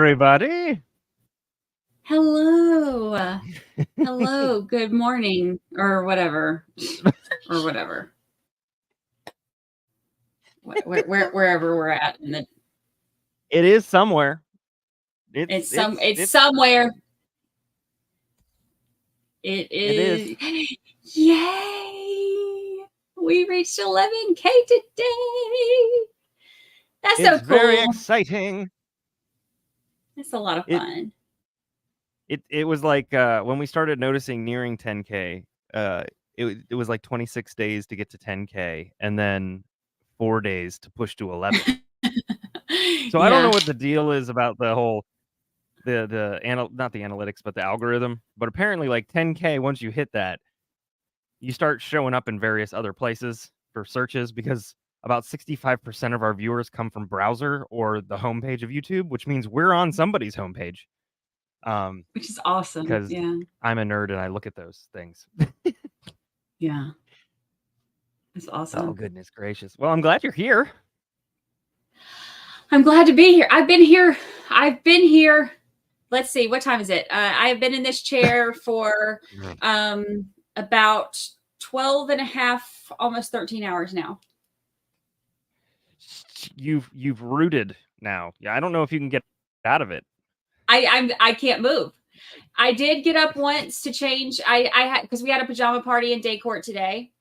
everybody. Hello. Hello. Good morning, or whatever. Or whatever. Wherever we're at. It is somewhere. It's somewhere. It is. Yay! We reached 11K today. That's so cool. Very exciting. It's a lot of fun. It was like when we started noticing nearing 10K, it was like 26 days to get to 10K and then 4 days to push to 11. So I don't know what the deal is about the whole not the analytics, but the algorithm. But apparently like 10K, once you hit that, you start showing up in various other places for searches because about 65% of our viewers come from browser or the homepage of YouTube, which means we're on somebody's homepage. Which is awesome. Because I'm a nerd and I look at those things. Yeah. It's awesome. Oh, goodness gracious. Well, I'm glad you're here. I'm glad to be here. I've been here. Let's see, what time is it? I've been in this chair for about 12 and a half, almost 13 hours now. You've rooted now. Yeah, I don't know if you can get out of it. I can't move. I did get up once to change. I had, because we had a pajama party in day court today.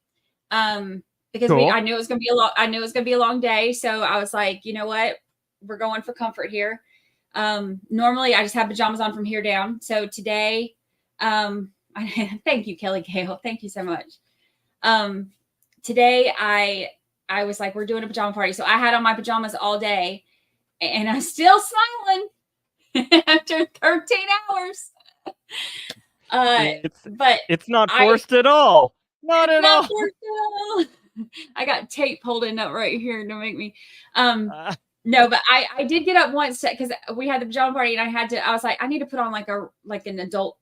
Because I knew it was gonna be a long day. So I was like, you know what? We're going for comfort here. Normally I just have pajamas on from here down. So today, thank you, Kelly Gale. Thank you so much. Today I was like, we're doing a pajama party. So I had on my pajamas all day and I'm still smiling after 13 hours. But it's not forced at all. Not at all. I got tape holding up right here to make me, no, but I did get up once because we had the pajama party and I was like, I need to put on like an adult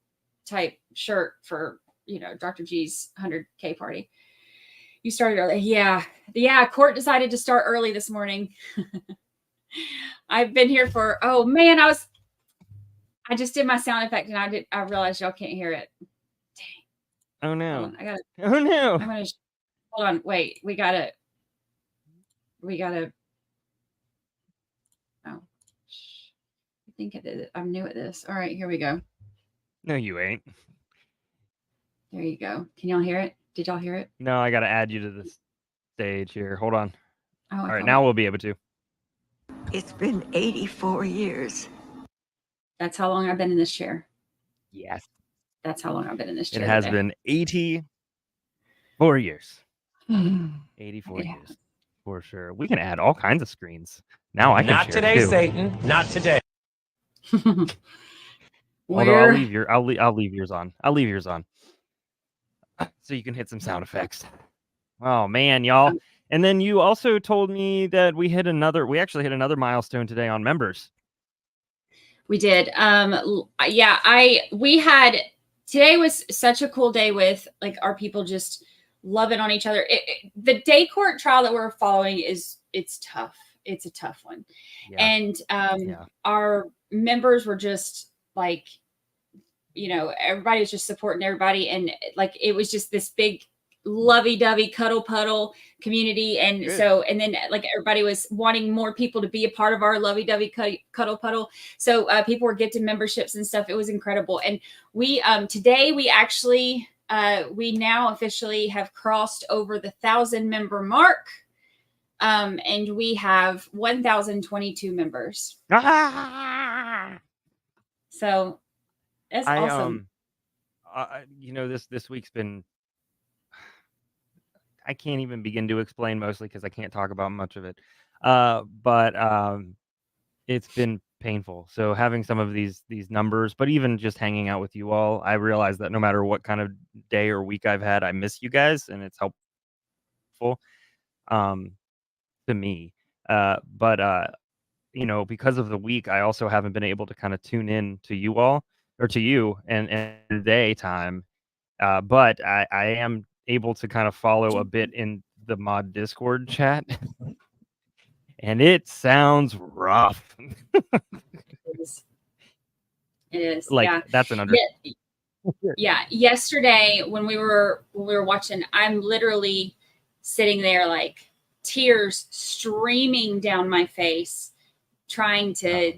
type shirt for, Dr. G's 100K party. You started early. Yeah. Court decided to start early this morning. I've been here for, oh man, I just did my sound effect and I realized y'all can't hear it. Dang. Oh no. Oh no. Hold on. Wait, we gotta. Oh, I think I did it. I'm new at this. All right, here we go. No, you ain't. There you go. Can y'all hear it? Did y'all hear it? No, I got to add you to the stage here. Hold on. Oh, all right, now we'll be able to. It's been 84 years. That's how long I've been in this chair. Yes. That's how long I've been in this chair. It has been 84 years. 84 years. For sure. We can add all kinds of screens. Now I can Not today, too. Satan. Not today. Although I'll leave yours on. I'll leave yours on. So you can hit some sound effects. Oh man, y'all. And then you also told me that we actually hit another milestone today on members. We did. Today was such a cool day with like our people just loving on each other. The day court trial that we're following it's tough. It's a tough one. Yeah. And our members were just like, everybody was just supporting everybody. And like, it was just this big lovey-dovey cuddle puddle community. And good. And then like everybody was wanting more people to be a part of our lovey-dovey cuddle puddle. So people were gifted memberships and stuff. It was incredible. And we, today we actually, we now officially have crossed over the 1,000 member mark. And we have 1,022 members. So that's awesome. This week's been, I can't even begin to explain, mostly because I can't talk about much of it. But it's been painful. So having some of these numbers, but even just hanging out with you all, I realize that no matter what kind of day or week I've had, I miss you guys, and it's helpful to me. But because of the week, I also haven't been able to kind of tune in to you all or to you and daytime. But I am able to kind of follow a bit in the mod Discord chat. And it sounds rough. It is. Like Yeah. that's an under. Yeah. Yesterday when we were watching, I'm literally sitting there like tears streaming down my face, trying to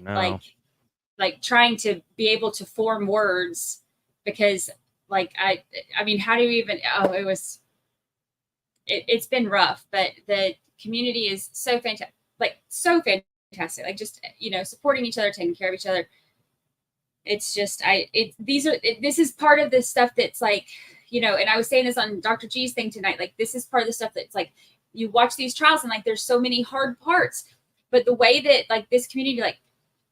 like trying to be able to form words, because like I mean, how do you even, it's been rough, but the community is so fantastic, like just, supporting each other, taking care of each other. It's just, this is part of this stuff that's like, and I was saying this on Dr. G's thing tonight, like this is part of the stuff that's like, you watch these trials and like, there's so many hard parts, but the way that like this community, like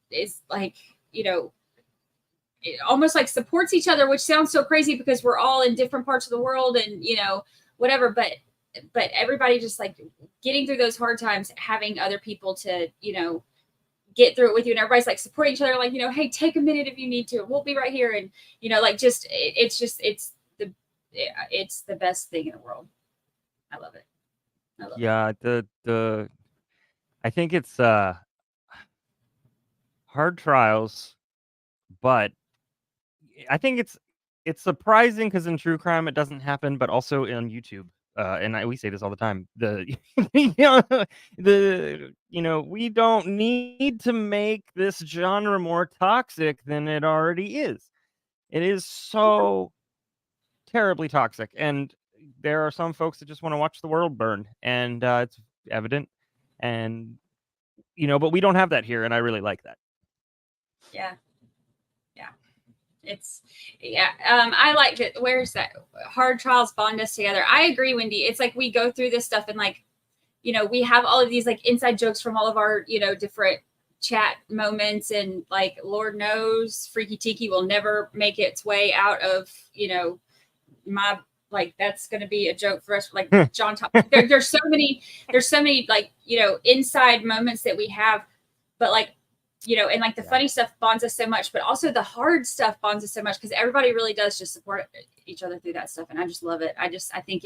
is like, it almost like supports each other, which sounds so crazy because we're all in different parts of the world and, whatever, but everybody just like getting through those hard times, having other people to, get through it with you, and everybody's like supporting each other, like, hey, take a minute if you need to, we'll be right here. And, like just, it's the best thing in the world. I love it. Yeah. I think it's hard trials, but I think it's surprising because in true crime it doesn't happen, but also on YouTube. And we say this all the time. We don't need to make this genre more toxic than it already is. It is so terribly toxic, and there are some folks that just want to watch the world burn, and it's evident. And but we don't have that here, and I really like that. Yeah. I like that. Where's that? Hard trials bond us together. I agree, Wendy. It's like we go through this stuff and like, we have all of these like inside jokes from all of our, different chat moments, and like, Lord knows Freaky Tiki will never make its way out of, my, like, that's going to be a joke for us. Like John, there's so many like, inside moments that we have, but like, and like the funny stuff bonds us so much, but also the hard stuff bonds us so much because everybody really does just support each other through that stuff. And I just love it. I think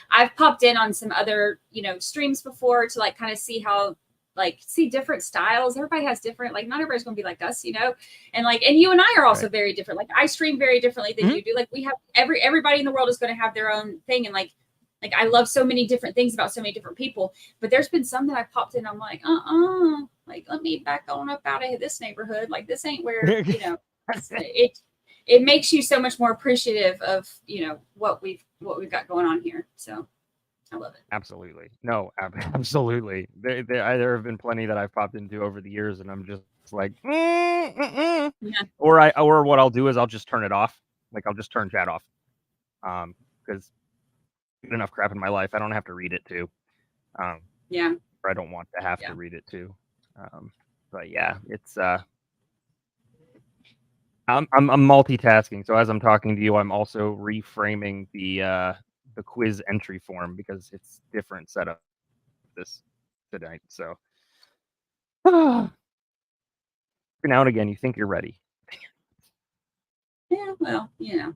I've popped in on some other, streams before to like kind of see how, like, see different styles. Everybody has different, like, not everybody's going to be like us, and like, and you and I are also very different. Like I stream very differently than you do. Like we have everybody in the world is going to have their own thing. And like I love so many different things about so many different people, but there's been some that I popped in. I'm like, like, let me back on up out of this neighborhood. Like, this ain't where, it makes you so much more appreciative of, what we've got going on here. So I love it. Absolutely. No, absolutely. There have been plenty that I've popped into over the years, and I'm just like, Yeah. Or what I'll do is I'll just turn it off. Like, I'll just turn chat off. Because enough crap in my life, I don't have to read it too. Yeah. Or I don't want to have to read it too. But yeah, it's I'm multitasking. So as I'm talking to you, I'm also reframing the quiz entry form because it's different setup this tonight. So every now and again, you think you're ready. Yeah, well, you're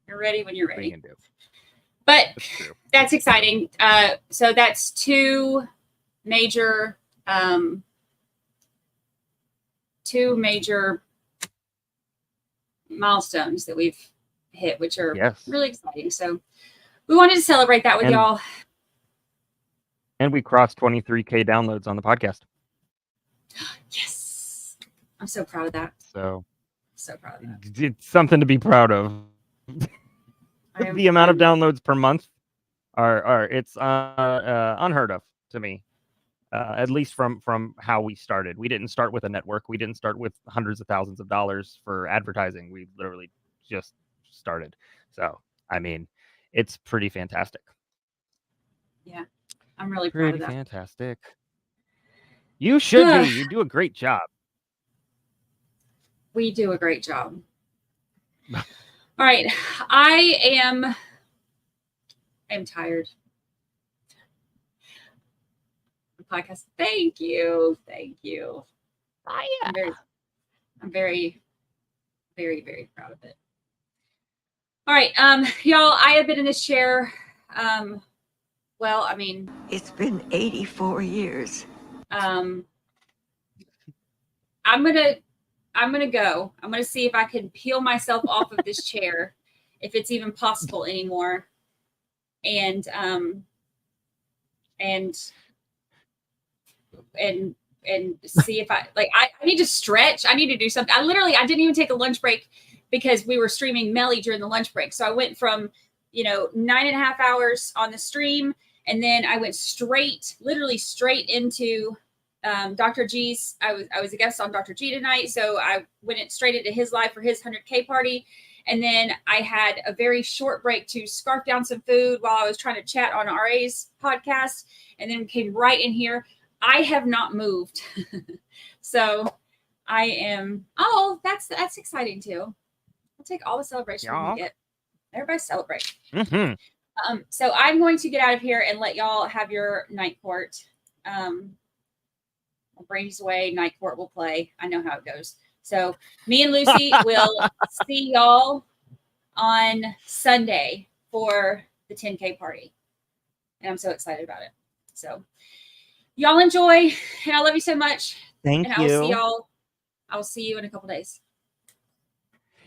ready when you're ready. What you can do. But that's exciting. So that's two major milestones that we've hit, which are really exciting. So we wanted to celebrate that with y'all. And we crossed 23K downloads on the podcast. Yes. I'm so proud of that. So proud of that. It's something to be proud of. The amount of downloads per month it's unheard of to me. At least from how we started. We didn't start with a network. We didn't start with hundreds of thousands of dollars for advertising. We literally just started. So, I mean, it's pretty fantastic. Yeah, I'm really proud of that. Pretty fantastic. You should be. You do a great job. We do a great job. All right. I am tired. Podcast. Thank you. I'm very, very, very proud of it. All right, y'all. I have been in this chair. Well, I mean, it's been 84 years. I'm gonna I'm going to go. I'm going to see if I can peel myself off of this chair, if it's even possible anymore. And see if I need to stretch. I need to do something. I didn't even take a lunch break because we were streaming Melly during the lunch break. So I went from, 9.5 hours on the stream. And then I went literally straight into Dr. G's. I was a guest on Dr. G tonight. So I went straight into his live for his 100K party. And then I had a very short break to scarf down some food while I was trying to chat on RA's podcast. And then came right in here. I have not moved. So I am, that's exciting too. I'll take all the celebration we get. Everybody celebrate. Mm-hmm. So I'm going to get out of here and let y'all have your night court. Brandy's away, night court will play. I know how it goes. So me and Lucy will see y'all on Sunday for the 10K party. And I'm so excited about it. So y'all enjoy, and I love you so much. Thank you. I will see you in a couple days.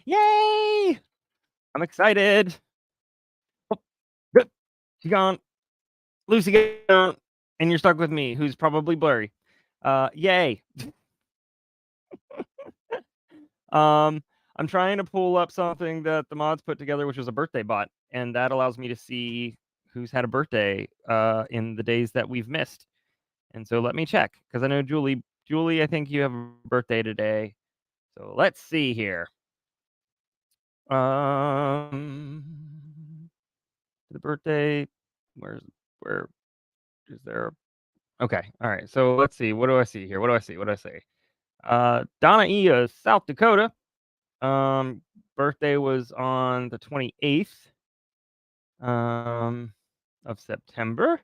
Yay! I'm excited. Oh, good. She gone. Lucy gone. And you're stuck with me, who's probably blurry. Yay. I'm trying to pull up something that the mods put together, which was a birthday bot, and that allows me to see who's had a birthday in the days that we've missed. And so let me check, because I know Julie, I think you have a birthday today. So let's see here. The birthday, where is there? Okay, all right. So let's see. What do I see here? What do I see? Donna E of South Dakota. Birthday was on the 28th of September.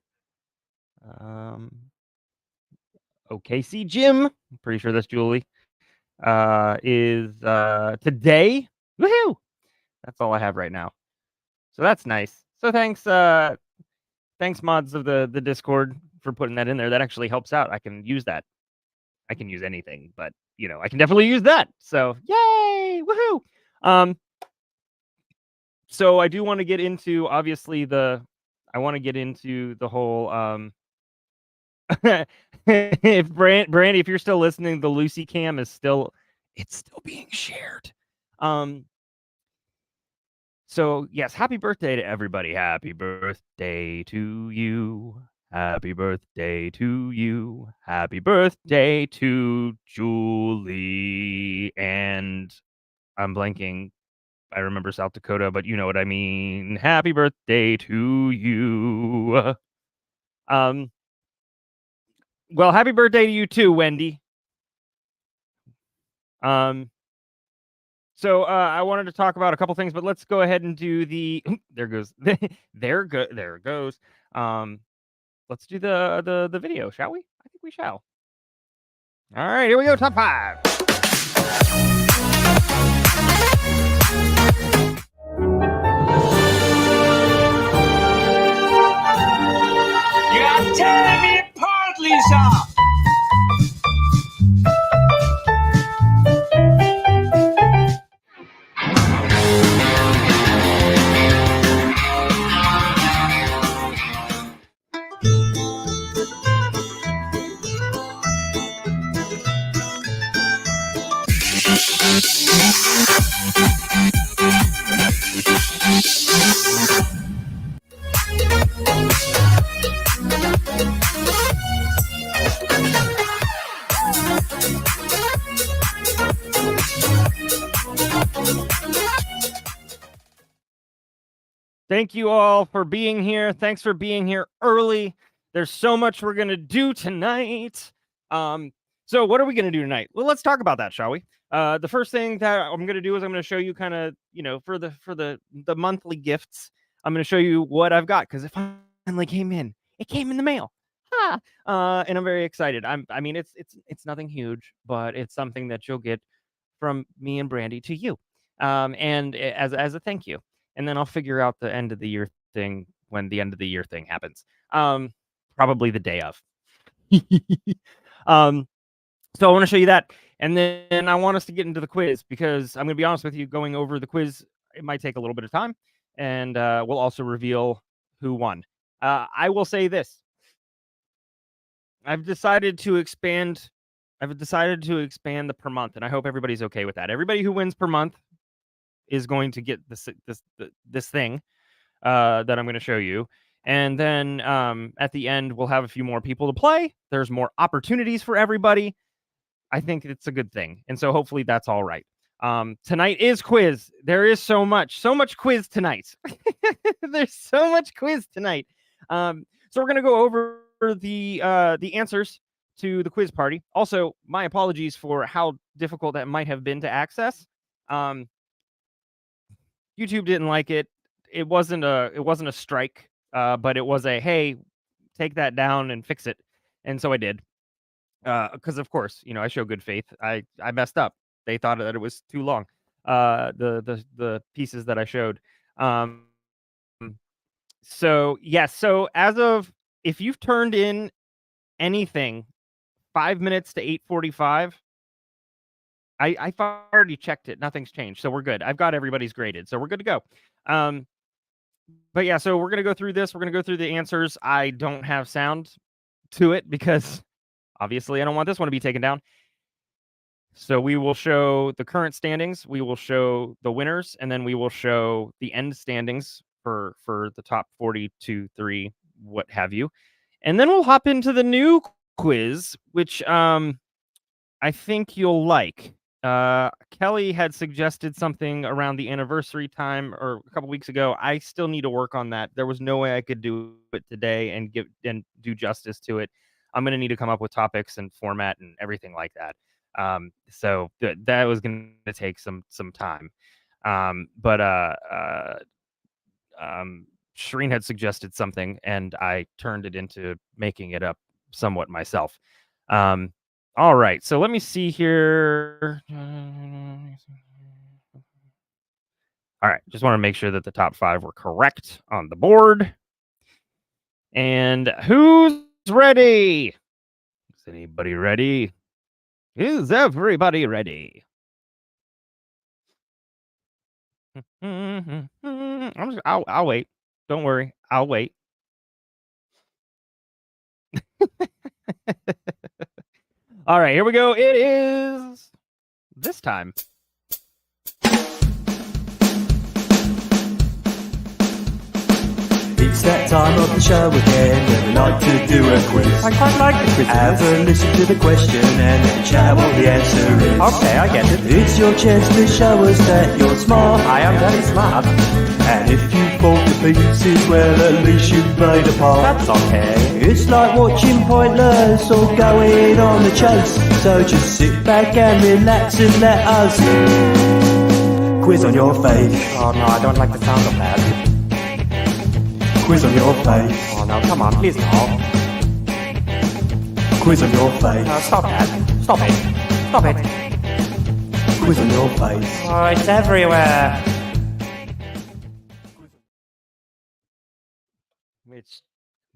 OKC Jim, I'm pretty sure that's Julie. Is today. Woohoo! That's all I have right now. So that's nice. So thanks mods of the Discord for putting that in there. That actually helps out. I can use that. I can use anything, but I can definitely use that. So yay! Woohoo! So I do want to get into obviously the whole if Brandi, if you're still listening, the Lucy cam is still being shared. So yes, happy birthday to everybody. Happy birthday to you. Happy birthday to you. Happy birthday to Julie. And I'm blanking. I remember South Dakota, but you know what I mean. Happy birthday to you. Well, happy birthday to you too, Wendy. So I wanted to talk about a couple things, but let's go ahead and do the there goes. There it goes. Let's do the video, shall we? I think we shall. All right, here we go. Top 5. You are tearing me apart, Lisa! Thank you all for being here. Thanks for being here early. There's so much we're going to do tonight. So what are we going to do tonight? Well, let's talk about that, shall we? The first thing that I'm going to do is I'm going to show you kind of, for the monthly gifts, I'm going to show you what I've got because it finally came in. It came in the mail. And I'm very excited. I mean, it's nothing huge, but it's something that you'll get from me and Brandi to you. And as a thank you. And then I'll figure out the end of the year thing when the end of the year thing happens. Probably the day of. So I want to show you that. And then I want us to get into the quiz because I'm going to be honest with you, going over the quiz, it might take a little bit of time, and we'll also reveal who won. I will say this. I've decided to expand the per month, and I hope everybody's okay with that. Everybody who wins per month is going to get this thing that I'm going to show you. And then at the end, we'll have a few more people to play. There's more opportunities for everybody. I think it's a good thing. And so hopefully that's all right. Tonight is quiz. There is so much quiz tonight. There's so much quiz tonight. So we're going to go over the answers to the quiz party. Also, my apologies for how difficult that might have been to access. YouTube didn't like it. It wasn't a strike, but it was a, hey, take that down and fix it. And so I did. Because of course, I show good faith. I messed up. They thought that it was too long. The pieces that I showed. So yes. So as of, if you've turned in anything 5 minutes to 8:45, I've already checked it. Nothing's changed, so we're good. I've got everybody's graded, so we're good to go. But yeah, so we're gonna go through this. We're gonna go through the answers. I don't have sound to it because obviously I don't want this one to be taken down. So we will show the current standings, we will show the winners, and then we will show the end standings for the top 42, 3, what have you. And then we'll hop into the new quiz, which I think you'll like. Kelly had suggested something around the anniversary time or a couple weeks ago. I still need to work on that. There was no way I could do it today and do justice to it. I'm going to need to come up with topics and format and everything like that. So that was going to take some time. But Shireen had suggested something and I turned it into making it up somewhat myself. All right, so let me see here. All right, just want to make sure that the top 5 were correct on the board. And who's ready? Is anybody ready? Is everybody ready? I'll wait. Don't worry. I'll wait. All right, here we go. It is this time. It's that time of the show again when we like to do a quiz. I quite like the quiz. Have a listen to the question and then shout what the answer is. Okay, I get it. It's your chance to show us that you're smart. I am very smart. And if you fall to pieces, well, at least you've played a part. That's okay. It's like watching pointless or going on the chase. So just sit back and relax and let us quiz on your face. Oh no, I don't like the sound of that. Quiz on your face. Oh no, come on, please no. Quiz on your face. Stop that. Stop it. Stop it. Quiz on your face. Oh, it's everywhere.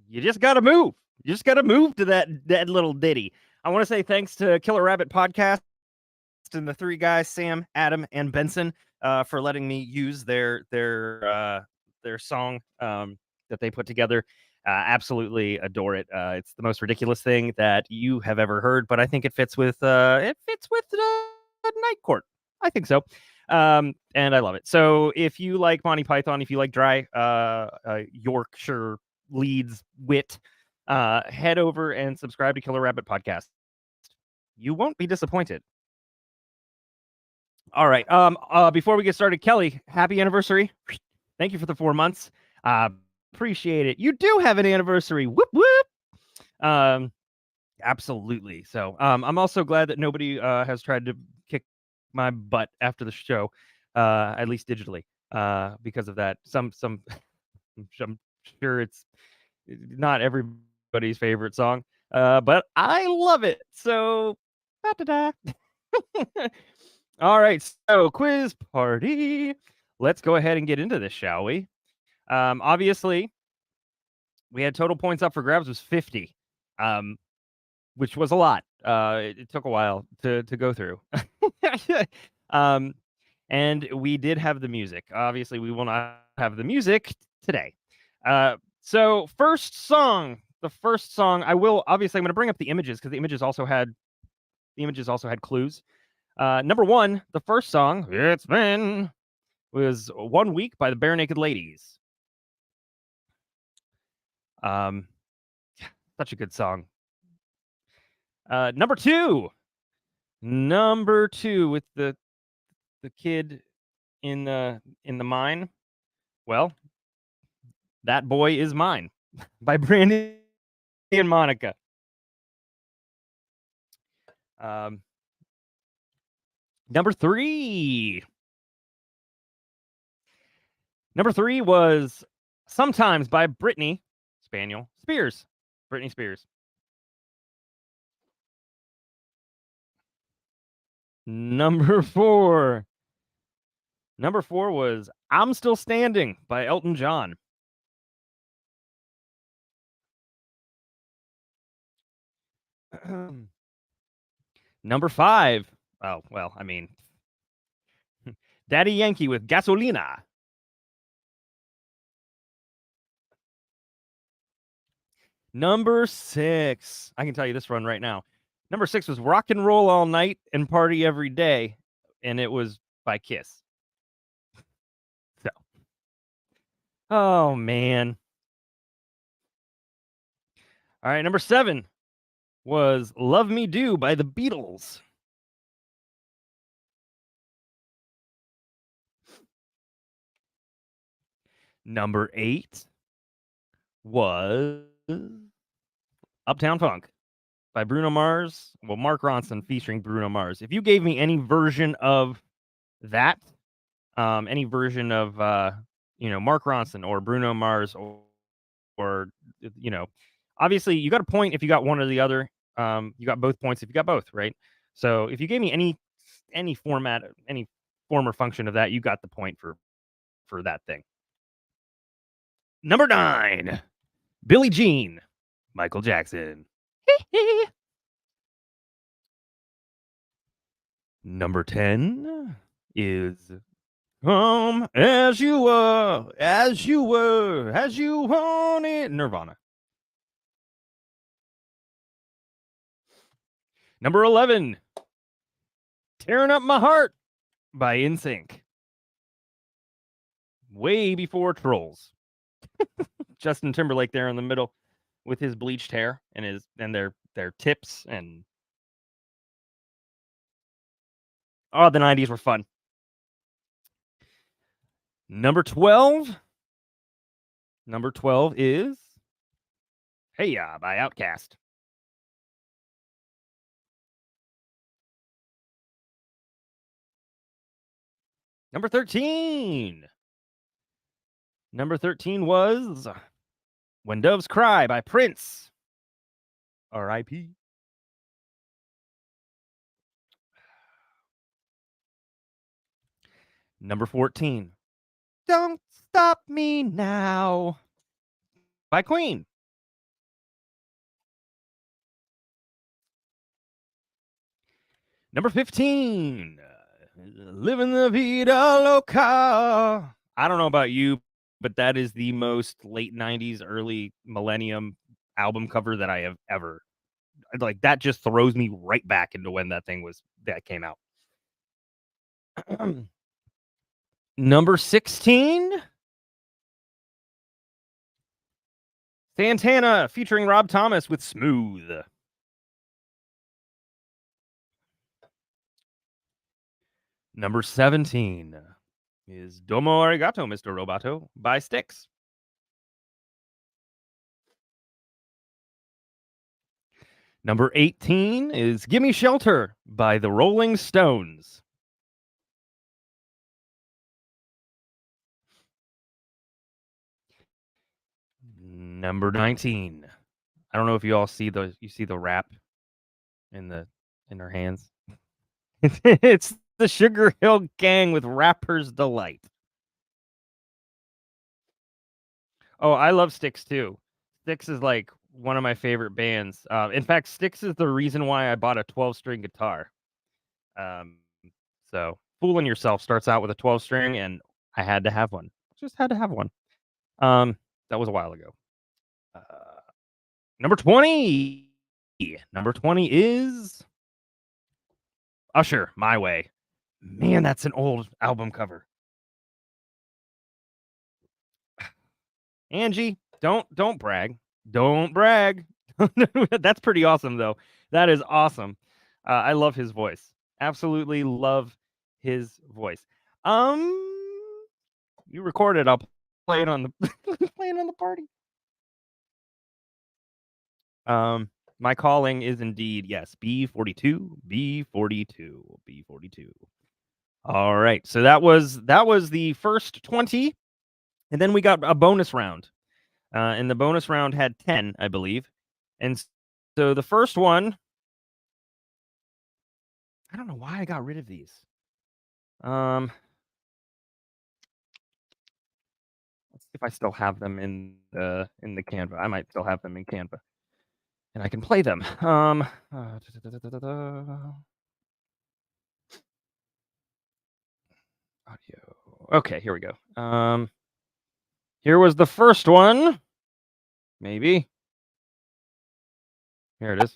You just gotta move. You just gotta move to that little ditty. I want to say thanks to Killer Rabbit Podcast and the 3 guys, Sam, Adam, and Benson, for letting me use their song that they put together. Absolutely adore it. It's the most ridiculous thing that you have ever heard, but I think it fits with Night Court. I think so. And I love it. So if you like Monty Python, if you like dry Yorkshire Leeds wit, head over and subscribe to Killer Rabbit Podcast. You won't be disappointed. All right. Before we get started, Kelly, happy anniversary. Thank you for the 4 months. Appreciate it. You do have an anniversary. Whoop whoop. Absolutely. So I'm also glad that nobody has tried to kick my butt after the show, at least digitally, because of that. I'm sure it's not everybody's favorite song, but I love it. So all right, so quiz party. Let's go ahead and get into this, shall we? Obviously, we had total points up for grabs was 50, which was a lot. It took a while to go through. And we did have the music. Obviously, we will not have the music today. So first song, the first song, I'm going to bring up the images because the images also had clues. Number one, the first song, It's Been, was 1 Week by the Bare Naked Ladies. Such a good song. Number two with the kid in the mine. Well, That Boy Is Mine by Brandi and Monica. Number three was Sometimes by Britney Spears. Britney Spears. Number four was I'm Still Standing by Elton John. Number five, Daddy Yankee with Gasolina. Number six, I can tell you this one right now. Number six was Rock and Roll All Night and Party Every Day, and it was by Kiss. So, oh man. All right, number seven was Love Me Do by the Beatles. Number eight was Uptown Funk by Bruno Mars. Well, Mark Ronson featuring Bruno Mars. If you gave me any version of that, any version of Mark Ronson or Bruno Mars or obviously you got a point if you got one or the other. You got both points if you got both, right? So if you gave me any format, any form or function of that, you got the point for that thing. Number 9, Billie Jean, Michael Jackson. Number 10 is As You Were, As You Want It, Nirvana. Number 11, Tearing Up My Heart by NSYNC. Way before Trolls. Justin Timberlake there in the middle with his bleached hair and their tips and the 90s were fun. Number 12 is Hey Ya by Outkast. Number 13 was When Doves Cry by Prince. R.I.P. Number 14, Don't Stop Me Now by Queen. Number 15, Living the Vida Loca. I don't know about you, but that is the most late 90s, early millennium album cover that I have ever. Like, that just throws me right back into when that came out. Number 16, Santana featuring Rob Thomas with Smooth. Number 17 is Domo Arigato, Mr. Roboto by Styx. Number 18 is Gimme Shelter by the Rolling Stones. Number 19. I don't know if you all see the wrap in her hands. It's the Sugar Hill Gang with Rapper's Delight. Oh, I love Styx too. Styx is like one of my favorite bands. In fact, Styx is the reason why I bought a 12-string guitar. So Fooling Yourself starts out with a 12-string, and I had to have one. Just had to have one. That was a while ago. Number 20. Number 20 is Usher, My Way. Man, that's an old album cover. Angie, don't brag. Don't brag. That's pretty awesome, though. That is awesome. I love his voice. Absolutely love his voice. You record it. I'll play it on the play it on the party. My calling is indeed, yes, B42, B42, B42. All right, so that was the first 20, and then we got a bonus round. And the bonus round had 10, I believe. And so the first one, I don't know why I got rid of these. Let's see if I still have them in the Canva. I might still have them in Canva, and I can play them. Audio. Okay, here we go. Here was the first one. Maybe. Here it is.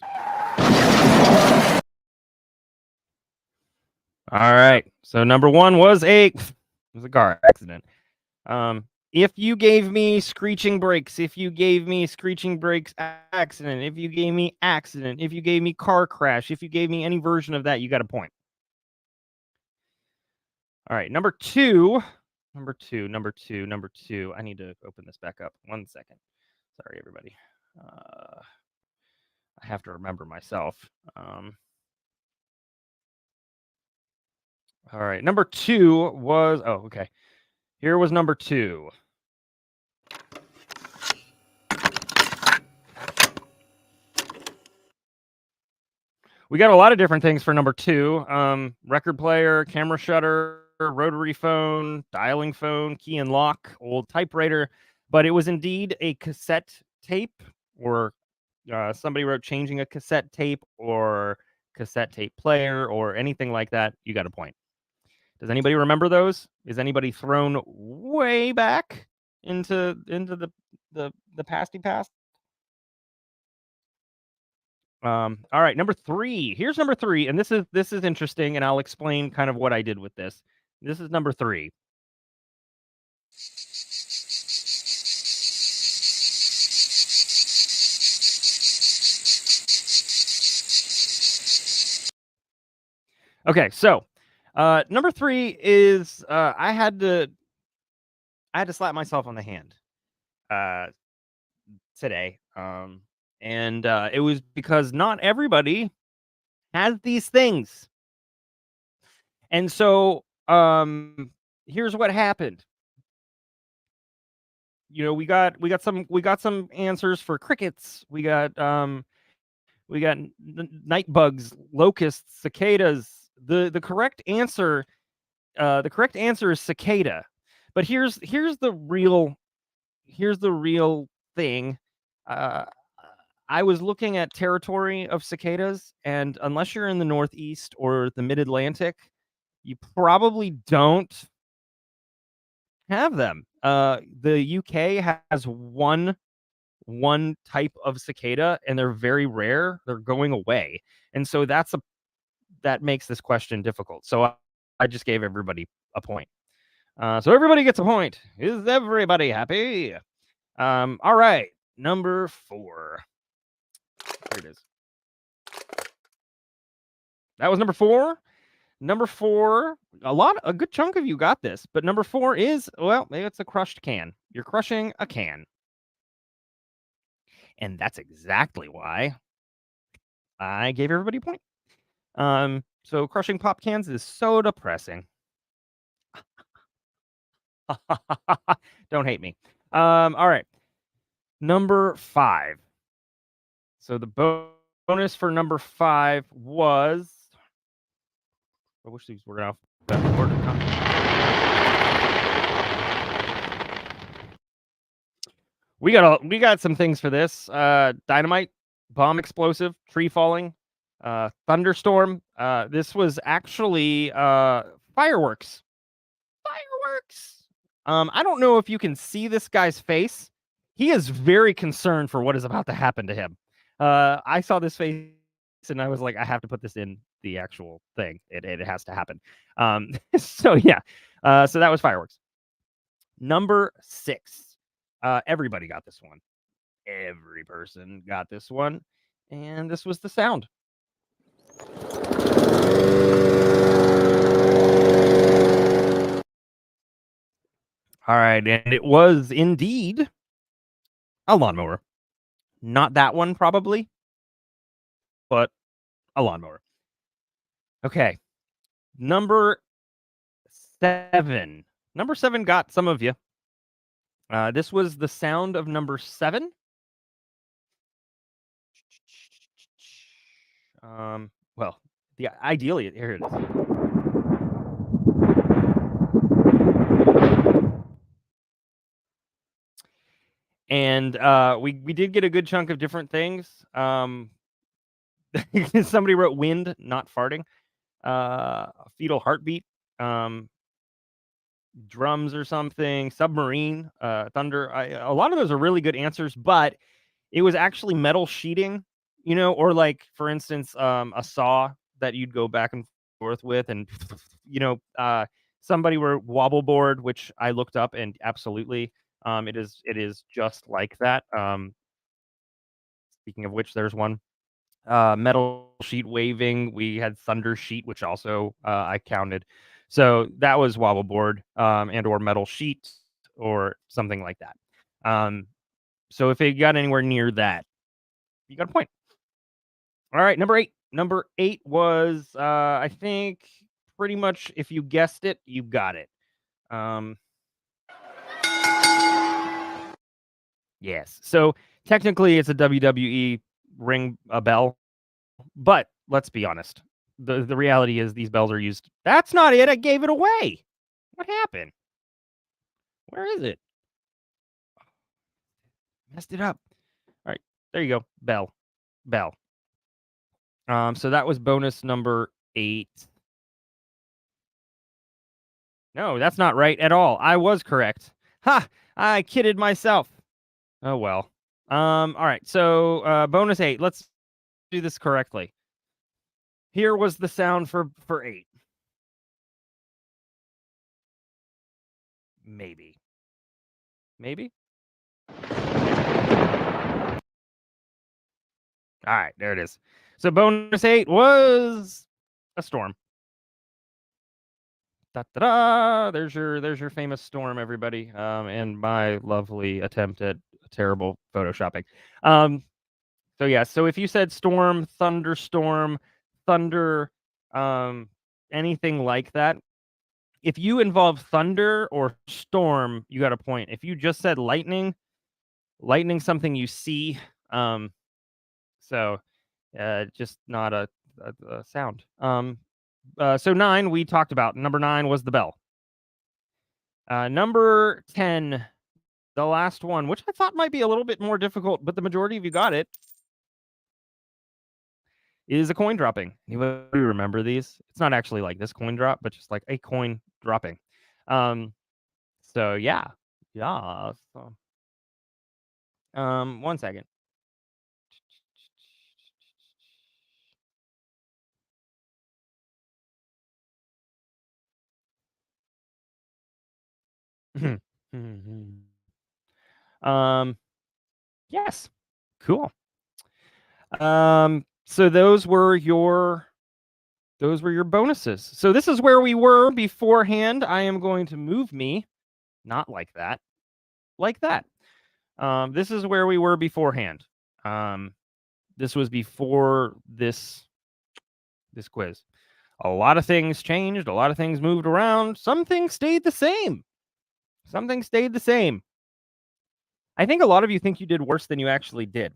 All right. So number one was a car accident. If you gave me screeching brakes, if you gave me screeching brakes accident, if you gave me accident, if you gave me car crash, if you gave me any version of that, you got a point. All right, number two. I need to open this back up. 1 second. Sorry, everybody. I have to remember myself. All right, number two was, oh, okay. Here was number two. We got a lot of different things for number two. Record player, camera shutter, rotary phone, dialing phone, key and lock, old typewriter. But it was indeed a cassette tape, or somebody wrote changing a cassette tape, or cassette tape player, or anything like that. You got a point. Does anybody remember those? Is anybody thrown way back into the pasty past? All right, number three. Here's number three, and this is interesting, and I'll explain kind of what I did with this. This is number three. Okay, so number three is I had to slap myself on the hand today. And it was because not everybody has these things. And so here's what happened. You know, we got some answers for crickets. We got night bugs, locusts, cicadas. The correct answer is cicada. But here's the real thing. I was looking at territory of cicadas, and unless you're in the Northeast or the Mid-Atlantic, you probably don't have them. The UK has one type of cicada, and they're very rare. They're going away, and so that makes this question difficult. So I just gave everybody a point. So everybody gets a point. Is everybody happy? All right, number four. Here it is. That was number four. Number four, a good chunk of you got this, but number four is, well, it's a crushed can. You're crushing a can. And that's exactly why I gave everybody a point. So crushing pop cans is so depressing. Don't hate me. All right. Number five. So the bonus for number five was, I wish these were off that order. We got some things for this. Dynamite, bomb explosive, tree falling, thunderstorm. This was actually fireworks. Fireworks. I don't know if you can see this guy's face. He is very concerned for what is about to happen to him. I saw this face and I was like, I have to put this in the actual thing. It has to happen. So yeah. So that was fireworks. Number 6. Everybody got this one. Every person got this one. And this was the sound. All right, and it was indeed a lawnmower. Not that one, probably, but a lawnmower. Okay, number 7. Number 7 got some of you. This was the sound of number 7. Well, ideally, here it is. And we did get a good chunk of different things. Somebody wrote wind, not farting. Fetal heartbeat. Drums or something. Submarine. Thunder. A lot of those are really good answers, but it was actually metal sheeting, or like, for instance, a saw that you'd go back and forth with, and somebody were wobble board, which I looked up, and absolutely. It is just like that. Speaking of which, there's one. Metal sheet waving. We had thunder sheet, which also I counted. So that was wobble board, and or metal sheet or something like that. So if it got anywhere near that, you got a point. All right, number 8. Number 8 was I think pretty much if you guessed it, you got it. Yes. So technically it's a WWE ring a bell, but let's be honest. The reality is these bells are used. That's not it. I gave it away. What happened? Where is it? Messed it up. All right. There you go. Bell. So that was bonus number 8. No, that's not right at all. I was correct. Ha! I kidded myself. Oh well. All right. So bonus 8. Let's do this correctly. Here was the sound for 8. Maybe. All right, there it is. So bonus 8 was a storm. Da-da-da! There's your famous storm, everybody. And my lovely attempt at terrible photoshopping. So yeah, so if you said storm, thunderstorm, thunder, anything like that, if you involve thunder or storm, you got a point. If you just said lightning something you see, so just not a sound. So 9 we talked about. Number 9 was the bell. Number 10, the last one, which I thought might be a little bit more difficult, but the majority of you got it, is a coin dropping. Anybody remember these? It's not actually like this coin drop, but just like a coin dropping. So yeah. So, 1 second. Yes. Cool. So those were your bonuses. So this is where we were beforehand. I am going to move me, not like that, like that. This is where we were beforehand. This was before this quiz. A lot of things changed. A lot of things moved around. Some things stayed the same. I think a lot of you think you did worse than you actually did.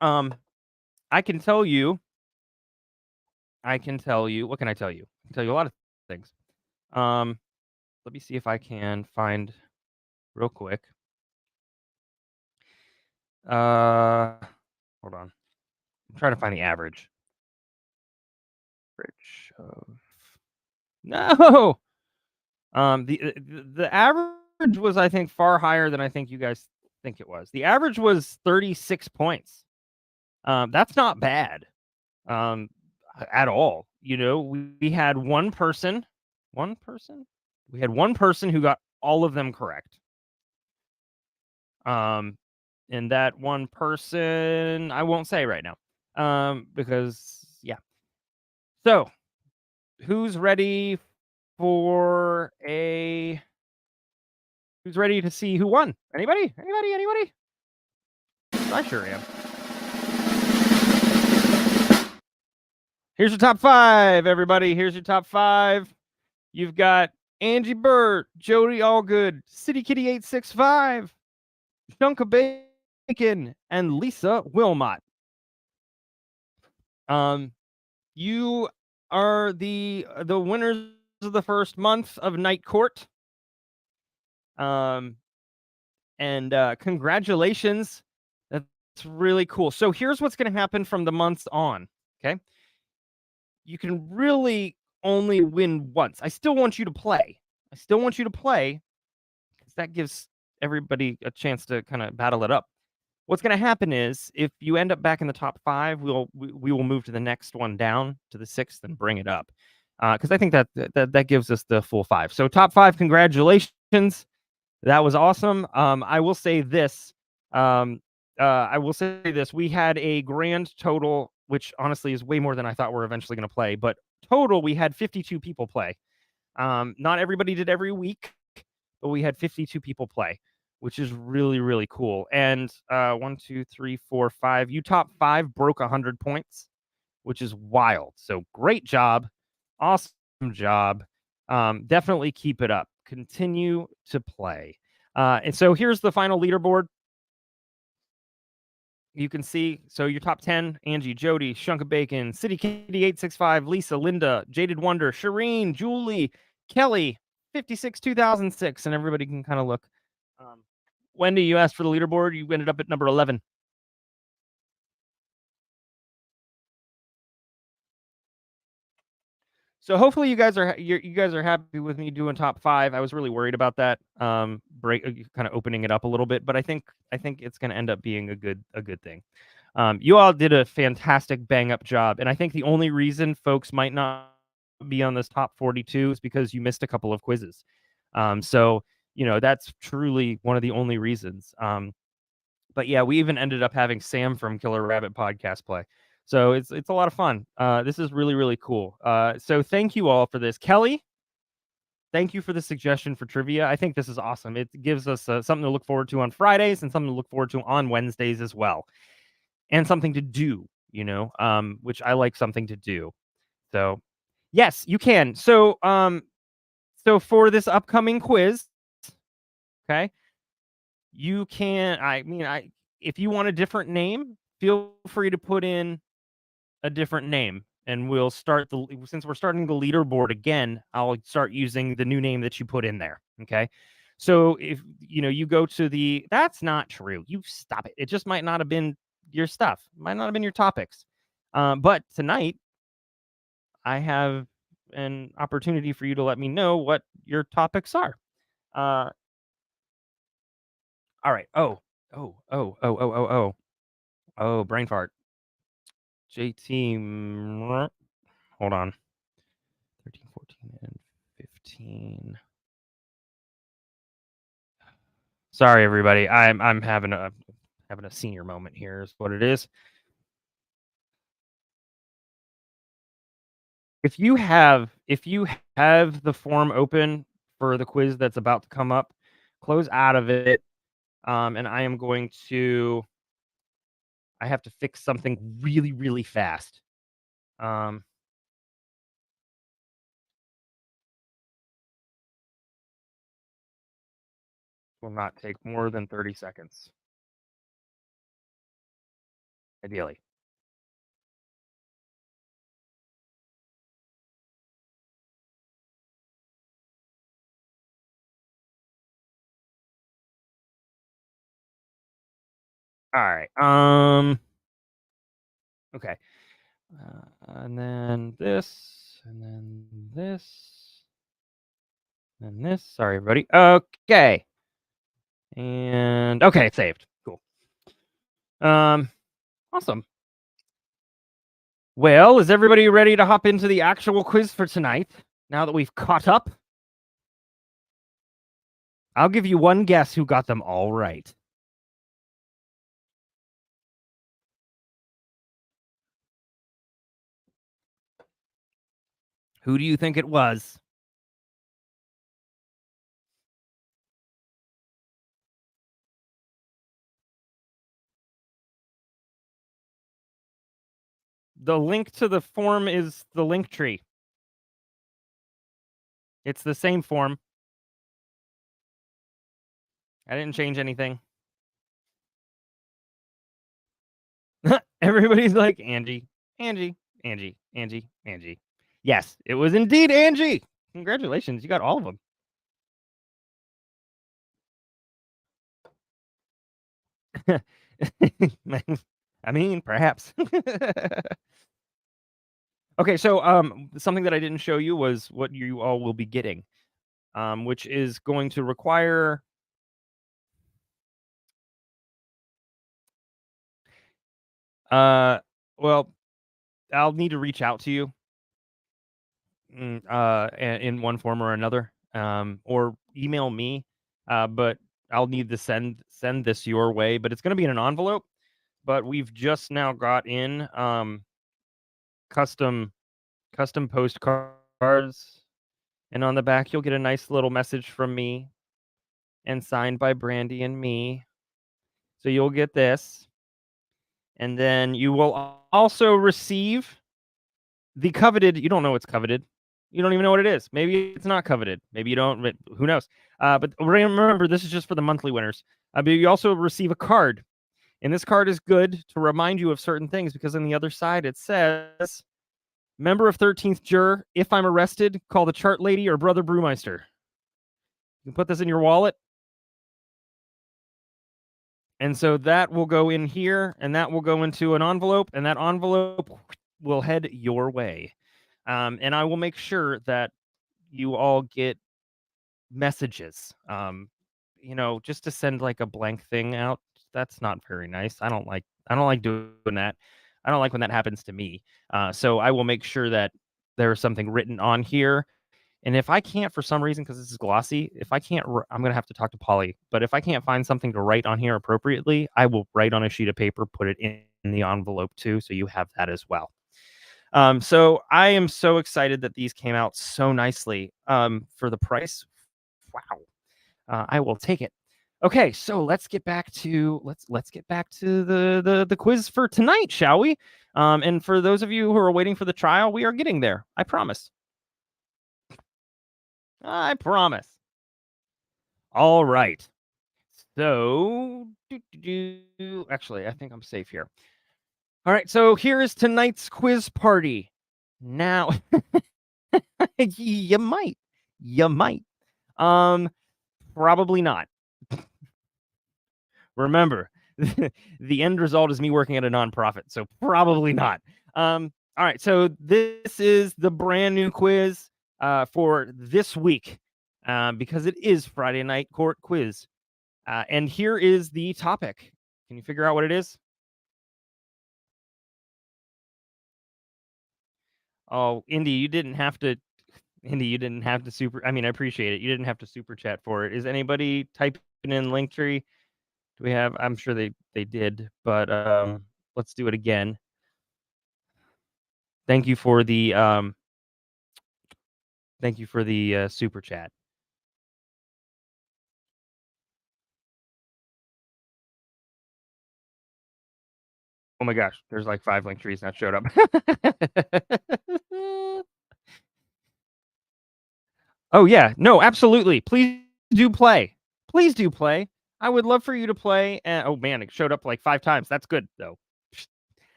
I can tell you. What can I tell you? I can tell you a lot of things. Let me see if I can find real quick. Hold on. I'm trying to find the average. No. The average was, I think, far higher than I think you guys think it was. The average was 36 points. That's not bad. At all. You know, we had one person. We had one person who got all of them correct. And that one person I won't say right now. Because yeah. So, who's ready for a who's ready to see who won? Anybody? I sure am. Here's your top 5, everybody. Here's your top 5. You've got Angie Burt, Jody Allgood, City Kitty 865, Chunk of Bacon, and Lisa Wilmot. You are the winners of the first month of Night Court. And congratulations. That's really cool. So here's what's going to happen from the months on. Okay. You can really only win once. I still want you to play. Because that gives everybody a chance to kind of battle it up. What's going to happen is if you end up back in the top 5, we will move to the next one down to the 6th and bring it up. Because I think that gives us the full 5. So top 5, congratulations. That was awesome. I will say this. We had a grand total, which honestly is way more than I thought we're eventually going to play. But total, we had 52 people play. Not everybody did every week, but we had 52 people play, which is really, really cool. And 1, 2, 3, 4, 5. You top 5 broke 100 points, which is wild. So great job. Awesome job. Definitely keep it up. Continue to play. And so here's the final leaderboard. You can see, so your top 10, Angie, Jody, Shunk of Bacon, City Kitty 865, Lisa, Linda, Jaded Wonder, Shireen, Julie, Kelly, 56, 2006, and everybody can kind of look. Wendy, you asked for the leaderboard. You ended up at number 11. So hopefully you guys are happy with me doing top 5. I was really worried about that kind of opening it up a little bit, but I think it's going to end up being a good thing. You all did a fantastic bang up job, and I think the only reason folks might not be on this top 42 is because you missed a couple of quizzes. So you know that's truly one of the only reasons. But yeah, we even ended up having Sam from Killer Rabbit Podcast play. So it's a lot of fun. This is really, really cool. So thank you all for this. Kelly, thank you for the suggestion for trivia. I think this is awesome. It gives us something to look forward to on Fridays and something to look forward to on Wednesdays as well. And something to do, which I like something to do. So yes, you can. So for this upcoming quiz, okay, you can, if you want a different name, feel free to put in a different name, and we'll start since we're starting the leaderboard again, I'll start using the new name that you put in there. Okay. So if you go to that's not true. You stop it. It just might not have been your stuff. Might not have been your topics. But tonight I have an opportunity for you to let me know what your topics are. All right. Oh, brain fart. JT, hold on. 13, 14, and 15. Sorry, everybody. I'm having a senior moment here is what it is. If you have the form open for the quiz that's about to come up, close out of it. And I have to fix something really, really fast. Will not take more than 30 seconds. Ideally. All right. Okay. And then this, and then this, and this. Sorry, everybody. Okay. And okay, it's saved. Cool. Awesome. Well, is everybody ready to hop into the actual quiz for tonight? Now that we've caught up, I'll give you one guess who got them all right. Who do you think it was? The link to the form is the link tree. It's the same form. I didn't change anything. Everybody's like, Angie, Angie, Angie, Angie, Angie. Yes, it was indeed Angie. Congratulations, you got all of them. I mean, perhaps. Okay, so something that I didn't show you was what you all will be getting, which is going to require well, I'll need to reach out to you in one form or another, or email me, but I'll need to send this your way, but it's going to be in an envelope. But we've just now got in custom postcards, and on the back you'll get a nice little message from me and signed by Brandi and me. So you'll get this, and then you will also receive the coveted. You don't know what's coveted. You don't even know what it is. Maybe it's not coveted. Maybe you don't. But who knows? But remember, this is just for the monthly winners. But you also receive a card. And this card is good to remind you of certain things, because on the other side it says, member of 13th Juror, if I'm arrested, call the chart lady or Brother Brewmeister. You can put this in your wallet. And so that will go in here, and that will go into an envelope, and that envelope will head your way. And I will make sure that you all get messages. You know, just to send like a blank thing out, that's not very nice. I don't like doing that. I don't like when that happens to me. So I will make sure that there's something written on here. And if I can't, for some reason, because this is glossy, if I can't, I'm going to have to talk to Polly. But if I can't find something to write on here appropriately, I will write on a sheet of paper, put it in the envelope too, so you have that as well. So I am so excited that these came out so nicely for the price. Wow. I will take it. Okay, so let's get back to the quiz for tonight, shall we? And for those of you who are waiting for the trial, we are getting there. I promise. I promise. All right. So, actually, I think I'm safe here. All right, so here is tonight's quiz party. Now, you might. Probably not. Remember, the end result is me working at a nonprofit, so probably not. All right, so this is the brand new quiz for this week, because it is Friday night court quiz. And here is the topic. Can you figure out what it is? Oh, Indy, you didn't have to super. I mean, I appreciate it. You didn't have to super chat for it. Is anybody typing in Linktree? Do we have? I'm sure they did, but let's do it again. Thank you for the super chat. Oh my gosh, there's like 5 Linktrees that showed up. Oh yeah, no, absolutely. Please do play. Please do play. I would love for you to play. Oh man, it showed up like 5 times. That's good though.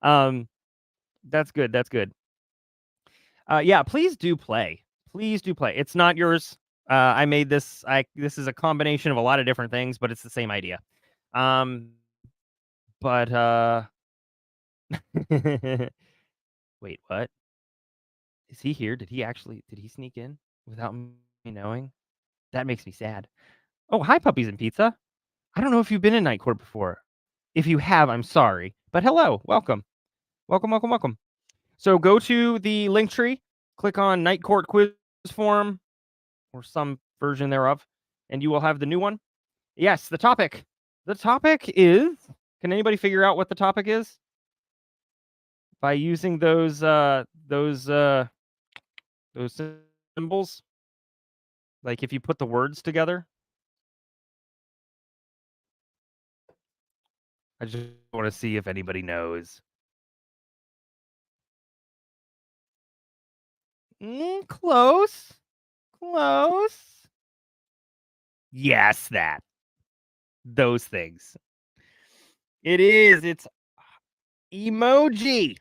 That's good. That's good. Yeah, please do play. Please do play. It's not yours. I made this. This is a combination of a lot of different things, but it's the same idea. But wait, what? Is he here? Did he sneak in without me knowing? That makes me sad. Oh, hi, Puppies and Pizza. I don't know if you've been in Night Court before. If you have, I'm sorry. But hello, welcome. Welcome. So go to the link tree, click on Night Court quiz form or some version thereof, and you will have the new one. Yes, the topic. The topic is, can anybody figure out what the topic is? By using those symbols? Like if you put the words together? I just want to see if anybody knows. Close. Yes, that. Those things. It's emoji.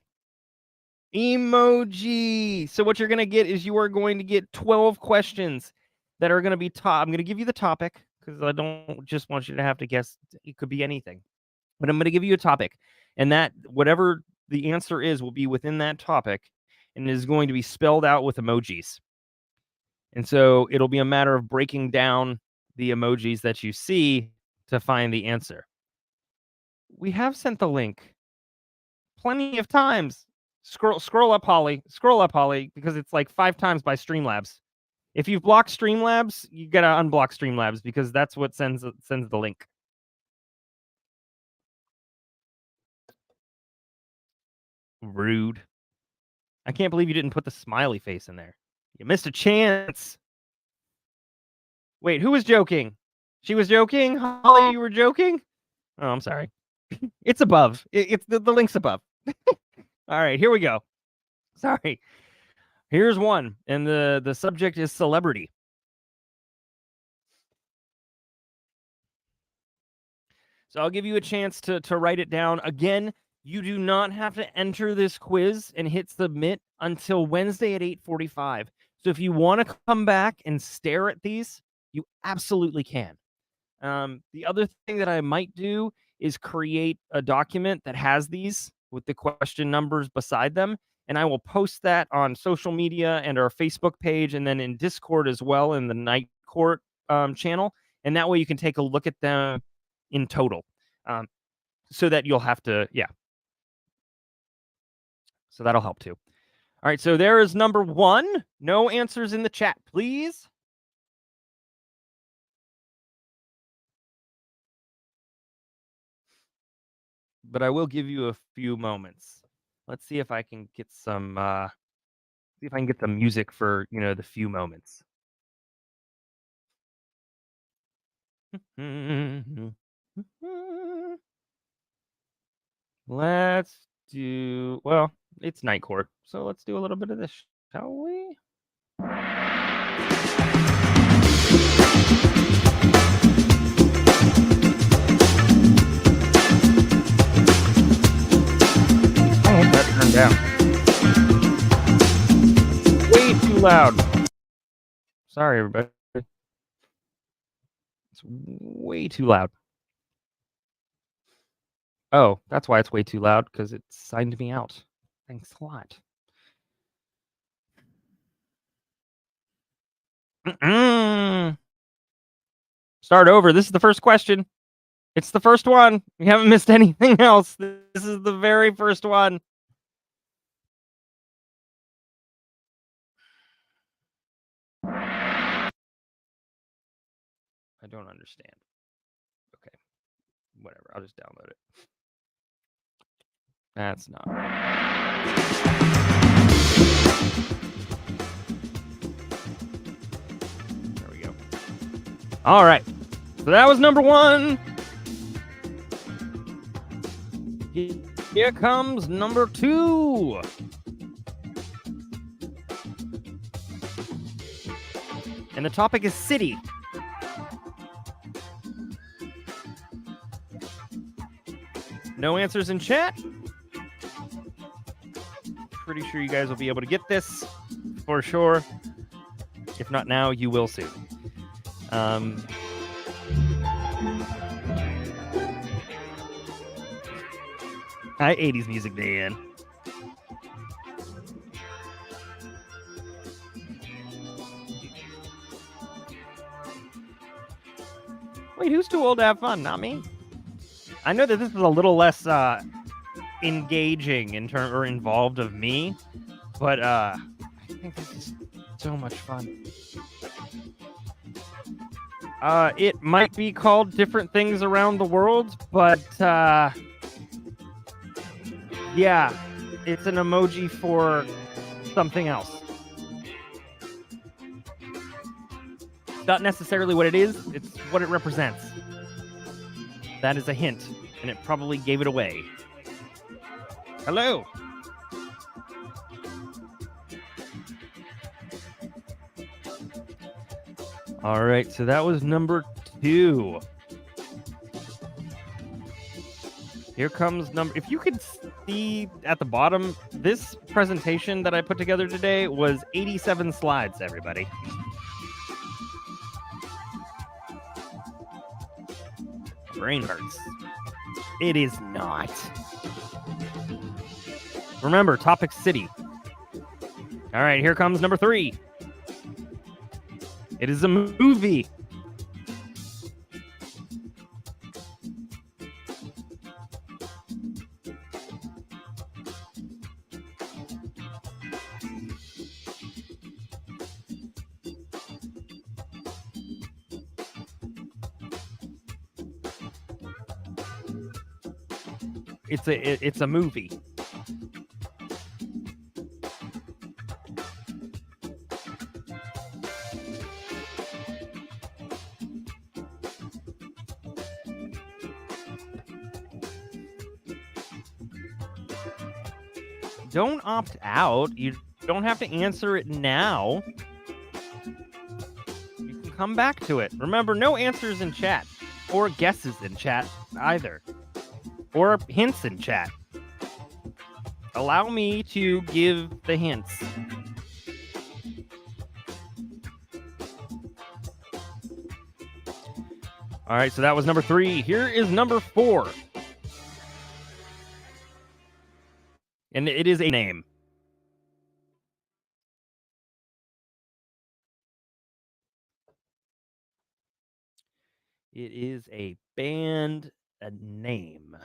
So what you're going to get is you are going to get 12 questions that are going to be I'm going to give you the topic because I don't just want you to have to guess. It could be anything. But I'm going to give you a topic, and that whatever the answer is will be within that topic, and it is going to be spelled out with emojis. And so it'll be a matter of breaking down the emojis that you see to find the answer. We have sent the link plenty of times. Scroll up, Holly. Because it's like 5 times by Streamlabs. If you've blocked Streamlabs, you gotta unblock Streamlabs because that's what sends the link. Rude. I can't believe you didn't put the smiley face in there. You missed a chance. Wait, who was joking? She was joking? Holly, you were joking? Oh, I'm sorry. It's above. It's the link's above. All right, here we go. Sorry. Here's one, and the subject is celebrity. So I'll give you a chance to write it down. Again, you do not have to enter this quiz and hit submit until Wednesday at 8:45. So if you want to come back and stare at these, you absolutely can. The other thing that I might do is create a document that has these with the question numbers beside them, and I will post that on social media and our Facebook page, and then in Discord as well in the Night Court channel, and that way you can take a look at them in total, so that you'll have to, so that'll help too. All right, so there is number 1. No answers in the chat, please. But I will give you a few moments. Let's see if I can get some music for, the few moments. Let's do, well, it's Night Court, so let's do a little bit of this, shall we? Turned down. Way too loud. Sorry, everybody. It's way too loud. Oh, that's why it's way too loud, because it signed me out. Thanks a lot. Start over. This is the first question. It's the first one. We haven't missed anything else. This is the very first one. I don't understand. Okay. Whatever. I'll just download it. That's not right. There we go. All right. So that was number 1. Here comes number 2. And the topic is city. No answers in chat. Pretty sure you guys will be able to get this for sure. If not now, you will soon. Hi, 80s music, Dan. Wait, who's too old to have fun? Not me. I know that this is a little less engaging or involved of me, but I think this is so much fun. It might be called different things around the world, but yeah, it's an emoji for something else. Not necessarily what it is, it's what it represents. That is a hint, and it probably gave it away. Hello. All right, so that was number 2. Here comes number... If you could see at the bottom, this presentation that I put together today was 87 slides, everybody. Brain hurts. It is not. Remember, topic city. All right, here comes number 3. It is a movie. It's a movie. Don't opt out. You don't have to answer it now. You can come back to it. Remember, no answers in chat or guesses in chat either. Or hints in chat. Allow me to give the hints. All right, so that was number 3. Here is number 4. And it is a name. It is a band, a name.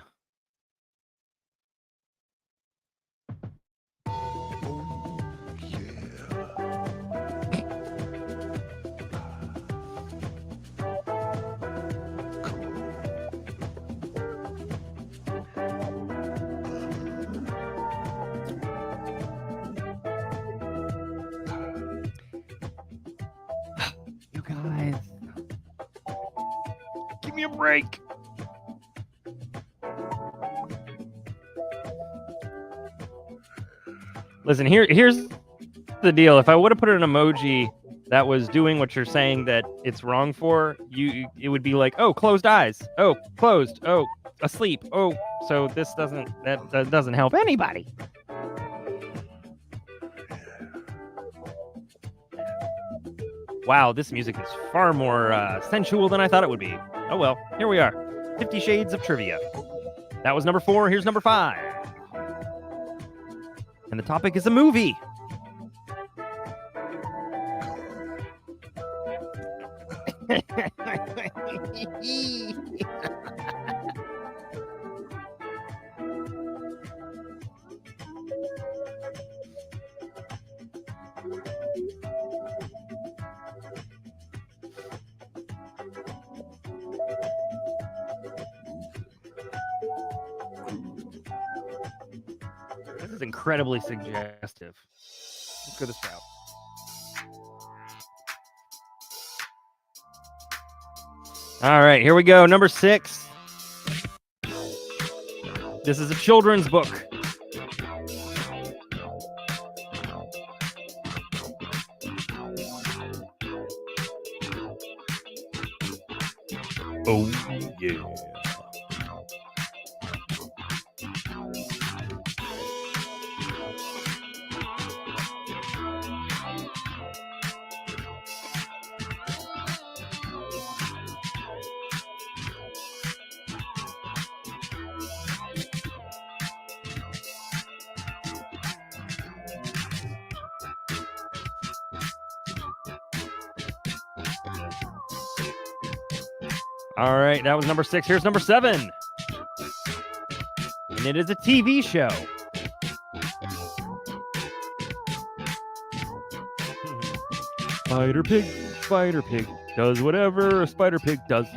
You guys, give me a break. Listen, here's the deal. If I would have put an emoji that was doing what you're saying that it's wrong for, it would be like, oh, closed eyes. Oh, closed. Oh, asleep. Oh, so that doesn't help anybody. Wow, this music is far more sensual than I thought it would be. Oh well, here we are. 50 Shades of Trivia. That was number 4. Here's number 5. And the topic is a movie. This is incredibly suggestive. Let's go this route. All right, here we go. Number 6. This is a children's book. Oh, yeah. All right, that was number 6. Here's number 7. And it is a TV show. Spider Pig does whatever a Spider Pig does.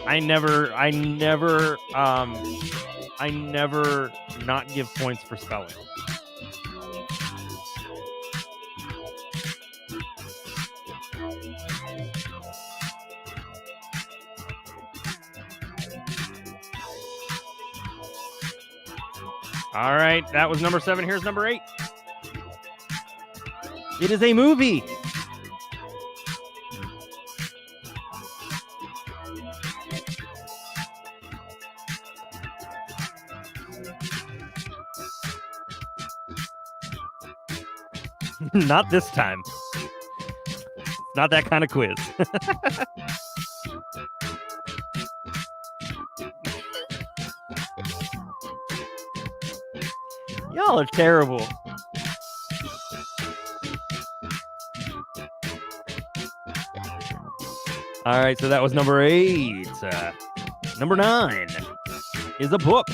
I never not give points for spelling. All right, that was number 7. Here's number 8. It is a movie. Not this time. Not that kind of quiz. Y'all are terrible. All right, so that was number 8. Number 9 is a book.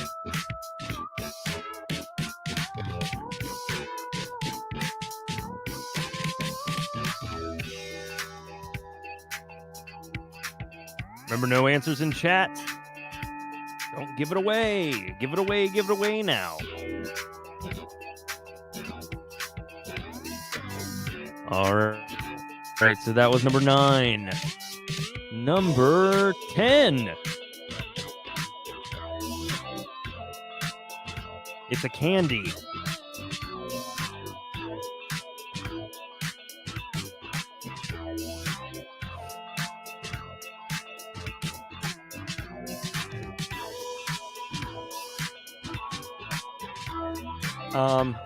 Remember, no answers in chat. Don't give it away. Give it away. Give it away now. All right, so that was number 9. Number 10. It's a candy.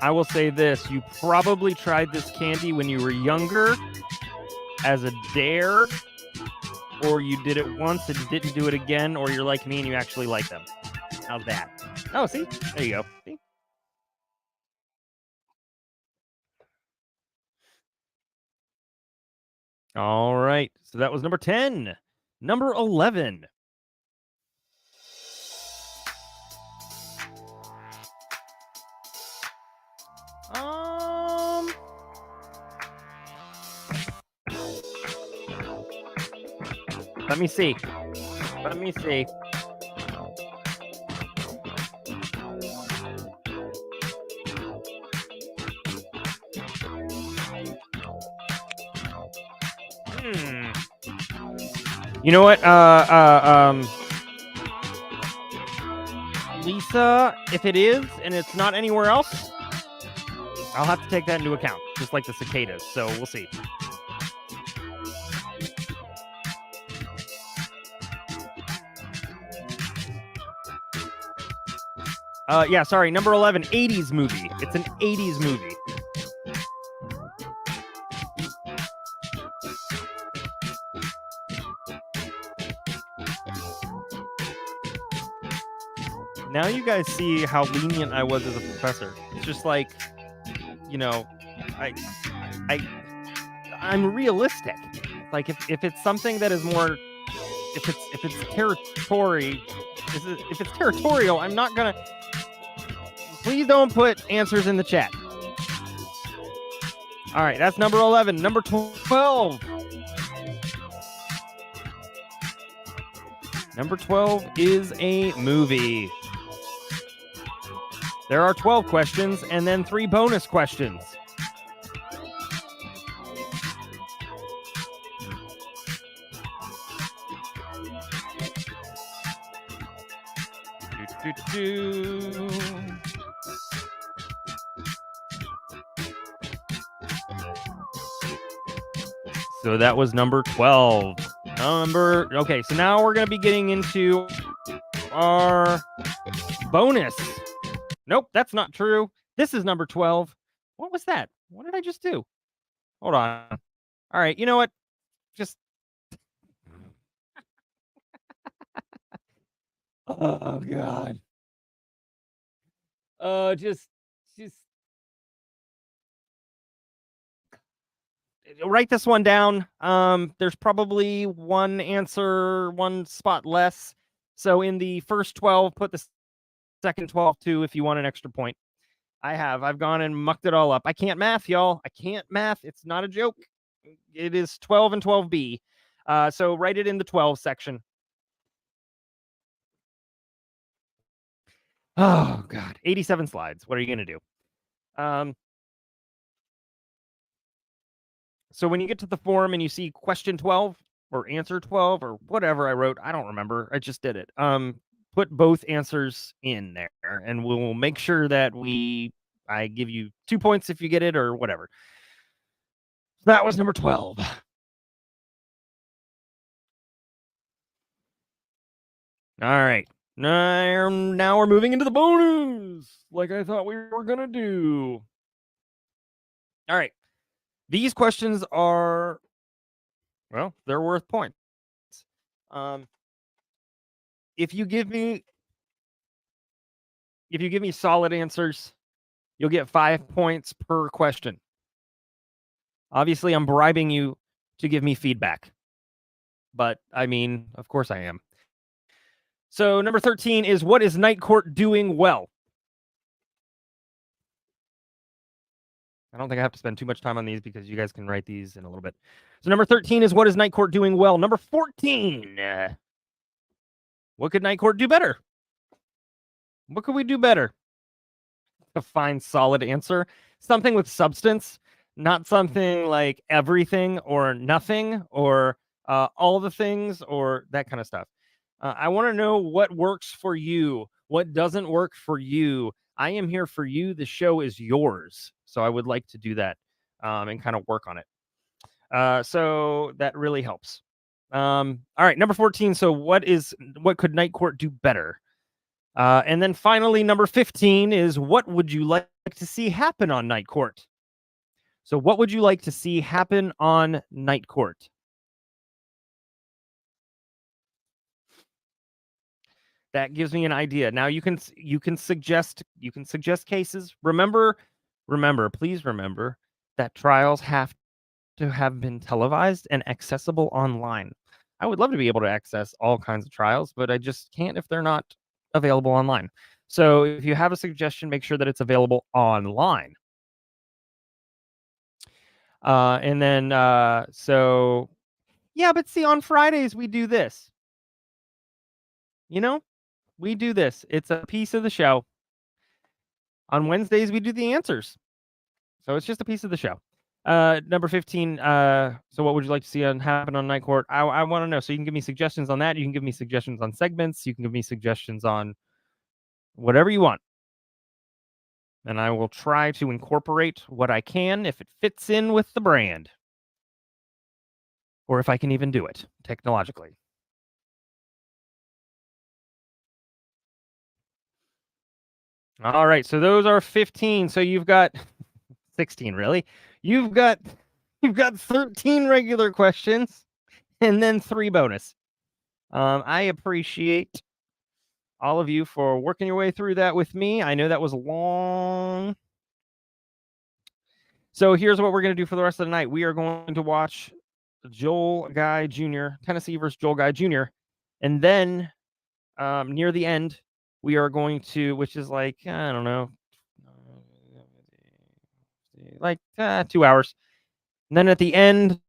I will say this. You probably tried this candy when you were younger as a dare, or you did it once and didn't do it again, or you're like me and you actually like them. How's that? Oh, see? There you go. See? All right. So that was number 10. Number 11. Let me see. You know what? Lisa, if it is and it's not anywhere else, I'll have to take that into account, just like the cicadas. So we'll see. Yeah, sorry, number 11, 80s movie. It's an 80s movie. Now you guys see how lenient I was as a professor. It's just like, you know, I'm realistic. Like if it's something that is more, if it's territorial, I'm not gonna. Please don't put answers in the chat. All right, that's number 11. Number 12. Number 12 is a movie. There are 12 questions and then 3 bonus questions. So that was number 12. Okay, so now we're going to be getting into our bonus. Nope, that's not true. This is number 12. What was that? What did I just do? Hold on. All right, you know what? Just... Oh, God. Just write this one down. There's probably one answer, one spot less. So in the first 12, put the second 12 too if you want an extra point. I've gone and mucked it all up. I can't math, y'all. I can't math. It's not a joke. It is 12 and 12B. So write it in the 12 section. Oh, God. 87 slides. What are you going to do? So when you get to the form and you see question 12 or answer 12 or whatever I wrote, I don't remember. I just did it. Put both answers in there, and we'll make sure that I give you 2 points if you get it or whatever. That was number 12. All right. Now we're moving into the bonus, like I thought we were going to do. All right. These questions are, well, they're worth points. If you give me solid answers, you'll get 5 points per question. Obviously, I'm bribing you to give me feedback. But, I mean, of course I am. So, number 13 is, what is Night Court doing well? I don't think I have to spend too much time on these because you guys can write these in a little bit. So, number 13 is, what is Night Court doing well? Number 14, what could Night Court do better? What could we do better? To find solid answer. Something with substance, not something like everything or nothing or all the things or that kind of stuff. I want to know what works for you, what doesn't work for you. I am here for you. The show is yours. So I would like to do that and kind of work on it. So that really helps. All right, number 14. So what could Night Court do better? And then finally, number 15 is, what would you like to see happen on Night Court? So what would you like to see happen on Night Court? That gives me an idea. Now you can suggest cases. Please remember that trials have to have been televised and accessible online. I would love to be able to access all kinds of trials, but I just can't if they're not available online. So if you have a suggestion, make sure that it's available online. And then so yeah, but see, on Fridays we do this. We do this. It's a piece of the show. On Wednesdays, we do the answers. So it's just a piece of the show. Number 15. So what would you like to see happen on Night Court? I want to know. So you can give me suggestions on that. You can give me suggestions on segments. You can give me suggestions on whatever you want. And I will try to incorporate what I can if it fits in with the brand. Or if I can even do it technologically. All right, so those are 15. So you've got 16, really. You've got 13 regular questions and then 3 bonus. I appreciate all of you for working your way through that with me. I know that was long. So here's what we're going to do for the rest of the night. We are going to watch Joel Guy Jr., Tennessee versus Joel Guy Jr. And then near the end, we are going to, which is like, I don't know, like 2 hours. And then at the end,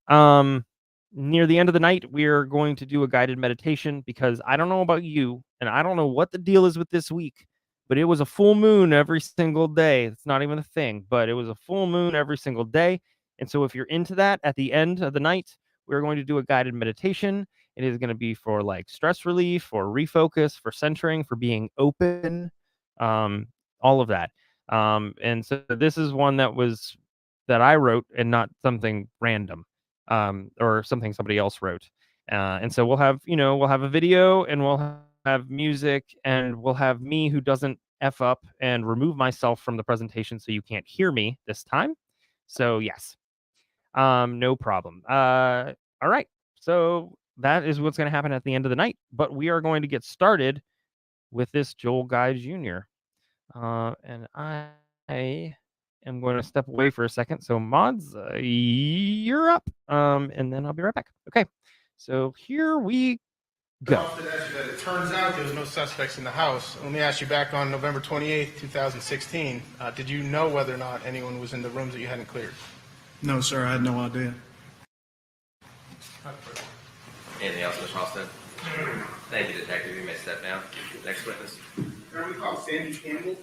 near the end of the night, we're going to do a guided meditation because I don't know about you, and I don't know what the deal is with this week, but it was a full moon every single day. It's not even a thing, but it was a full moon every single day. And so if you're into that, at the end of the night, we're going to do a guided meditation. It is going to be for like stress relief, for refocus, for centering, for being open, all of that. And so this is one that I wrote and not something random, or something somebody else wrote. And so we'll have a video and we'll have music and we'll have me who doesn't F up and remove myself from the presentation so you can't hear me this time. So yes, no problem. All right. So that is what's going to happen at the end of the night, but we are going to get started with this Joel Guy Jr. And I am going to step away for a second. So mods, you're up. And then I'll be right back. Okay. So here we go. It turns out there was no suspects in the house. Let me ask you, back on November 28th, 2016, did you know whether or not anyone was in the rooms that you hadn't cleared? No, sir, I had no idea. Anything else, Mr. Austin? Thank you, Detective. You may step down. Next witness. Can we call Sandy Campbell?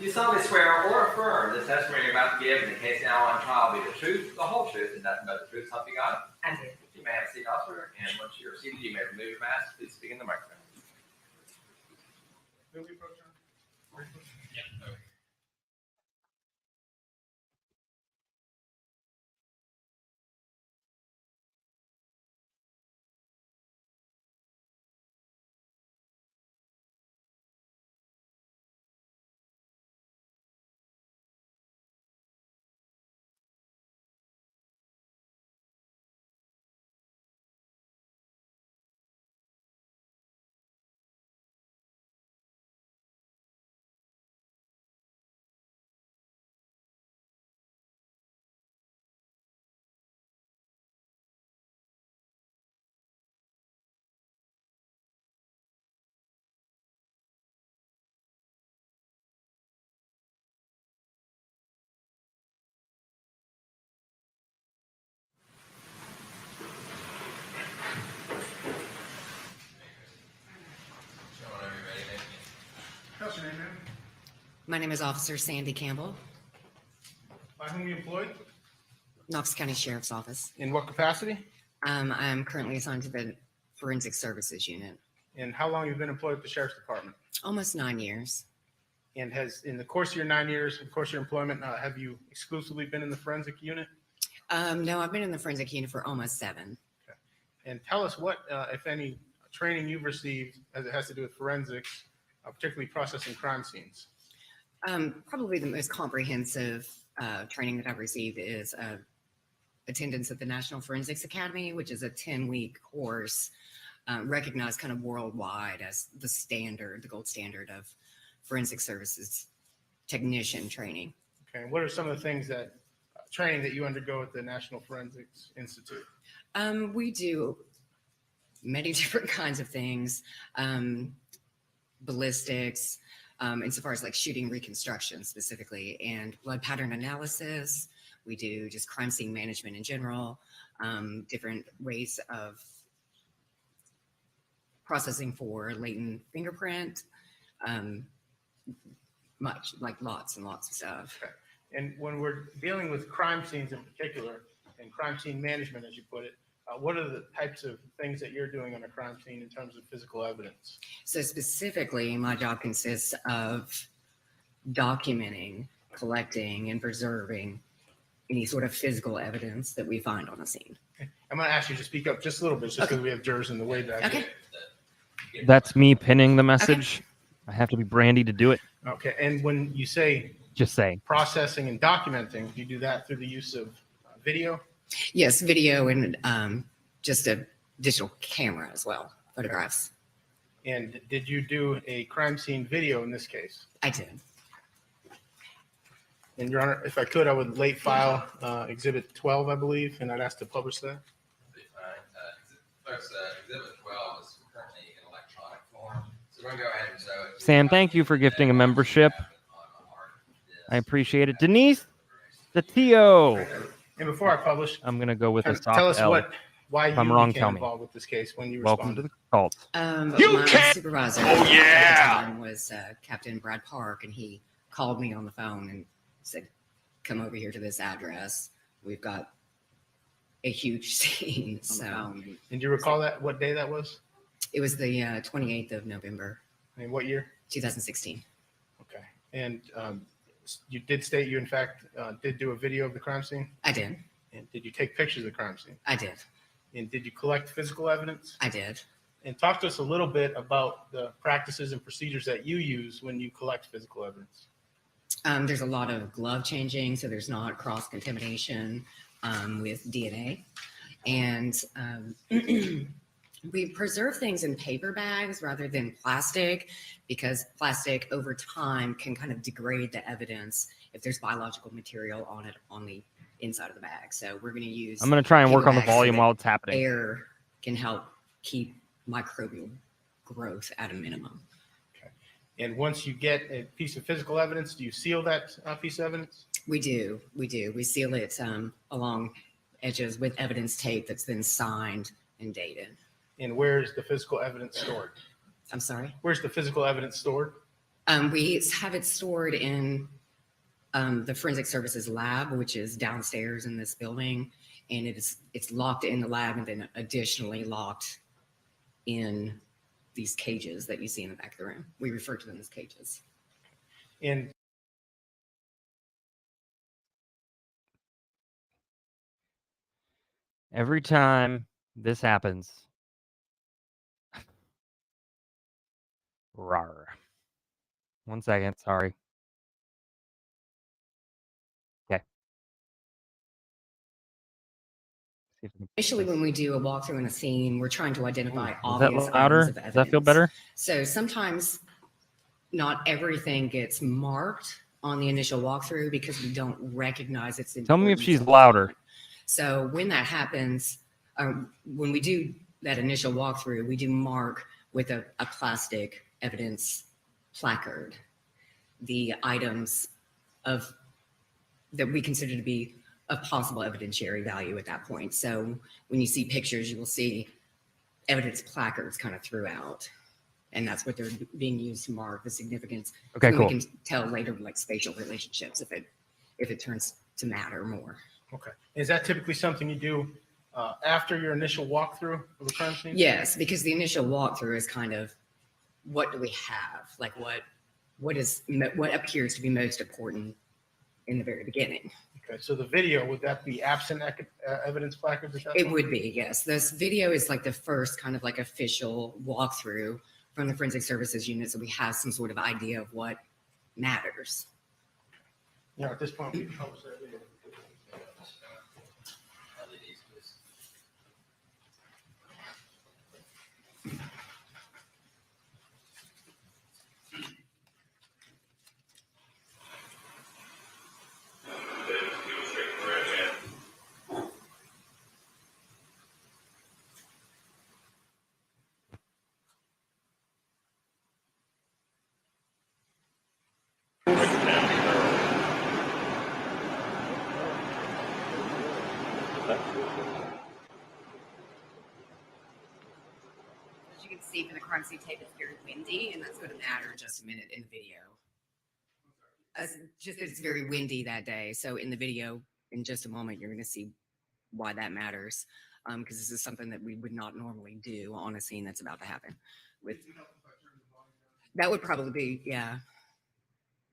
You solemnly swear or affirm the testimony you're about to give in the case now on trial be the truth, the whole truth, and nothing but the truth, help you God? I do. You may have a seat, officer, and once you're seated, you may remove your mask. Please speak in the microphone. What's your name, ma'am? My name is Officer Sandy Campbell, By whom you employed? Knox County Sheriff's Office. In what capacity? I'm currently assigned to the Forensic Services Unit. And how long have you been employed at the Sheriff's Department? Almost 9 years. And has, in the course of your 9 years, of course, your employment, have you exclusively been in the forensic unit? No, I've been in the Forensic Unit for almost 7. Okay. And tell us what, if any, training you've received as it has to do with forensics, particularly processing crime scenes. Probably the most comprehensive training that I've received is attendance at the National Forensics Academy, which is a 10-week course recognized kind of worldwide as the standard, the gold standard of forensic services technician training. Okay. And what are some of the things that training that you undergo at the National Forensics Institute? We do many different kinds of things, ballistics, insofar as like shooting reconstruction specifically, and blood pattern analysis. We do just crime scene management in general, different ways of processing for latent fingerprint, much, like lots and lots of stuff. Okay. And when we're dealing with crime scenes in particular, and crime scene management, as you put it, what are the types of things that you're doing on a crime scene in terms of physical evidence? So specifically, my job consists of documenting, collecting, and preserving any sort of physical evidence that we find on a scene. Okay. I'm going to ask you to speak up just a little bit, just because we have jurors in the way back. Okay. That's me pinning the message. I have to be Brandi to do it. Okay. And when you say Just saying. processing and documenting, you do that through the use of video? Yes, video and just a digital camera as well, photographs. And did you do a crime scene video in this case? I did. And Your Honor, if I could, I would late file Exhibit 12, I believe, and I'd ask to publish that. Exhibit 12 is currently in electronic form. So we're going to go ahead and show it. Sam, thank you for gifting a membership. I appreciate it. Denise, the TO. And before I publish, I'm going to go with a soft tell us L. why If you I'm wrong, became tell me. involved with this case when you Welcome to responded. the cult. My supervisor at the time was Captain Brad Park, and he called me on the phone and said, come over here to this address. We've got a huge scene. So, And do you recall what day that was? it was the 28th of November, And what year? 2016. Okay. And you did state you, in fact, did do a video of the crime scene? I did. And did you take pictures of the crime scene? I did. And did you collect physical evidence? I did. And talk to us a little bit about the practices and procedures that you use when you collect physical evidence. There's a lot of glove changing, so there's not cross contamination with DNA. And we preserve things in paper bags rather than plastic, because plastic over time can kind of degrade the evidence if there's biological material on it on the inside of the bag. So we're going to use. I'm going to try and work on the paper bags so volume that while it's happening. Air can help keep microbial growth at a minimum. And once you get a piece of physical evidence, do you seal that piece of evidence? We do. We seal it along edges with evidence tape that's then signed and dated. And where's the physical evidence stored? I'm sorry? Where's the physical evidence stored? We have it stored in the forensic services lab, which is downstairs in this building. And it's locked in the lab and then additionally locked in these cages that you see in the back of the room. We refer to them as cages. And Every time this happens, rawr. 1 second, sorry. Okay. Initially, when we do a walkthrough in a scene, we're trying to identify Is obvious that louder? items of evidence. Does that feel better? So sometimes not everything gets marked on the initial walkthrough because we don't recognize its importance. Tell me if she's louder. So when that happens, when we do that initial walkthrough, we do mark with a plastic evidence placard the items that we consider to be of possible evidentiary value at that point. So when you see pictures, you will see evidence placards kind of throughout. And that's what they're being used to mark the significance. Okay, So cool. We can tell later, like spatial relationships, if it turns to matter more. okay, is that typically something you do after your initial walkthrough of the crime scene? Yes, because the initial walkthrough is kind of what do we have, like what appears to be most important in the very beginning. Okay, so the video, would that be absent evidence placards? At that It point? would be, yes. This video is like the first kind of like official walkthrough from the forensic services unit, so we have some sort of idea of what matters. Yeah, at this point, we can publish that video. As you can see from the crime scene tape, it's very windy, and that's going to matter in just a minute in the video. It's very windy that day, so in the video, in just a moment, you're going to see why that matters, because this is something that we would not normally do on a scene that's about to happen. That would probably be, yeah.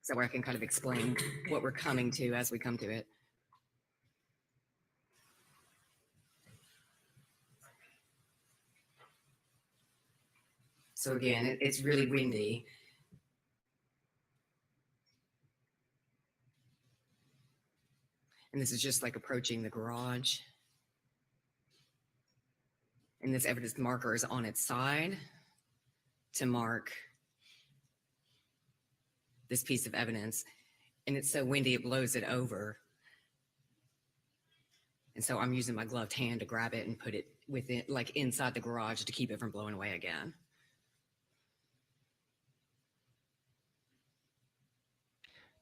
So where I can kind of explain what we're coming to as we come to it. So again, it's really windy. And this is just like approaching the garage. And this evidence marker is on its side to mark this piece of evidence. And it's so windy, it blows it over. And so I'm using my gloved hand to grab it and put it within, like inside the garage, to keep it from blowing away again.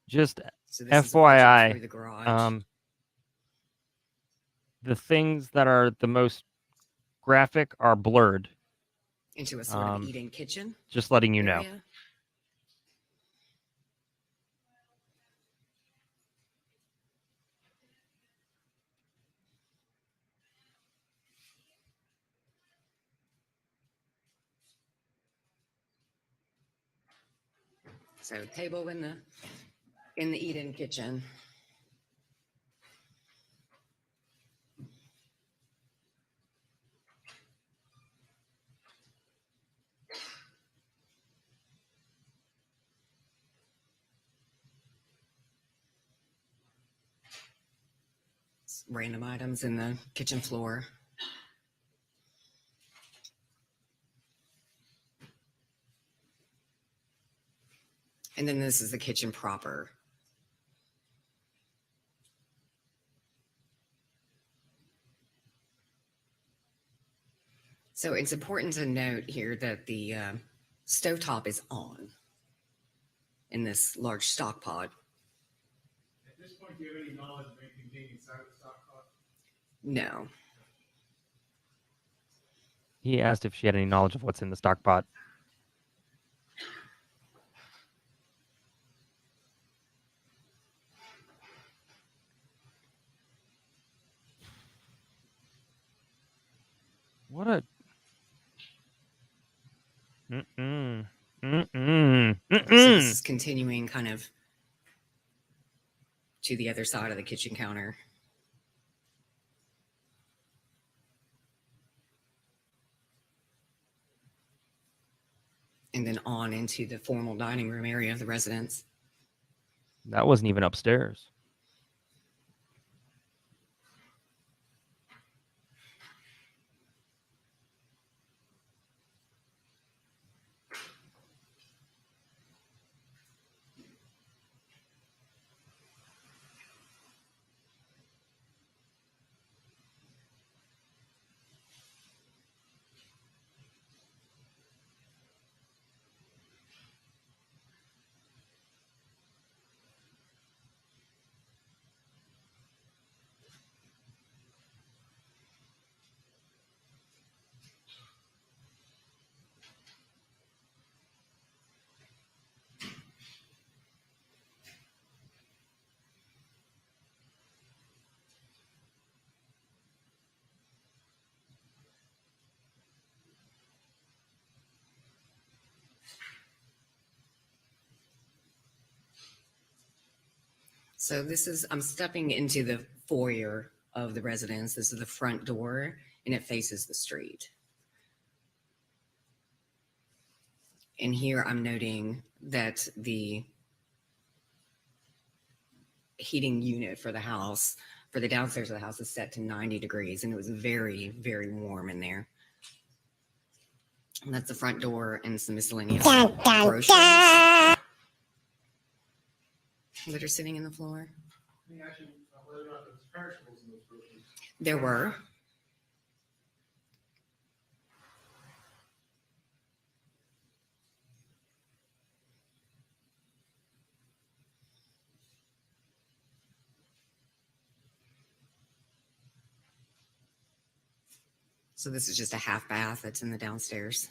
Just So this is watching through FYI, the garage. the things that are the most graphic are blurred. Into a sort of eating kitchen. Just letting you know. area. So table in the eat-in kitchen. Random items in the kitchen floor. And then this is the kitchen proper. So it's important to note here that the stovetop is on in this large stock pot. At this point, do you have any knowledge of anything being inside the stock pot? No. He asked if she had any knowledge of what's in the stock pot. What a... Mm-mm. Mm-mm. So Mm-mm. this is continuing kind of to the other side of the kitchen counter. And then on into the formal dining room area of the residence. That wasn't even upstairs. So this is, I'm stepping into the foyer of the residence. This is the front door and it faces the street. And here I'm noting that the heating unit for the house, for the downstairs of the house, is set to 90 degrees. And it was very, very warm in there. And that's the front door and some miscellaneous groceries that are sitting in the floor. Let me ask you whether or not there's perishables in those groceries. There were. So this is just a half bath that's in the downstairs.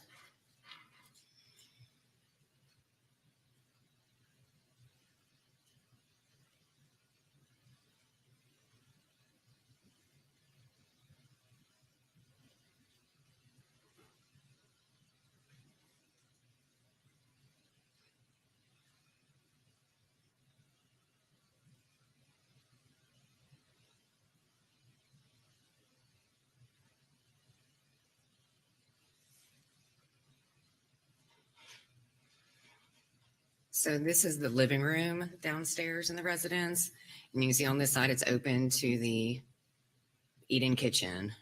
So this is the living room downstairs in the residence. And you can see on this side, it's open to the eat-in kitchen.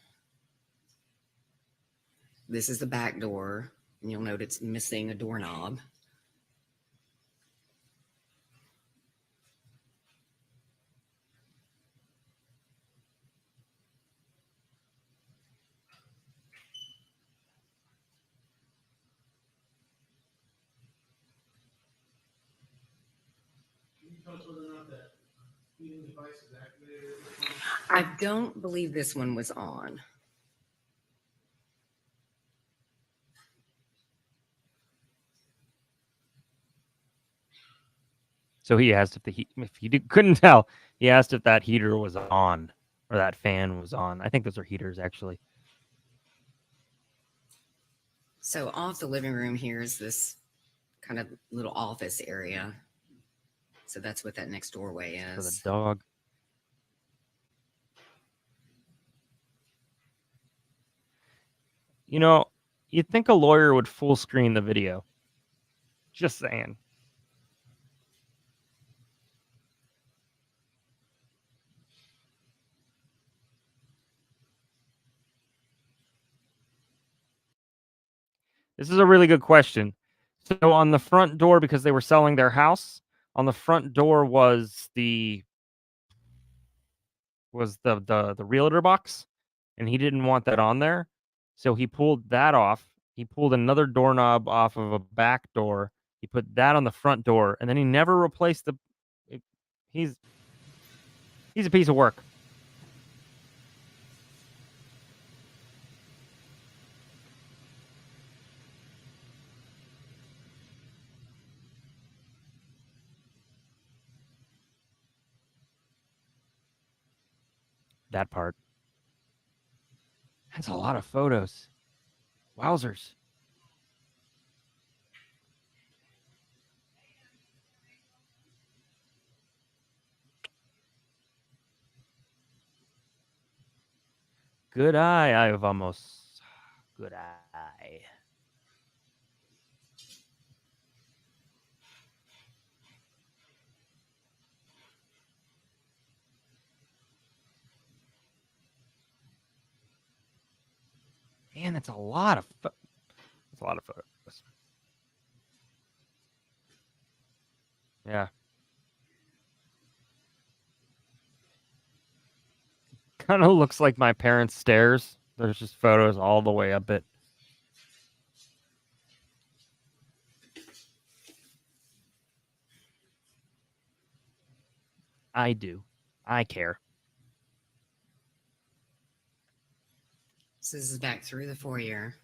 This is the back door, and you'll note it's missing a doorknob. I don't believe this one was on. So he asked if the heat, if he couldn't tell, he asked if that heater was on or that fan was on. I think those are heaters, actually. So off the living room here is this kind of little office area. So that's what that next doorway For the is. dog. You know, you'd think a lawyer would full screen the video. Just saying. This is a really good question. So on the front door, because they were selling their house, on the front door was the realtor box, and he didn't want that on there. So he pulled that off. He pulled another doorknob off of a back door. He put that on the front door, and then he never replaced the he's a piece of work. That part. That's a lot of photos. Wowzers. Good eye, I vamos. Good eye. Man, that's a lot of photos. Yeah. Kind of looks like my parents' stairs. There's just photos all the way up it. I do. I care. So this is back through the foyer.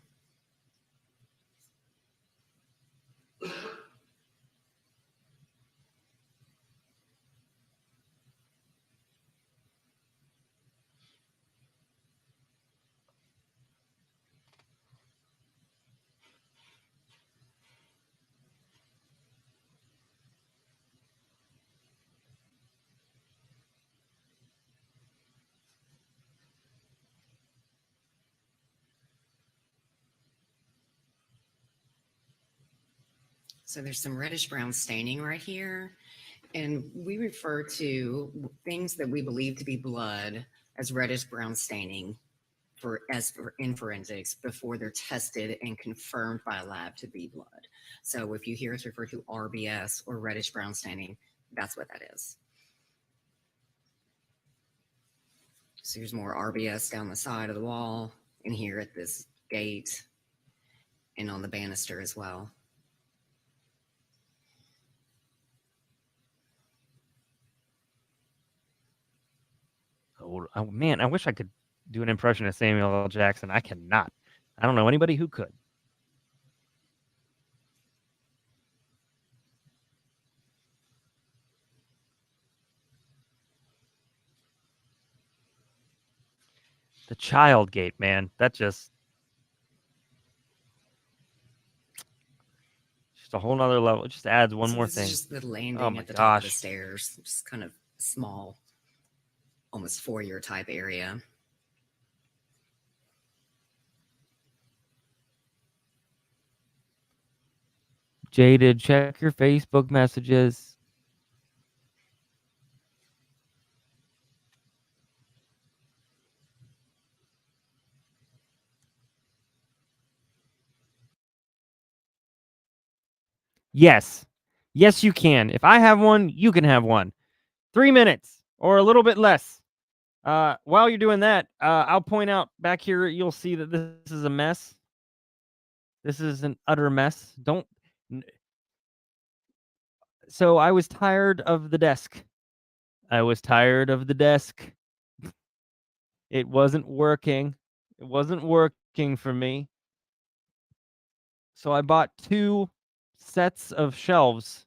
So there's some reddish brown staining right here. And we refer to things that we believe to be blood as reddish brown staining in forensics before they're tested and confirmed by a lab to be blood. So if you hear us refer to RBS or reddish brown staining, that's what that is. So here's more RBS down the side of the wall, and here at this gate, and on the banister as well. Oh man, I wish I could do an impression of Samuel L. Jackson. I cannot. I don't know anybody who could. The child gate, man. That just a whole nother level. It just adds one more thing. This is just the landing Oh my at the top of the gosh. stairs. Just kind of small, almost foyer type area. Jaded, check your Facebook messages. Yes. Yes, you can. If I have one, you can have one. 3 minutes or a little bit less. While you're doing that, I'll point out back here, you'll see that this is a mess. This is an utter mess. So I was tired of the desk. It wasn't working. It wasn't working for me. So I bought 2 sets of shelves.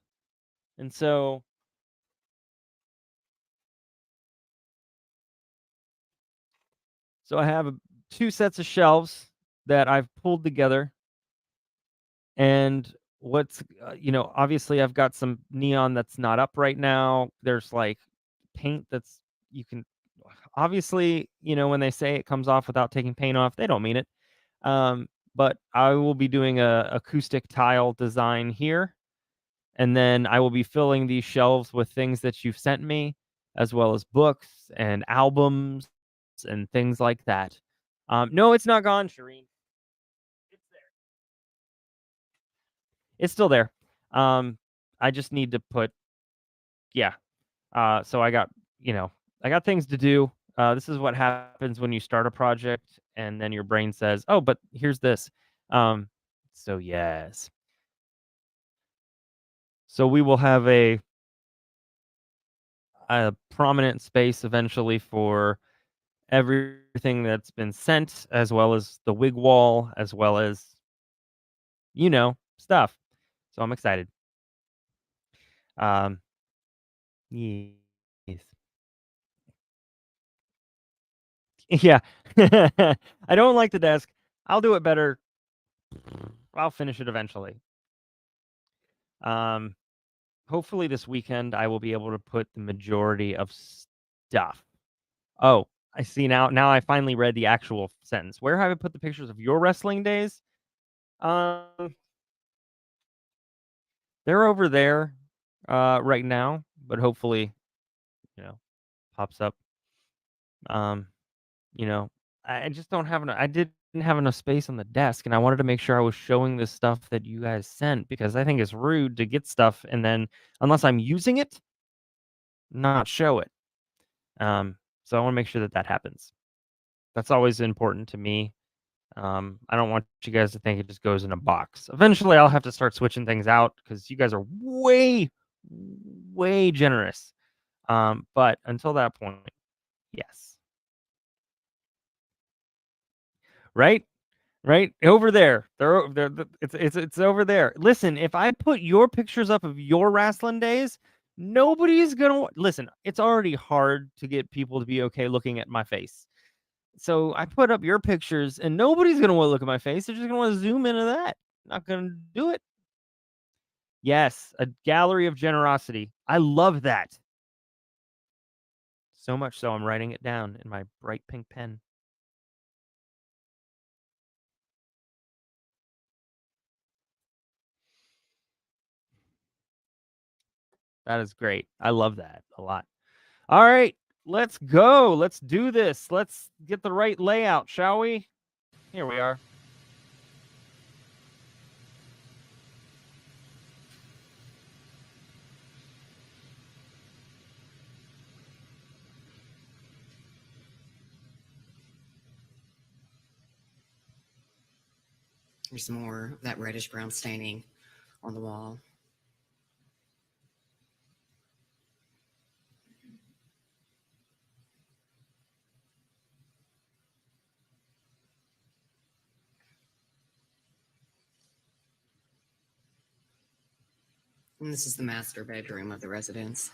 And so I have 2 sets of shelves that I've pulled together. And what's obviously I've got some neon that's not up right now. There's like paint that's you can obviously, when they say it comes off without taking paint off, they don't mean it. But I will be doing a acoustic tile design here, and then I will be filling these shelves with things that you've sent me, as well as books and albums and things like that. No, it's not gone, Shireen. It's there. It's still there. I just need to put, yeah. So I got things to do. This is what happens when you start a project and then your brain says, "Oh, but here's this." So yes. So we will have a prominent space eventually for everything that's been sent, as well as the wig wall, as well as stuff. So I'm excited. Yes. Yeah. I don't like the desk. I'll do it better. I'll finish it eventually. Hopefully this weekend I will be able to put the majority of stuff. Oh, I see now. Now I finally read the actual sentence. Where have I put the pictures of your wrestling days? They're over there right now, but hopefully, pops up. I just don't have enough. I didn't have enough space on the desk, and I wanted to make sure I was showing the stuff that you guys sent, because I think it's rude to get stuff and then, unless I'm using it, not show it. So I want to make sure that happens. That's always important to me. I don't want you guys to think it just goes in a box. Eventually, I'll have to start switching things out because you guys are way, way generous. But until that point, yes. Right? Right? Over there. It's over there. Listen, if I put your pictures up of your wrestling days, nobody's gonna listen. It's already hard to get people to be okay looking at my face. So I put up your pictures, and nobody's gonna want to look at my face. They're just gonna want to zoom into that. Not gonna do it. Yes, a gallery of generosity. I love that. So much so I'm writing it down in my bright pink pen. That is great. I love that a lot. All right, let's go. Let's do this. Let's get the right layout, shall we? Here we are. There's more of that reddish brown staining on the wall. And this is the master bedroom of the residence.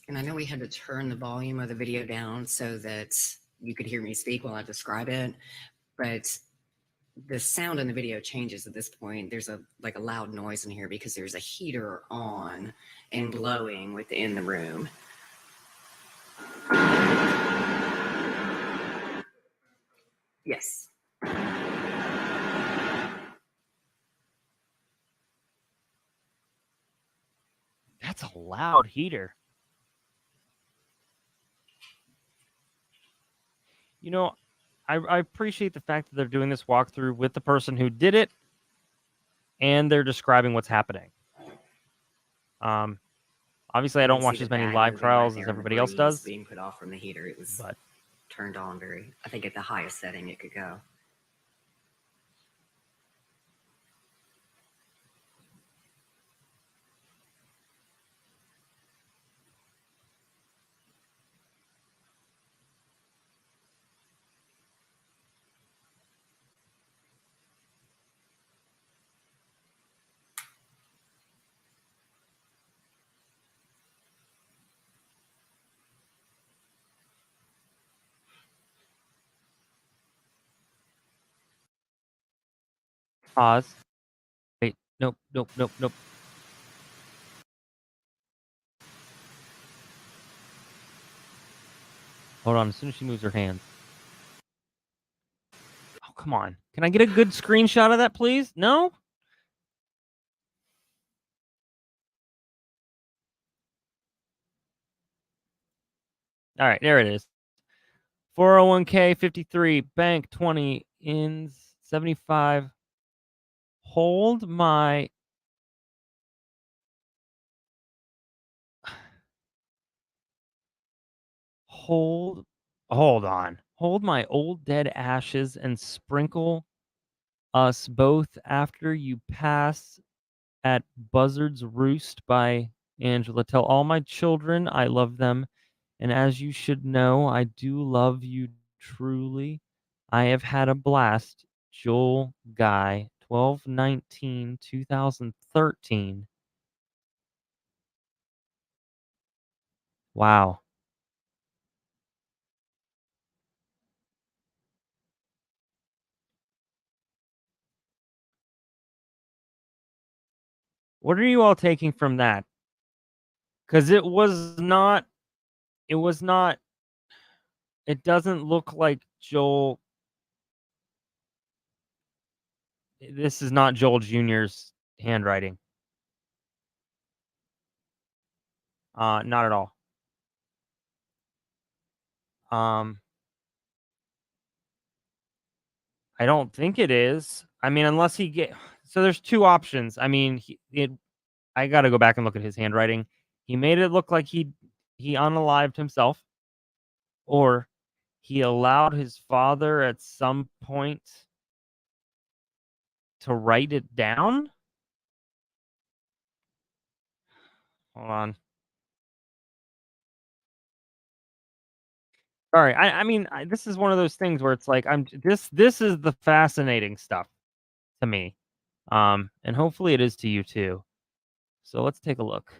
And I know we had to turn the volume of the video down so that you could hear me speak while I describe it, but the sound in the video changes at this point. There's a loud noise in here because there's a heater on and blowing within the room. Yes. That's a loud heater. I appreciate the fact that they're doing this walkthrough with the person who did it, and they're describing what's happening. Obviously, I don't watch as many live trials as everybody else does. Being put off from the heater, it was turned on I think at the highest setting it could go. Pause. Wait. Nope. Nope. Nope. Nope. Hold on. As soon as she moves her hands. Oh, come on. Can I get a good screenshot of that, please? No? All right. There it is. 401k 53, bank 20, ins 75. Hold my hold on. Hold my old dead ashes and sprinkle us both after you pass at Buzzard's Roost by Angela. Tell all my children I love them, and as you should know, I do love you truly. I have had a blast. Joel Guy, 12/19/2013. Wow. What are you all taking from that? Because it was not, it doesn't look like Joel. This is not Joel Jr.'s handwriting. Not at all. I don't think it is. I mean, unless he get. So there's two options. I mean, I got to go back and look at his handwriting. He made it look like he unalived himself, or he allowed his father at some point to write it down. Hold on. Sorry. I mean, this is one of those things where it's like this is the fascinating stuff to me. And hopefully it is to you too. So let's take a look.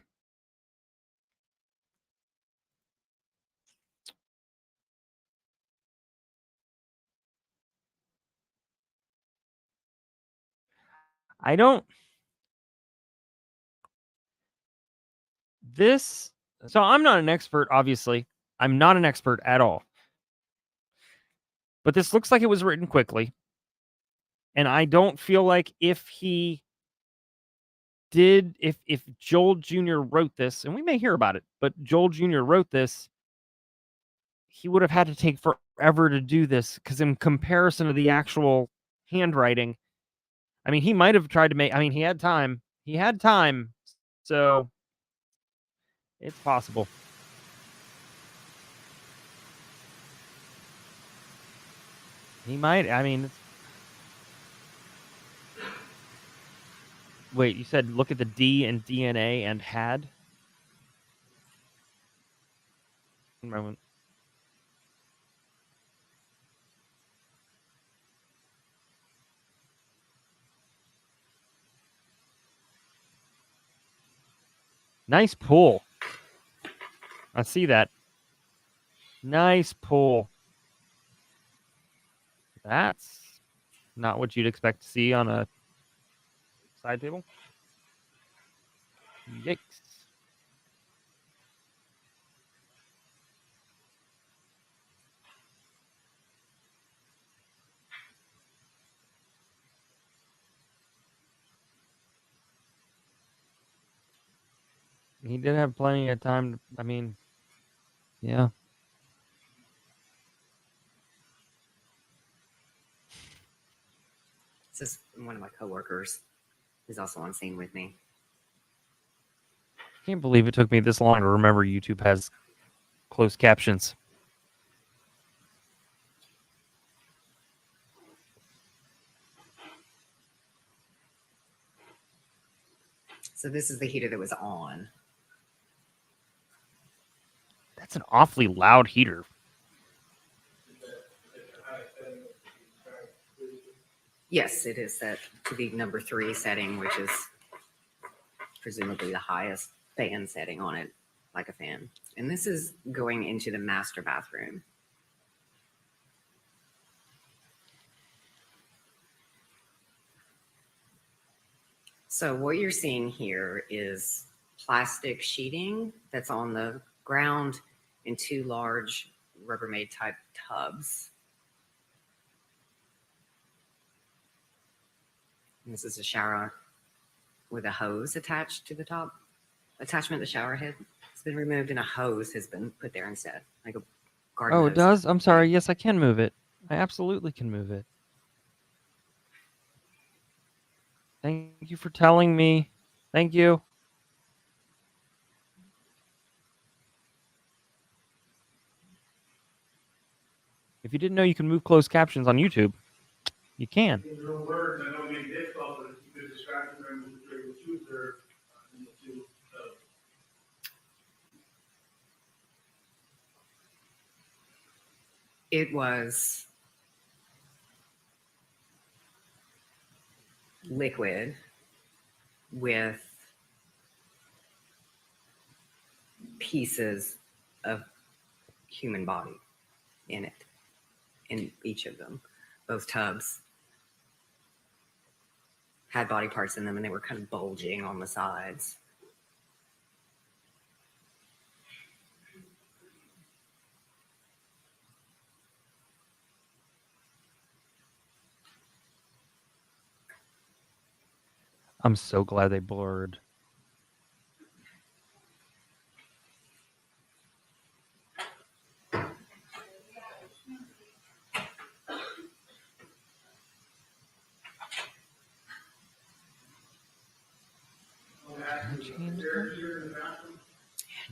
I don't. So I'm not an expert, obviously. I'm not an expert at all. But this looks like it was written quickly. And I don't feel like if Joel Jr. wrote this, and we may hear about it, but Joel Jr. wrote this, he would have had to take forever to do this, because in comparison to the actual handwriting, I mean, he might have tried to make, I mean, he had time. So it's possible. He might, I mean, wait, you said look at the D and DNA and had? Moment. Nice pull. I see that. Nice pull. That's not what you'd expect to see on a side table. Yikes. He did have plenty of time. I mean, yeah. This is one of my coworkers who's also on scene with me. Can't believe it took me this long to remember YouTube has closed captions. So this is the heater that was on. That's an awfully loud heater. Yes, it is set to the number 3 setting, which is presumably the highest fan setting on it, like a fan. And this is going into the master bathroom. So what you're seeing here is plastic sheeting that's on the ground in 2 large Rubbermaid type tubs. And this is a shower with a hose attached to the top attachment. The shower head has been removed and a hose has been put there instead, like a garden Oh, it hose. does? I'm sorry. Yes, I can move it. I absolutely can move it. Thank you for telling me. Thank you. If you didn't know you can move closed captions on YouTube, you can. In your words, I know it may be difficult, but you could describe the room with what you observed in the two. It was liquid with pieces of human body in it, in each of them. Both tubs had body parts in them and they were kind of bulging on the sides. I'm so glad they blurred.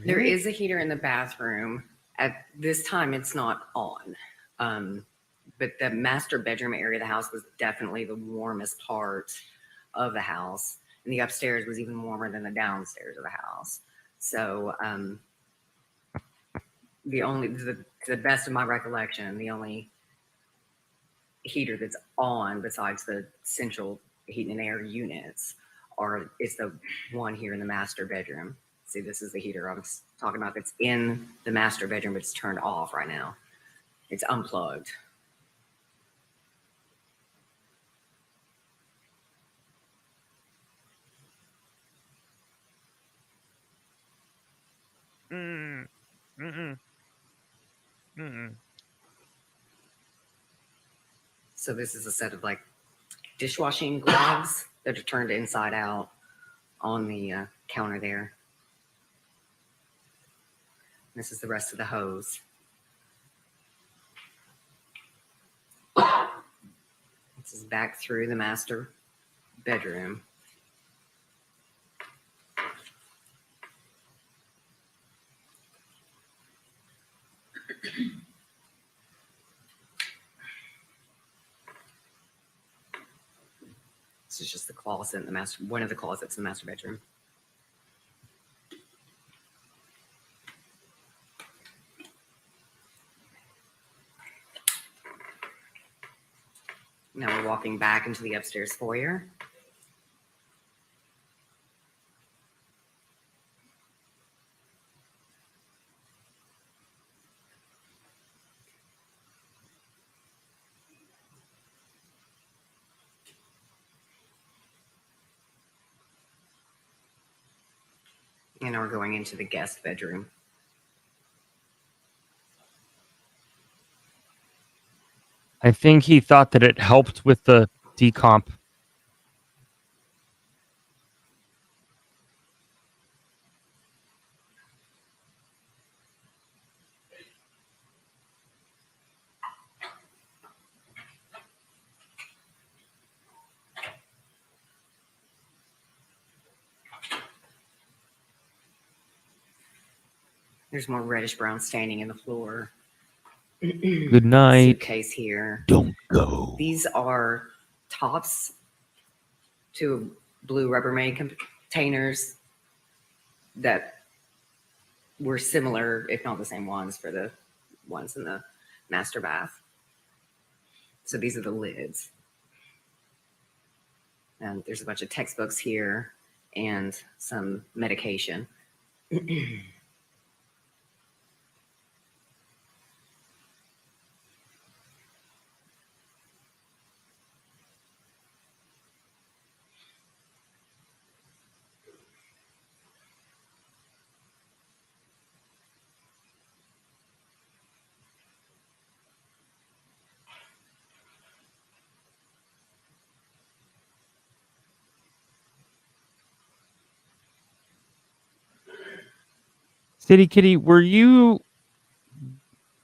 There is a heater in the bathroom. At this time, it's not on. But the master bedroom area of the house was definitely the warmest part of the house. And the upstairs was even warmer than the downstairs of the house. So the best of my recollection, the only heater that's on besides the central heat and air units is the one here in the master bedroom. See, this is the heater I was talking about that's in the master bedroom, but it's turned off right now. It's unplugged. So this is a set of like dishwashing gloves that are turned inside out on the counter there. This is the rest of the hose. This is back through the master bedroom. This is just the closet in the master, one of the closets in the master bedroom. Now we're walking back into the upstairs foyer. And now we're going into the guest bedroom. I think he thought that it helped with the decomp. There's more reddish brown staining in the floor. Good night. Suitcase here. Don't go. These are tops to blue Rubbermaid containers that were similar, if not the same ones, for the ones in the master bath. So these are the lids. And there's a bunch of textbooks here and some medication. Kitty, were you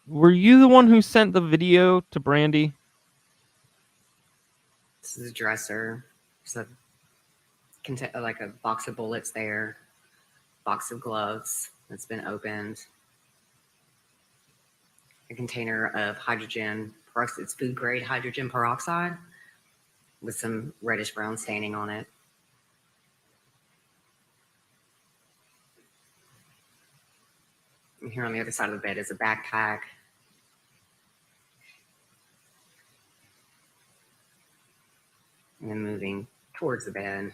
the one who sent the video to Brandi? This is a dresser. There's like a box of bullets there, box of gloves that's been opened, a container of hydrogen peroxide. It's food grade hydrogen peroxide with some reddish brown staining on it. And here on the other side of the bed is a backpack. And then moving towards the bed,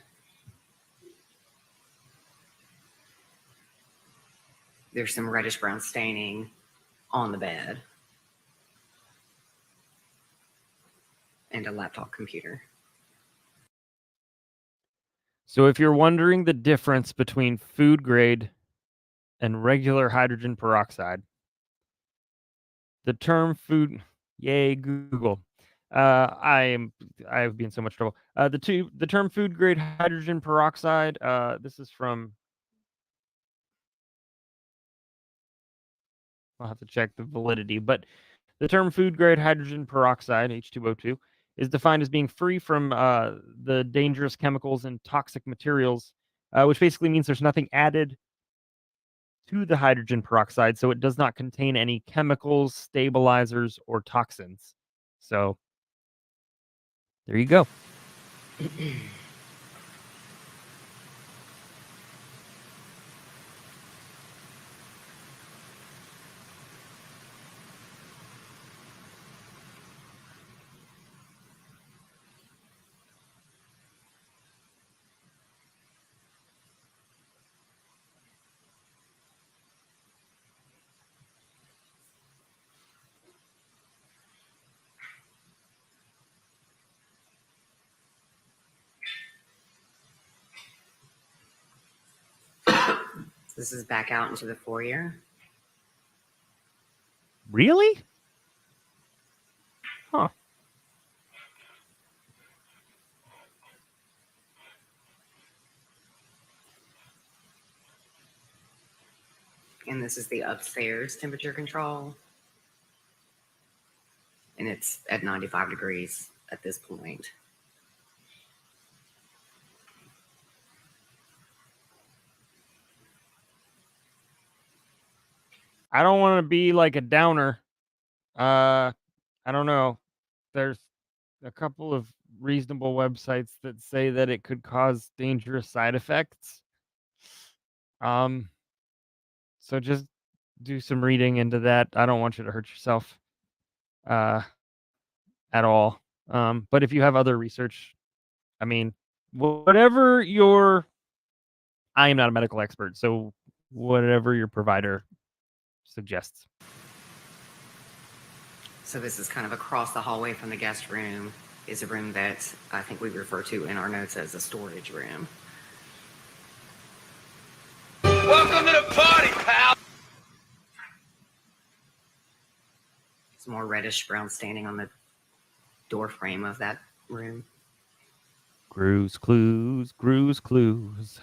there's some reddish brown staining on the bed and a laptop computer. So if you're wondering the difference between food grade and regular hydrogen peroxide, the term food, yay, Google. I've been in so much trouble. The term food grade hydrogen peroxide, this is from, I'll have to check the validity, but the term food grade hydrogen peroxide, H2O2, is defined as being free from the dangerous chemicals and toxic materials, which basically means there's nothing added to the hydrogen peroxide, so it does not contain any chemicals, stabilizers, or toxins. So there you go. This is back out into the foyer. Really? Huh. And this is the upstairs temperature control. And it's at 95 degrees at this point. I don't want to be like a downer. I don't know. There's a couple of reasonable websites that say that it could cause dangerous side effects. So just do some reading into that. I don't want you to hurt yourself at all. But if you have other research, I mean, whatever your, I am not a medical expert, so whatever your provider suggests. So this is kind of across the hallway from the guest room is a room that I think we refer to in our notes as a storage room. Welcome to the party, pal. Some more reddish brown staining on the door frame of that room. Grooves, clues, grooves, clues.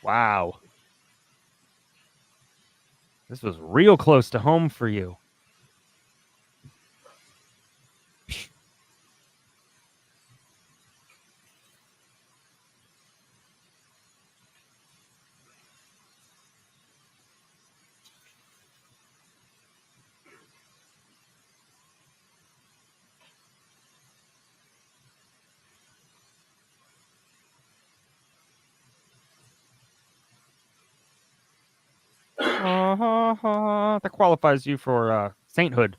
Wow. This was real close to home for you. That qualifies you for sainthood.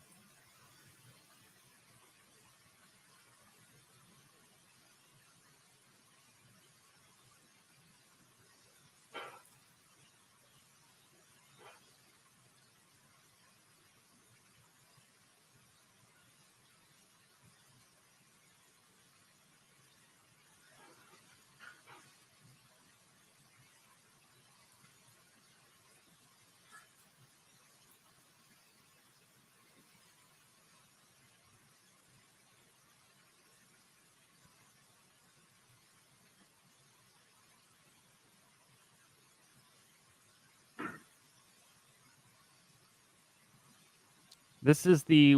This is the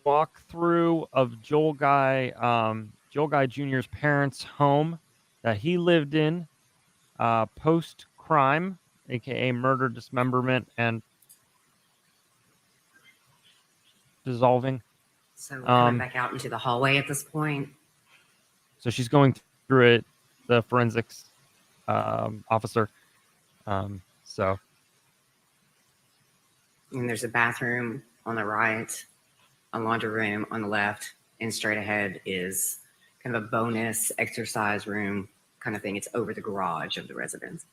walkthrough of Joel Guy Jr.'s parents' home that he lived in post-crime, aka murder, dismemberment, and dissolving. So we're coming back out into the hallway at this point. So she's going through it, the forensics officer. So. And there's a bathroom on the right, a laundry room on the left, and straight ahead is kind of a bonus exercise room kind of thing. It's over the garage of the residence.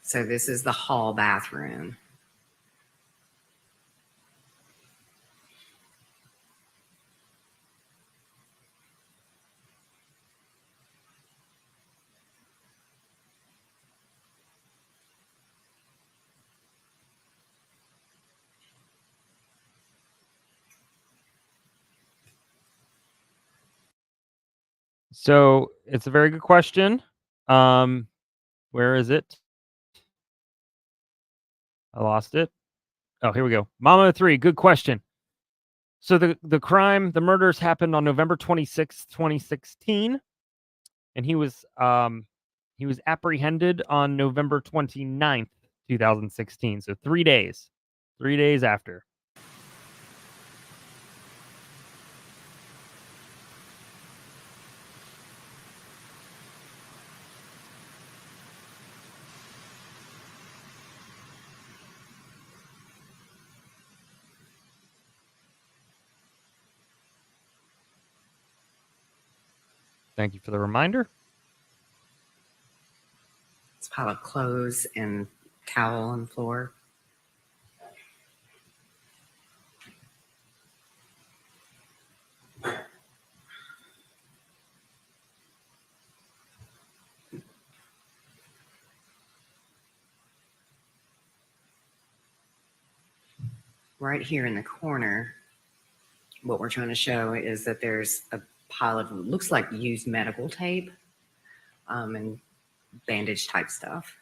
So this is the hall bathroom. So it's a very good question. Where is it? I lost it. Oh, here we go. Mama 3, good question. So the murders happened on November 26th, 2016, and he was apprehended on November 29th, 2016. So 3 days. 3 days after. Thank you for the reminder. It's a pile of clothes and towel on the floor. Right here in the corner, what we're trying to show is that there's a pile of, looks like used medical tape and bandage type stuff.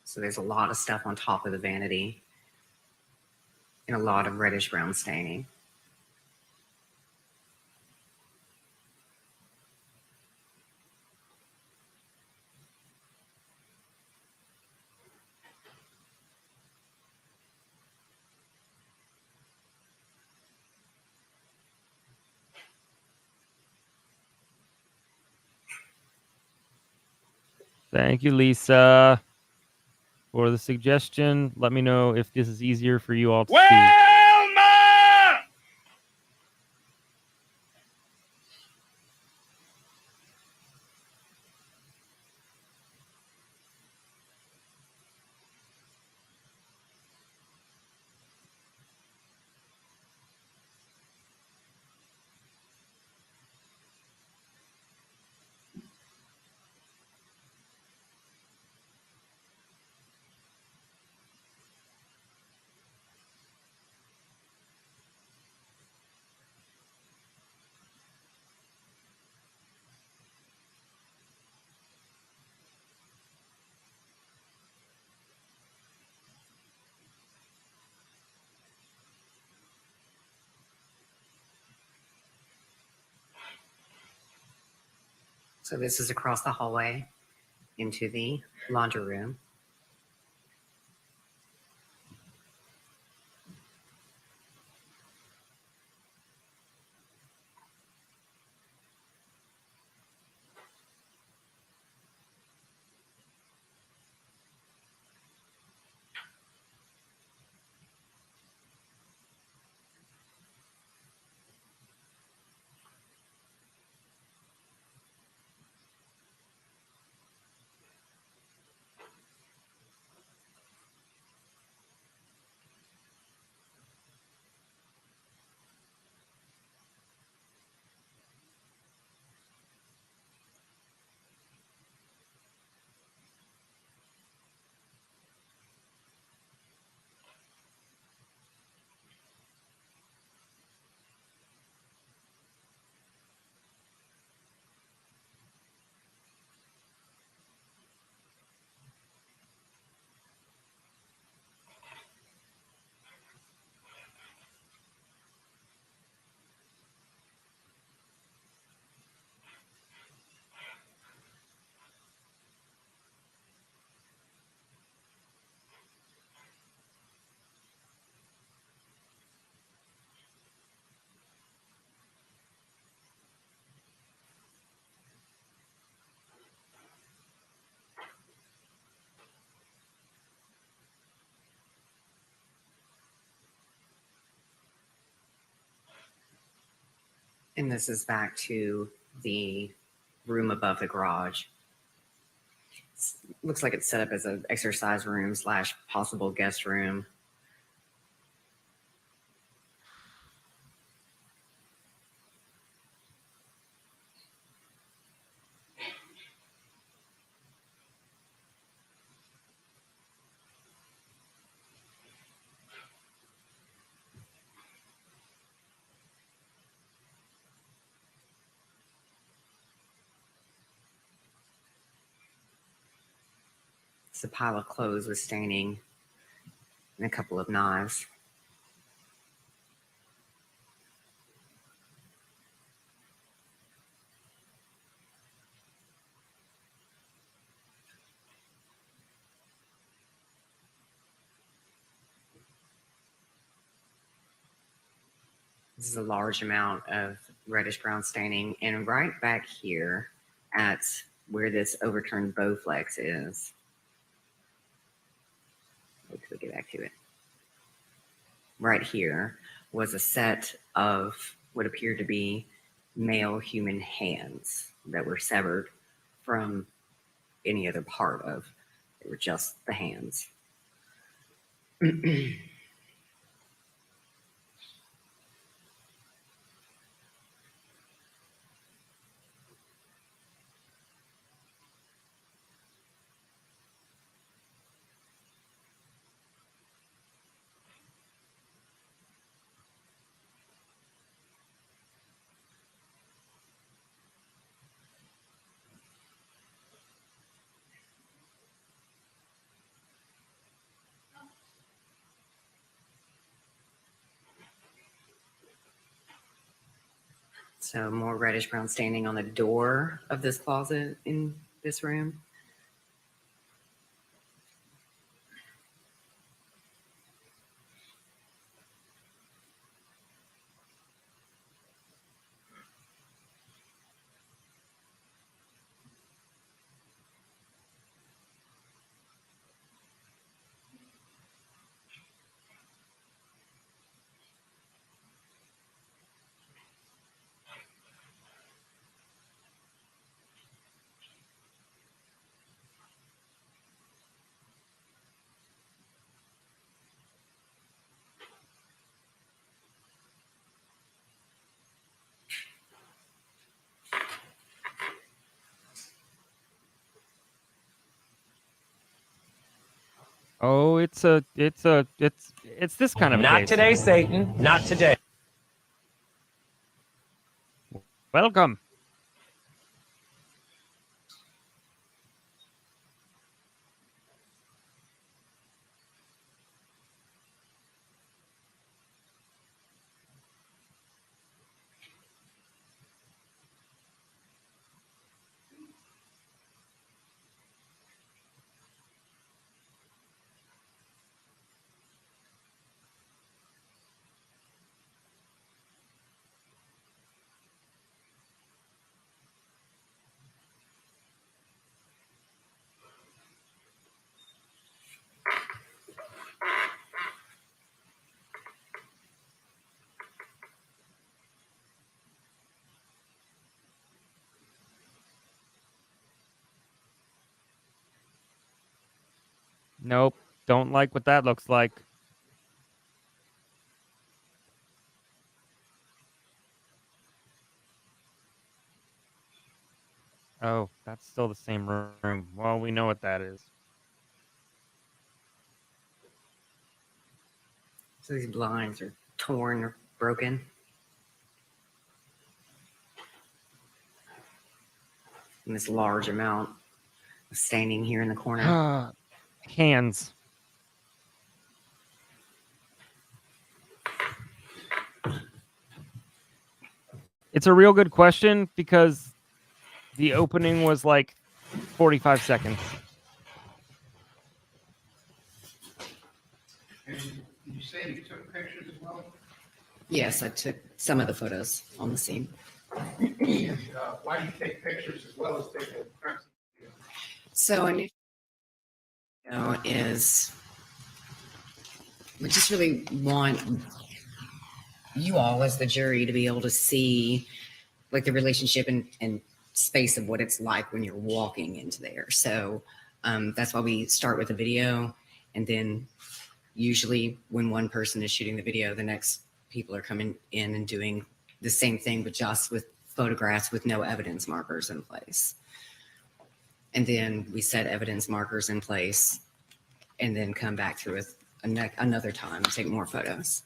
So there's a lot of stuff on top of the vanity and a lot of reddish brown staining. Thank you, Lisa, for the suggestion. Let me know if this is easier for you all to see. So this is across the hallway into the laundry room. And this is back to the room above the garage. Looks like it's set up as an exercise room / possible guest room. It's a pile of clothes with staining and a couple of knives. This is a large amount of reddish brown staining. And right back here at where this overturned Bowflex is, wait till we get back to it. Right here was a set of what appeared to be male human hands that were severed from any other part of. They were just the hands. So more reddish brown staining on the door of this closet in this room. Oh, it's this kind of Not case. today, Satan. Not today. Welcome. Nope. Don't like what that looks like. Oh, that's still the same room. Well, we know what that is. So these blinds are torn or broken. And this large amount of staining here in the corner. Hands. It's a real good question because the opening was like 45 seconds. And you say you took pictures as well? Yes, I took some of the photos on the scene. Why do you take pictures as well as take a crime scene video? So initially, is we just really want you all as the jury to be able to see like the relationship and space of what it's like when you're walking into there. So that's why we start with a video, and then usually when one person is shooting the video, the next people are coming in and doing the same thing, but just with photographs with no evidence markers in place. And then we set evidence markers in place and then come back through with another time and take more photos.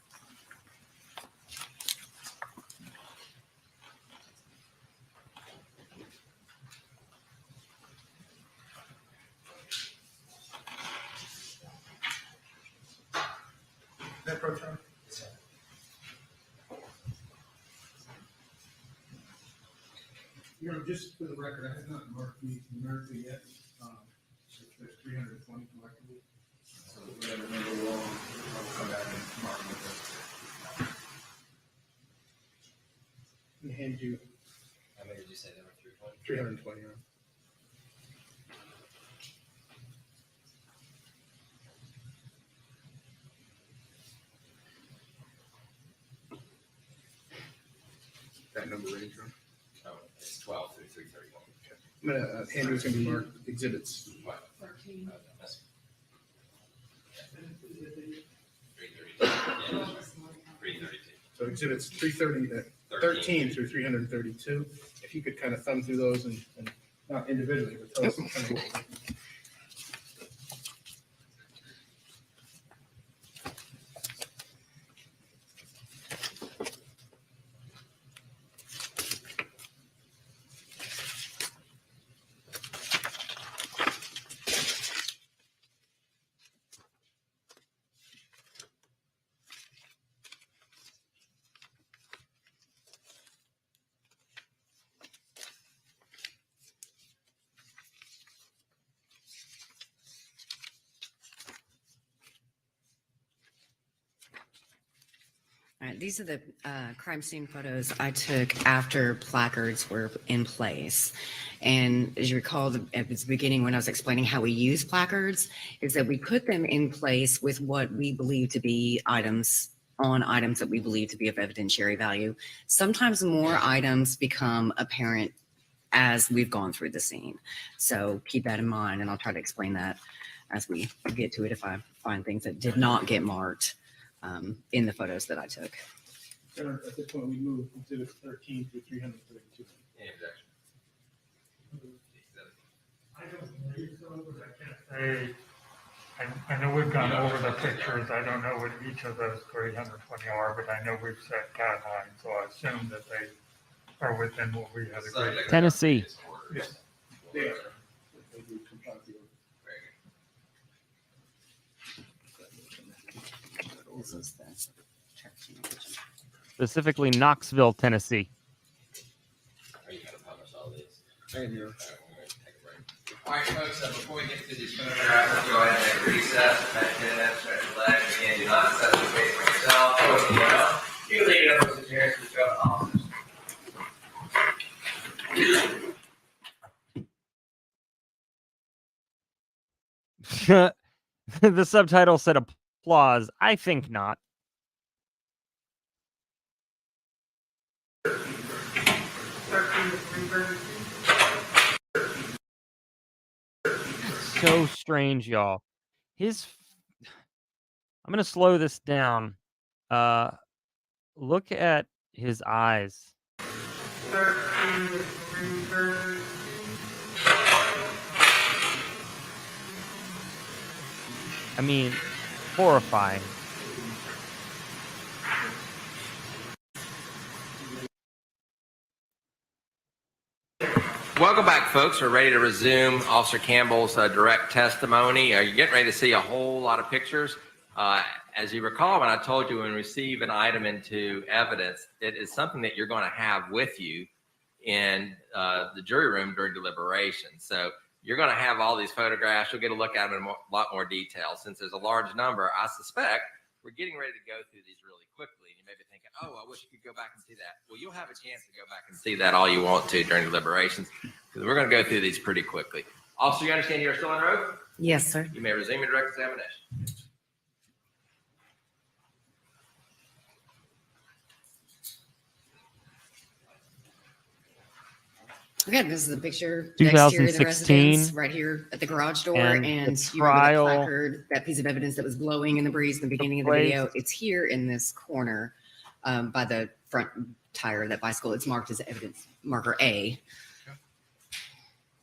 That proton? Just for the record, I have not marked these numerically yet. There's 320 collectively. So whatever number we're on, I'll come back and mark them. And hand you. How many did you say there were? 320. That number range, right? Oh, it's 12 through 331. Okay. I'm gonna hand you, it's gonna be marked exhibits. What? 13. That's 332. Yeah, 332. So exhibits 330, 13 through 332. If you could kind of thumb through those and not individually, but tell us kind of All right, these are the crime scene photos I took after placards were in place. And as you recall at the beginning when I was explaining how we use placards, is that we put them in place with what we believe to be items that we believe to be of evidentiary value. Sometimes more items become apparent as we've gone through the scene. So keep that in mind, and I'll try to explain that as we get to it if I find things that did not get marked in the photos that I took. at this point we move exhibits 13 through 332. Any objection? I don't believe so, but I can't say. I know we've gone over the pictures. I don't know what each of those 320 are, but I know we've set guidelines, so I assume that they are within what we have agreed. Tennessee. Yes. They are. They do comply with the order. This is the church image. Specifically Knoxville, Tennessee. Are you going to publish all these? And you're. All right, folks, before we get to these photographs, let's go ahead and make a recess, 10 minutes, stretch your legs. Again, do not set the space for yourself. You can leave it up to the chairs to go to officers. The subtitle said applause. I think not. So strange, y'all. I'm gonna slow this down. Look at his eyes. I mean, horrifying. Welcome back, folks. We're ready to resume Officer Campbell's direct testimony. You're getting ready to see a whole lot of pictures. As you recall, when I told you when we receive an item into evidence, it is something that you're going to have with you in the jury room during deliberation. So you're going to have all these photographs. You'll get a look at them in a lot more detail. Since there's a large number, I suspect we're getting ready to go through these really quickly. You may be thinking, oh, I wish you could go back and see that. Well, you'll have a chance to go back and see that all you want to during deliberations, because we're going to go through these pretty quickly. Officer, you understand you're still on oath? Yes, sir. You may resume your direct examination. Okay, this is a picture next here in the 2016, residence, right here at the garage door. and And the you remember that trial placard, that piece of evidence that was blowing in the breeze in the beginning of the place. video? It's here in this corner by the front tire of that bicycle. It's marked as evidence marker A.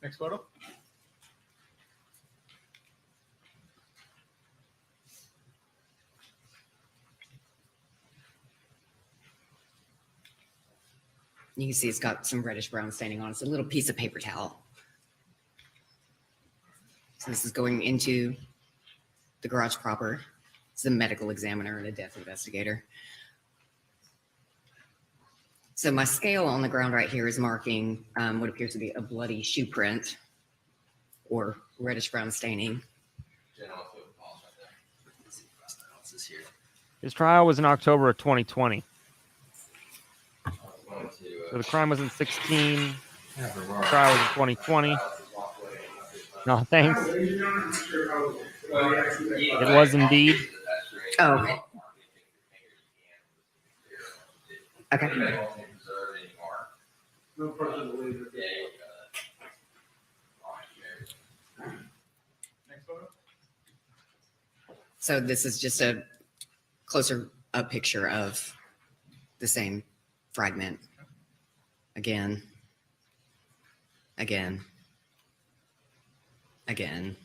Next photo. You can see it's got some reddish brown staining on it. It's a little piece of paper towel. So this is going into the garage proper. It's a medical examiner and a death investigator. So my scale on the ground right here is marking what appears to be a bloody shoe print or reddish brown staining. His trial was in October of 2020. So the crime was in 16. The trial was in 2020. No, thanks. It was indeed. Oh, okay. Okay. No person will leave it. Next photo. So this is just a closer up picture of the same fragment. Again. Again. Again.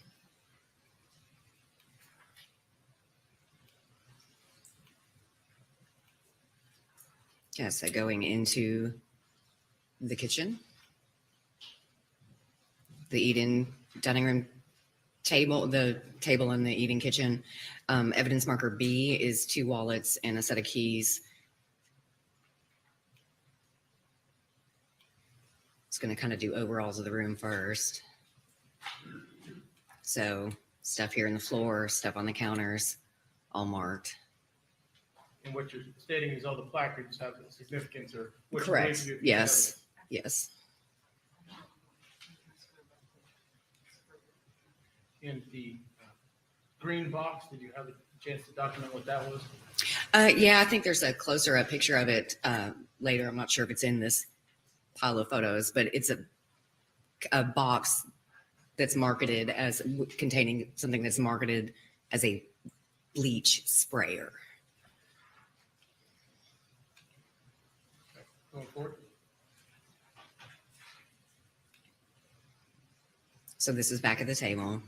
Yeah, so going into the kitchen, the eat-in dining room table, the table in the eating kitchen. Evidence marker B is 2 wallets and a set of keys. It's going to kind of do overalls of the room first. So stuff here on the floor, stuff on the counters, all marked. And what you're stating is all the placards have a significance or what you Correct. believe to be Yes. Yes. evidence. And the green box, did you have a chance to document what that was? Yeah, I think there's a closer up picture of it later. I'm not sure if it's in this pile of photos, but it's a box that's marketed as containing something that's marketed as a bleach sprayer. Going forward. So this is back at the table.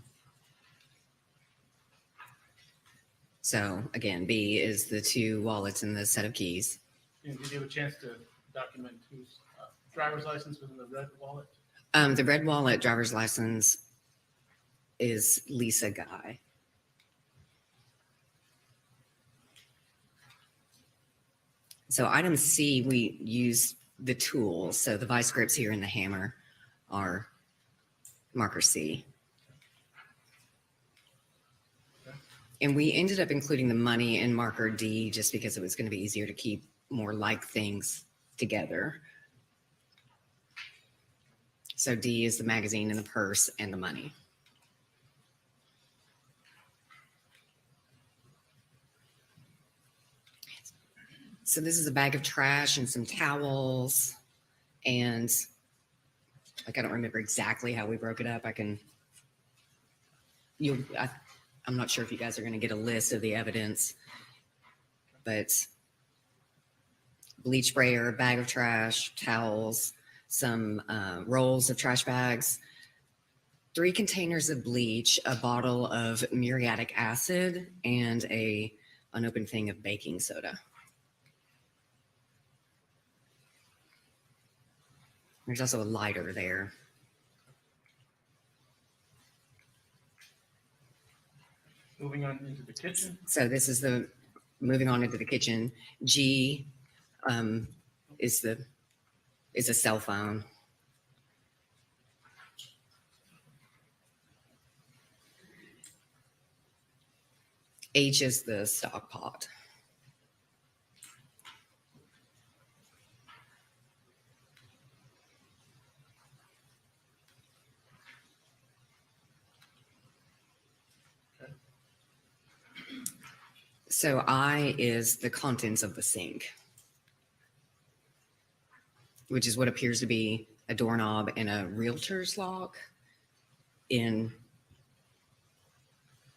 So again, B is the 2 wallets and the set of keys. And did you have a chance to document whose driver's license was in the red wallet? The red wallet driver's license is Lisa Guy. So item C, we use the tool. So the vice grips here and the hammer are marker C. And we ended up including the money in marker D just because it was going to be easier to keep more like things together. So D is the magazine and the purse and the money. So this is a bag of trash and some towels. And like, I don't remember exactly how we broke it up. I'm not sure if you guys are going to get a list of the evidence, but bleach sprayer, bag of trash, towels, some rolls of trash bags, 3 containers of bleach, a bottle of muriatic acid, and an unopened thing of baking soda. There's also a lighter there. Moving on into the kitchen. So this is moving on into the kitchen. G is a cell phone. H is the stock pot. So I is the contents of the sink, which is what appears to be a doorknob and a realtor's lock in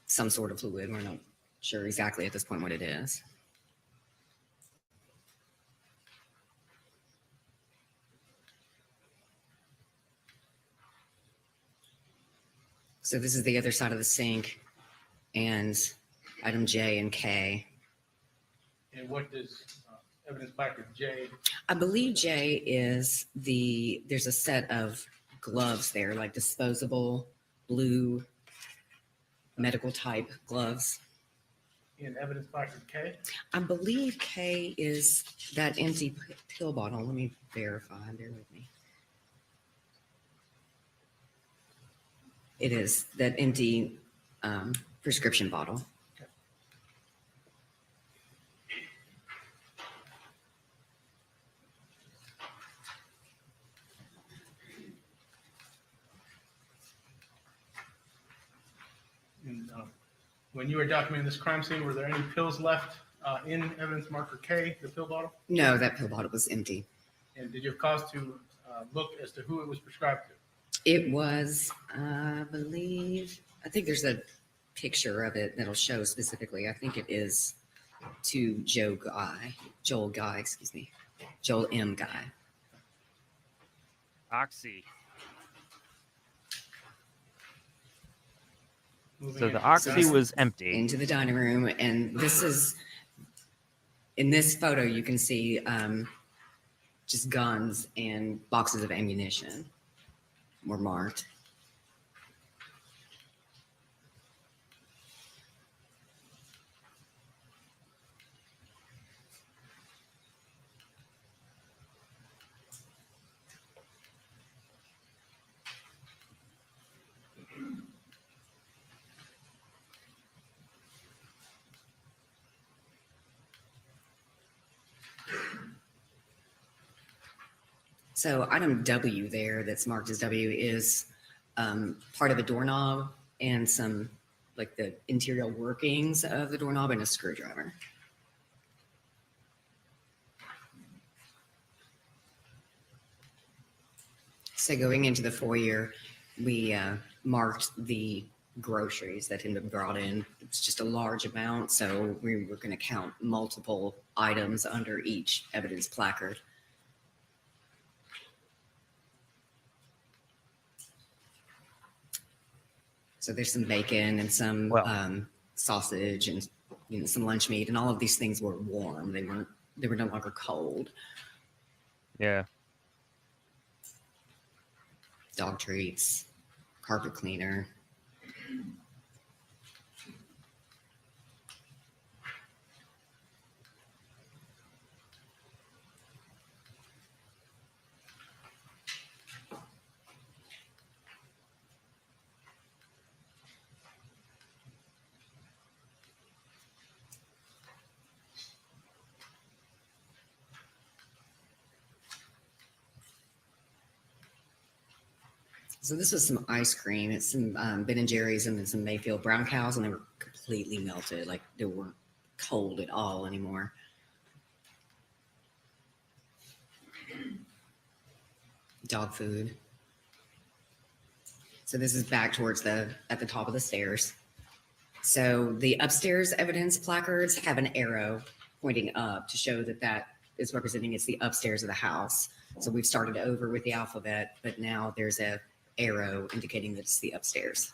some sort of fluid. We're not sure exactly at this point what it is. So this is the other side of the sink, and item J and K. And what does evidence placard J? I believe J is there's a set of gloves there, like disposable blue medical type gloves. In evidence placard K? I believe K is that empty pill bottle. Let me verify. Bear with me. It is that empty prescription bottle. And when you were documenting this crime scene, were there any pills left in evidence marker K, the pill bottle? No, that pill bottle was empty. And did you have cause to look as to who it was prescribed to? It was, I think there's a picture of it that'll show specifically. I think it is to Joel M. Guy. Oxy. Moving So in. the Oxy was empty. Into the dining room, and this is, in this photo, you can see just guns and boxes of ammunition were marked. So item W there that's marked as W is part of a doorknob and some like the interior workings of the doorknob and a screwdriver. So going into the foyer, we marked the groceries that had been brought in. It's just a large amount, so we were going to count multiple items under each evidence placard. So there's some bacon and some sausage and some lunch meat, and all of these things were warm. They were no longer cold. Yeah. Dog treats, carpet cleaner. So this was some ice cream. It's some Ben and Jerry's and then some Mayfield brown cows, and they were completely melted. Like they weren't cold at all anymore. Dog food. So this is back towards at the top of the stairs. So the upstairs evidence placards have an arrow pointing up to show that is representing it's the upstairs of the house. So we've started over with the alphabet, but now there's a arrow indicating that it's the upstairs.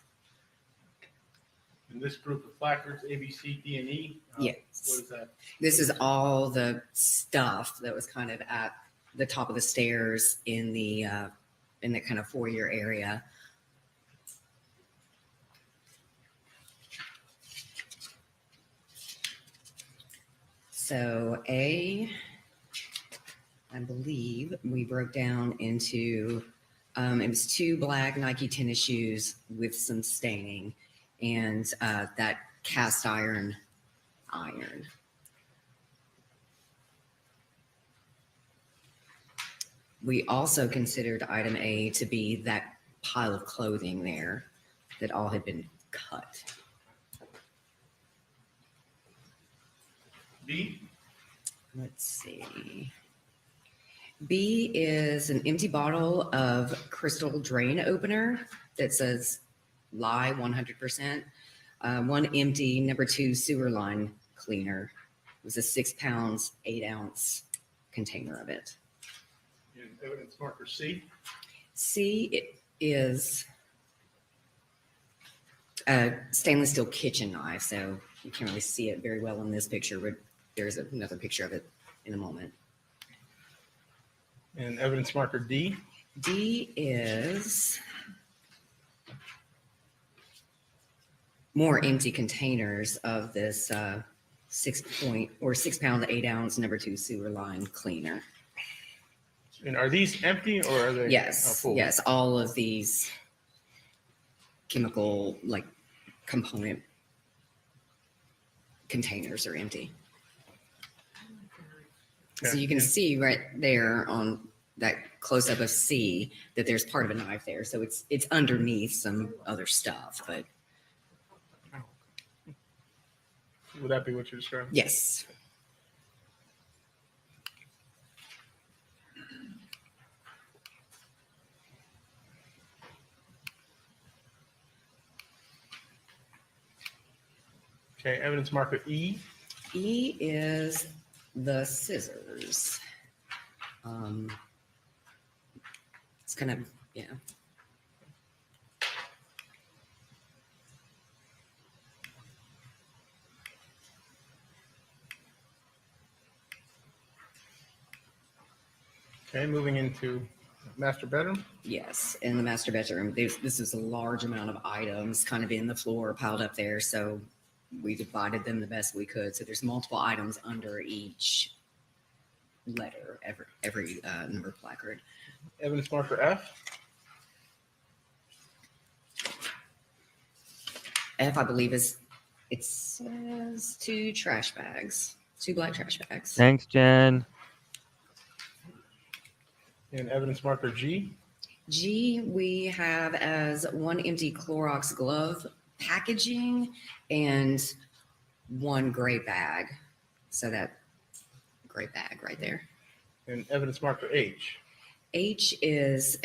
In this group of placards, A, B, C, D, and E. Yes. What is that? This is all the stuff that was kind of at the top of the stairs in the kind of foyer area. So I believe we broke down into, it was 2 black Nike tennis shoes with some staining and that cast iron. We also considered item A to be that pile of clothing there that all had been cut. B? Let's see. B is an empty bottle of crystal drain opener that says lye 100%. One empty number 2 sewer line cleaner. It was a 6 pounds, 8 ounce container of it. And evidence marker C. C it is a stainless steel kitchen knife, so you can't really see it very well in this picture, but there's another picture of it in a moment. And evidence marker D. D is more empty containers of this 6 pound, 8 ounce number 2 sewer line cleaner. And are these empty or are they Yes, full? yes, all of these chemical component containers are empty. So Okay. you can see right there on that close up of C that there's part of a knife there. So it's underneath some other stuff, but Would that be what you're describing? yes. Okay, evidence marker E. E is the scissors. It's kind of, yeah. Okay, moving into master bedroom. Yes, in the master bedroom, this is a large amount of items kind of in the floor piled up there. So we divided them the best we could. So there's multiple items under each letter, every number placard. Evidence marker F. F, I believe, it says 2 trash bags, 2 black trash bags. Thanks, Jen. And evidence marker G. G, we have as 1 empty Clorox glove packaging and 1 gray bag. So that gray bag right there. And evidence marker H. H is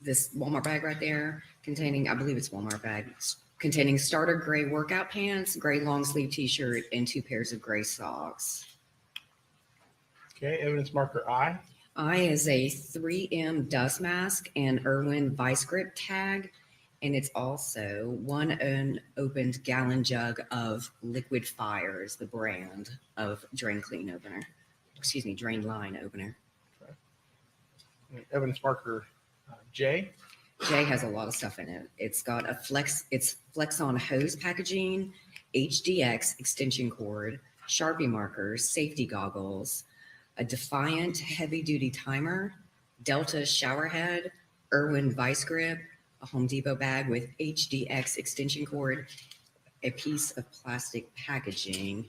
this Walmart bag right there containing, I believe it's Walmart bag, containing starter gray workout pants, gray long sleeve t-shirt, and 2 pairs of gray socks. Okay, evidence marker I. I is a 3M dust mask and Irwin vice grip tag. And it's also 1 unopened gallon jug of Liquid Fire is the brand of drain line opener. And evidence marker J. J has a lot of stuff in it. It's got it's Flex-On hose packaging, HDX extension cord, Sharpie markers, safety goggles, a Defiant heavy-duty timer, Delta shower head, Irwin vice grip, a Home Depot bag with HDX extension cord, a piece of plastic packaging.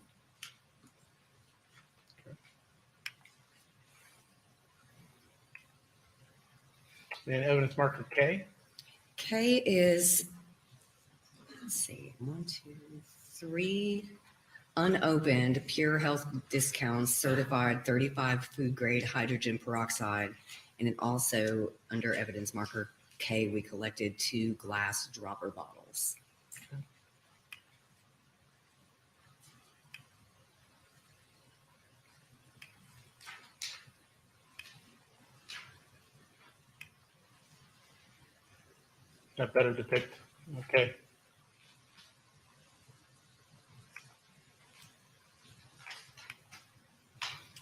And evidence marker K. K is, let's see, 1, 2, 3 unopened Pure Health Discounts certified 35 food grade hydrogen peroxide. And then also under evidence marker K, we collected 2 glass dropper bottles. That better depict. Okay.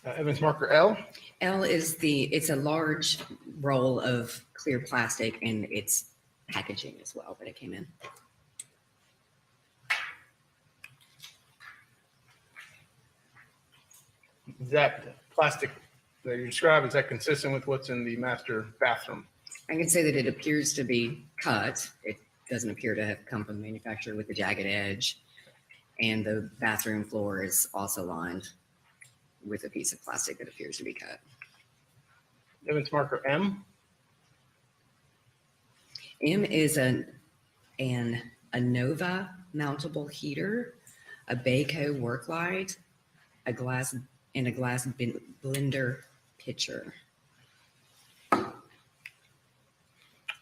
Evidence marker L. L is it's a large roll of clear plastic and it's packaging as well that it came in. Is that plastic that you describe, is that consistent with what's in the master bathroom? I can say that it appears to be cut. It doesn't appear to have come from the manufacturer with a jagged edge. And the bathroom floor is also lined with a piece of plastic that appears to be cut. Evidence marker M. M is a Nova mountable heater, a Bayco work light, a glass blender pitcher.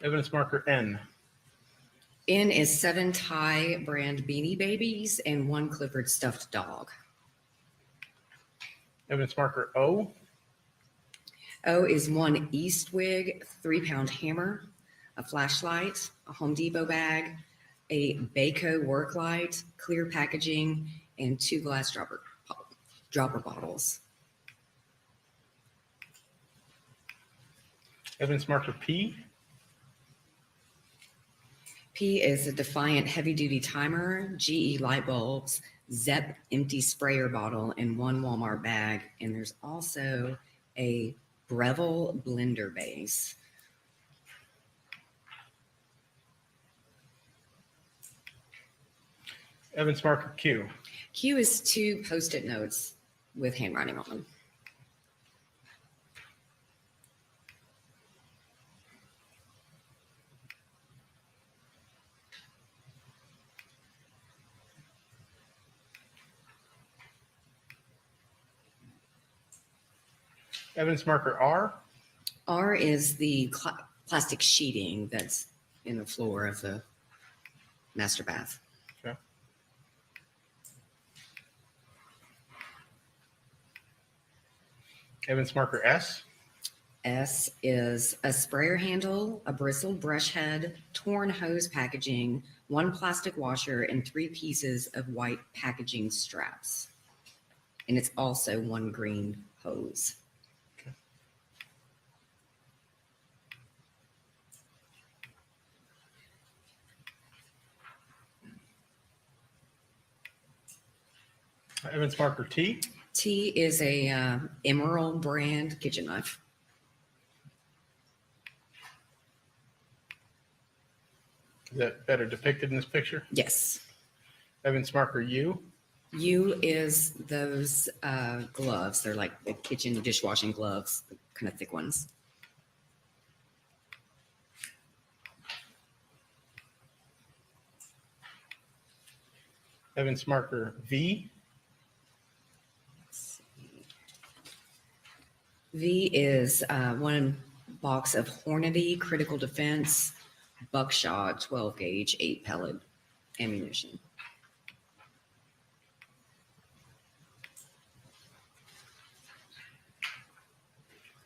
Evidence marker N. N is 7 Thai brand Beanie Babies and 1 Clifford stuffed dog. Evidence marker O. O is 1 Eastwig 3-pound hammer, a flashlight, a Home Depot bag, a Baco work light, clear packaging, and 2 glass dropper bottles. Evidence marker P. P is a Defiant heavy-duty timer, GE light bulbs, Zep empty sprayer bottle, and 1 Walmart bag. And there's also a Breville blender base. Evidence marker Q. Q is 2 Post-it notes with handwriting on them. Evidence marker R. R is the plastic sheeting that's in the floor of the master bath. Okay. Evidence marker S. S is a sprayer handle, a bristled brush head, torn hose packaging, 1 plastic washer, and 3 pieces of white packaging straps. And it's also 1 green hose. Evidence marker T. T is a Emerald brand kitchen knife. Is that better depicted in this picture? Yes. Evidence marker U. U is those gloves. They're like the kitchen dishwashing gloves, the kind of thick ones. Evidence marker V. V is 1 box of Hornady Critical Defense buckshot 12 gauge 8 pellet ammunition.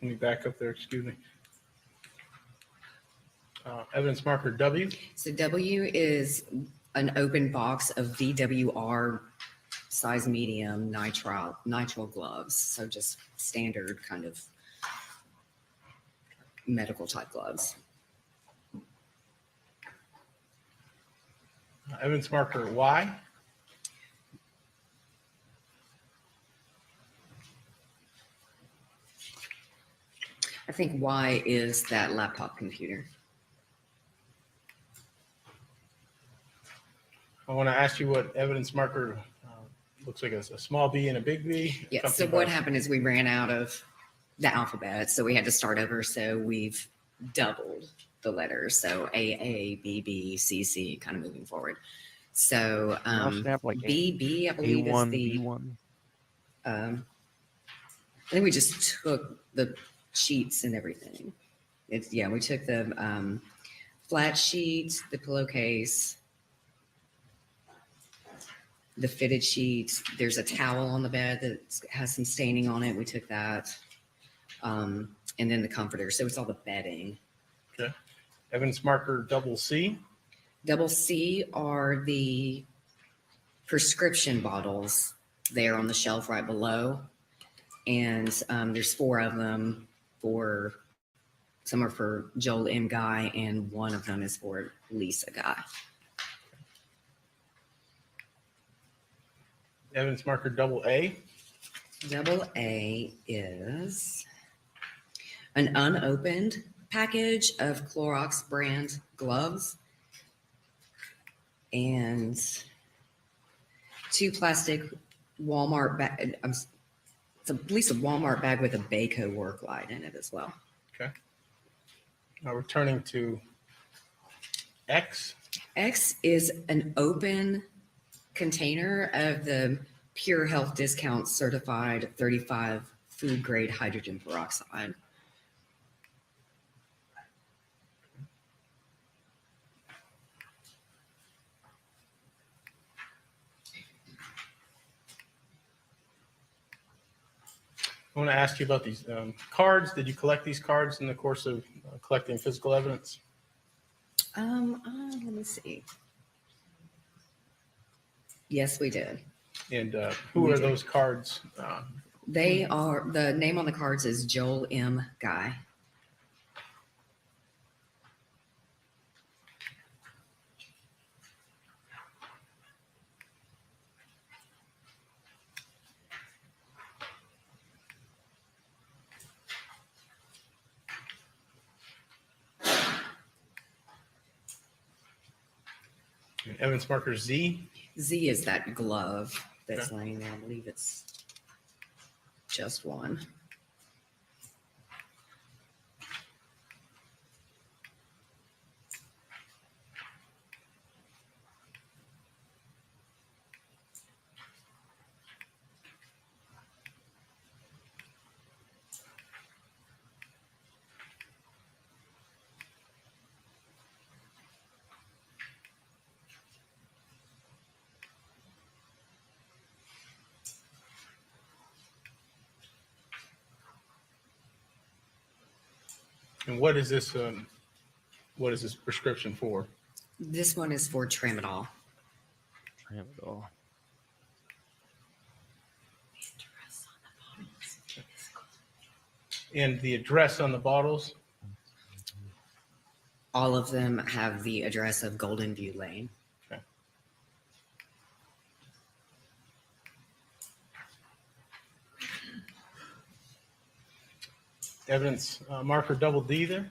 Let me back up there, excuse me. Evidence marker W. So W is an open box of VWR size medium nitrile gloves. So just standard kind of medical type gloves. Evidence marker Y. I think Y is that laptop computer. I want to ask you what evidence marker looks like a small b and a big B. Yeah. So what happened is we ran out of the alphabet, so we had to start over. So we've doubled the letters. So A, B, B, C, C, kind of moving forward. So B, B, I believe A1, is the B1. I think we just took the sheets and everything. We took the flat sheet, the pillowcase, the fitted sheet. There's a towel on the bed that has some staining on it. We took that. And then the comforter. So it's all the bedding. Okay. Evidence marker double C. Double C are the prescription bottles there on the shelf right below. And there's 4 of them some are for Joel M. Guy, and 1 of them is for Lisa Guy. Evidence marker double A. Double A is an unopened package of Clorox brand gloves and 2 plastic Walmart bag. It's at least a Walmart bag with a Baco work light in it as well. Okay. Now we're turning to X. X is an open container of the Pure Health Discount certified 35 food grade hydrogen peroxide. I want to ask you about these cards. Did you collect these cards in the course of collecting physical evidence? Let me see. Yes, we did. And who are those cards? They are, the name on the cards is Joel M. Guy. And evidence marker Z. Z is that glove that's laying there. I believe it's just one. And what is this? What is this prescription for? This one is for tramadol. Tramadol. And the address on the bottles? All of them have the address of Golden View Lane. Okay. Evidence marker double D there?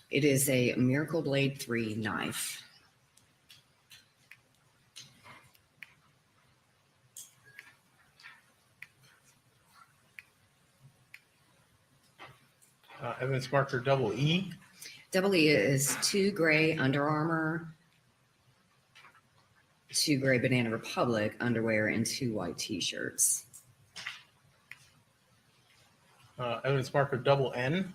It is a Miracle Blade 3 knife. Evidence marker double E? Double E is 2 gray Under Armour, 2 gray Banana Republic underwear, and 2 white t-shirts. Evidence marker double N?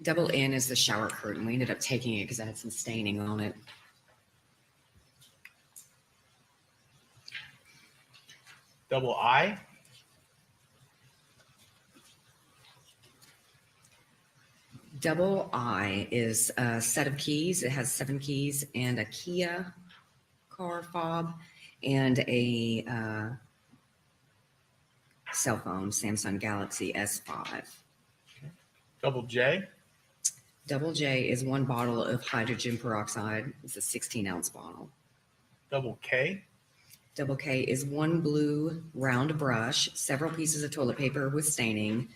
Double N is the shower curtain. We ended up taking it because it had some staining on it. Double I? Double I is a set of keys. It has 7 keys and a Kia car fob and a cell phone, Samsung Galaxy S5. Double J? Double J is 1 bottle of hydrogen peroxide. It's a 16-ounce bottle. Double K? Double K is 1 blue round brush, several pieces of toilet paper with staining,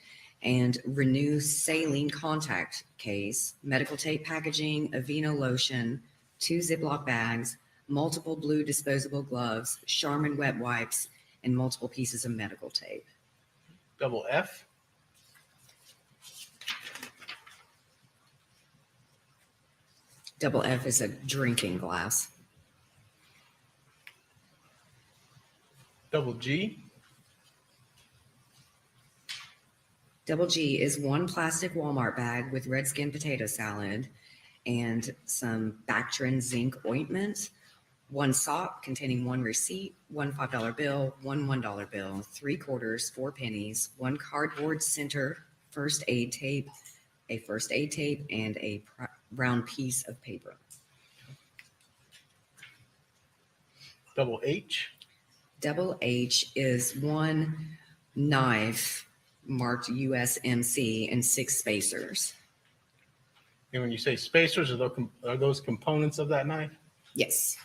and Renew saline contact case, medical tape packaging, Aveeno lotion, 2 Ziploc bags, multiple blue disposable gloves, Charmin wet wipes, and multiple pieces of medical tape. Double F? Double F is a drinking glass. Double G? Double G is 1 plastic Walmart bag with red skin potato salad and some Bactrin zinc ointment, 1 sock containing 1 receipt, 1 $5 bill, 1 $1 bill, 3 quarters, 4 pennies, 1 cardboard center first aid tape, a first aid tape, and a round piece of paper. Double H? Double H is 1 knife marked USMC and 6 spacers. And when you say spacers, are those components of that knife? Yes.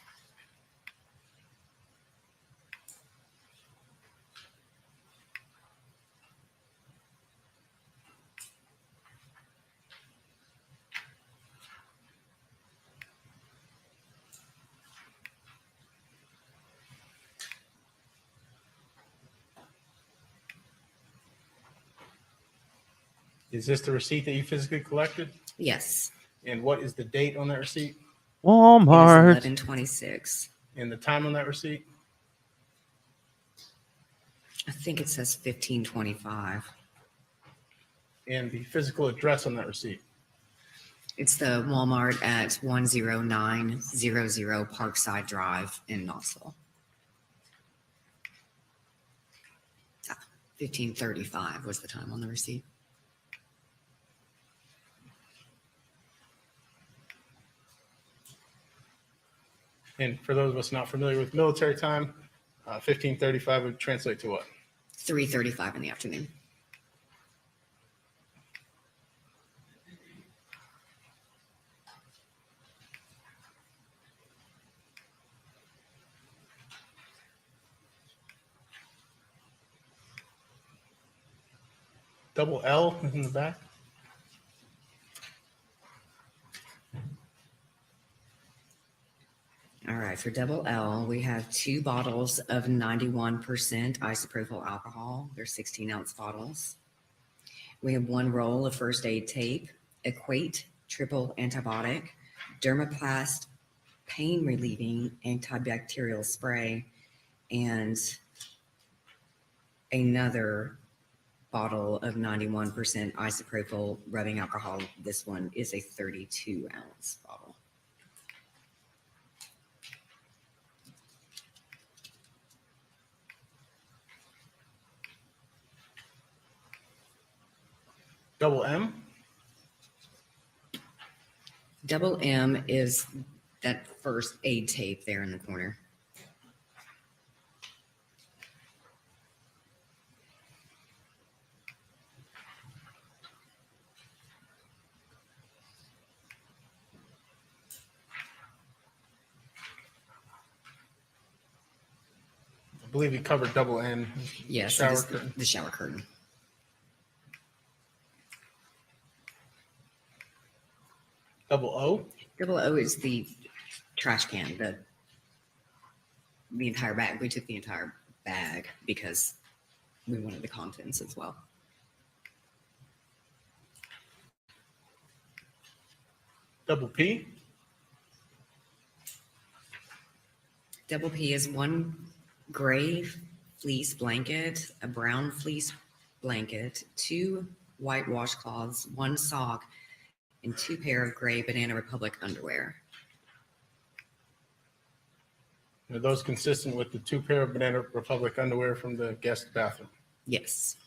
Is this the receipt that you physically collected? Yes. And what is the date on that receipt? Walmart. 11/26. And the time on that receipt? I think it says 15/25. And the physical address on that receipt? It's the Walmart at 10900 Parkside Drive in Knoxville. 15:35 was the time on the receipt. And for those of us not familiar with military time, 15:35 would translate to what? 3:35 in the afternoon. Double L is in the back. All right, for double L, we have 2 bottles of 91% isopropyl alcohol. They're 16-ounce bottles. We have 1 roll of first aid tape, Equate triple antibiotic, Dermaplast pain relieving antibacterial spray, and another bottle of 91% isopropyl rubbing alcohol. This one is a 32-ounce bottle. Double M. Double M is that first aid tape there in the corner. I believe you covered double N. Yes, Shower it is curtain. the shower curtain. Double O. Double O is the trash can, the entire bag. We took the entire bag because we wanted the contents as well. Double P. Double P is 1 gray fleece blanket, a brown fleece blanket, 2 white washcloths, 1 sock, and 2 pair of gray Banana Republic underwear. Are those consistent with the 2 pair of Banana Republic underwear from the guest bathroom? Yes.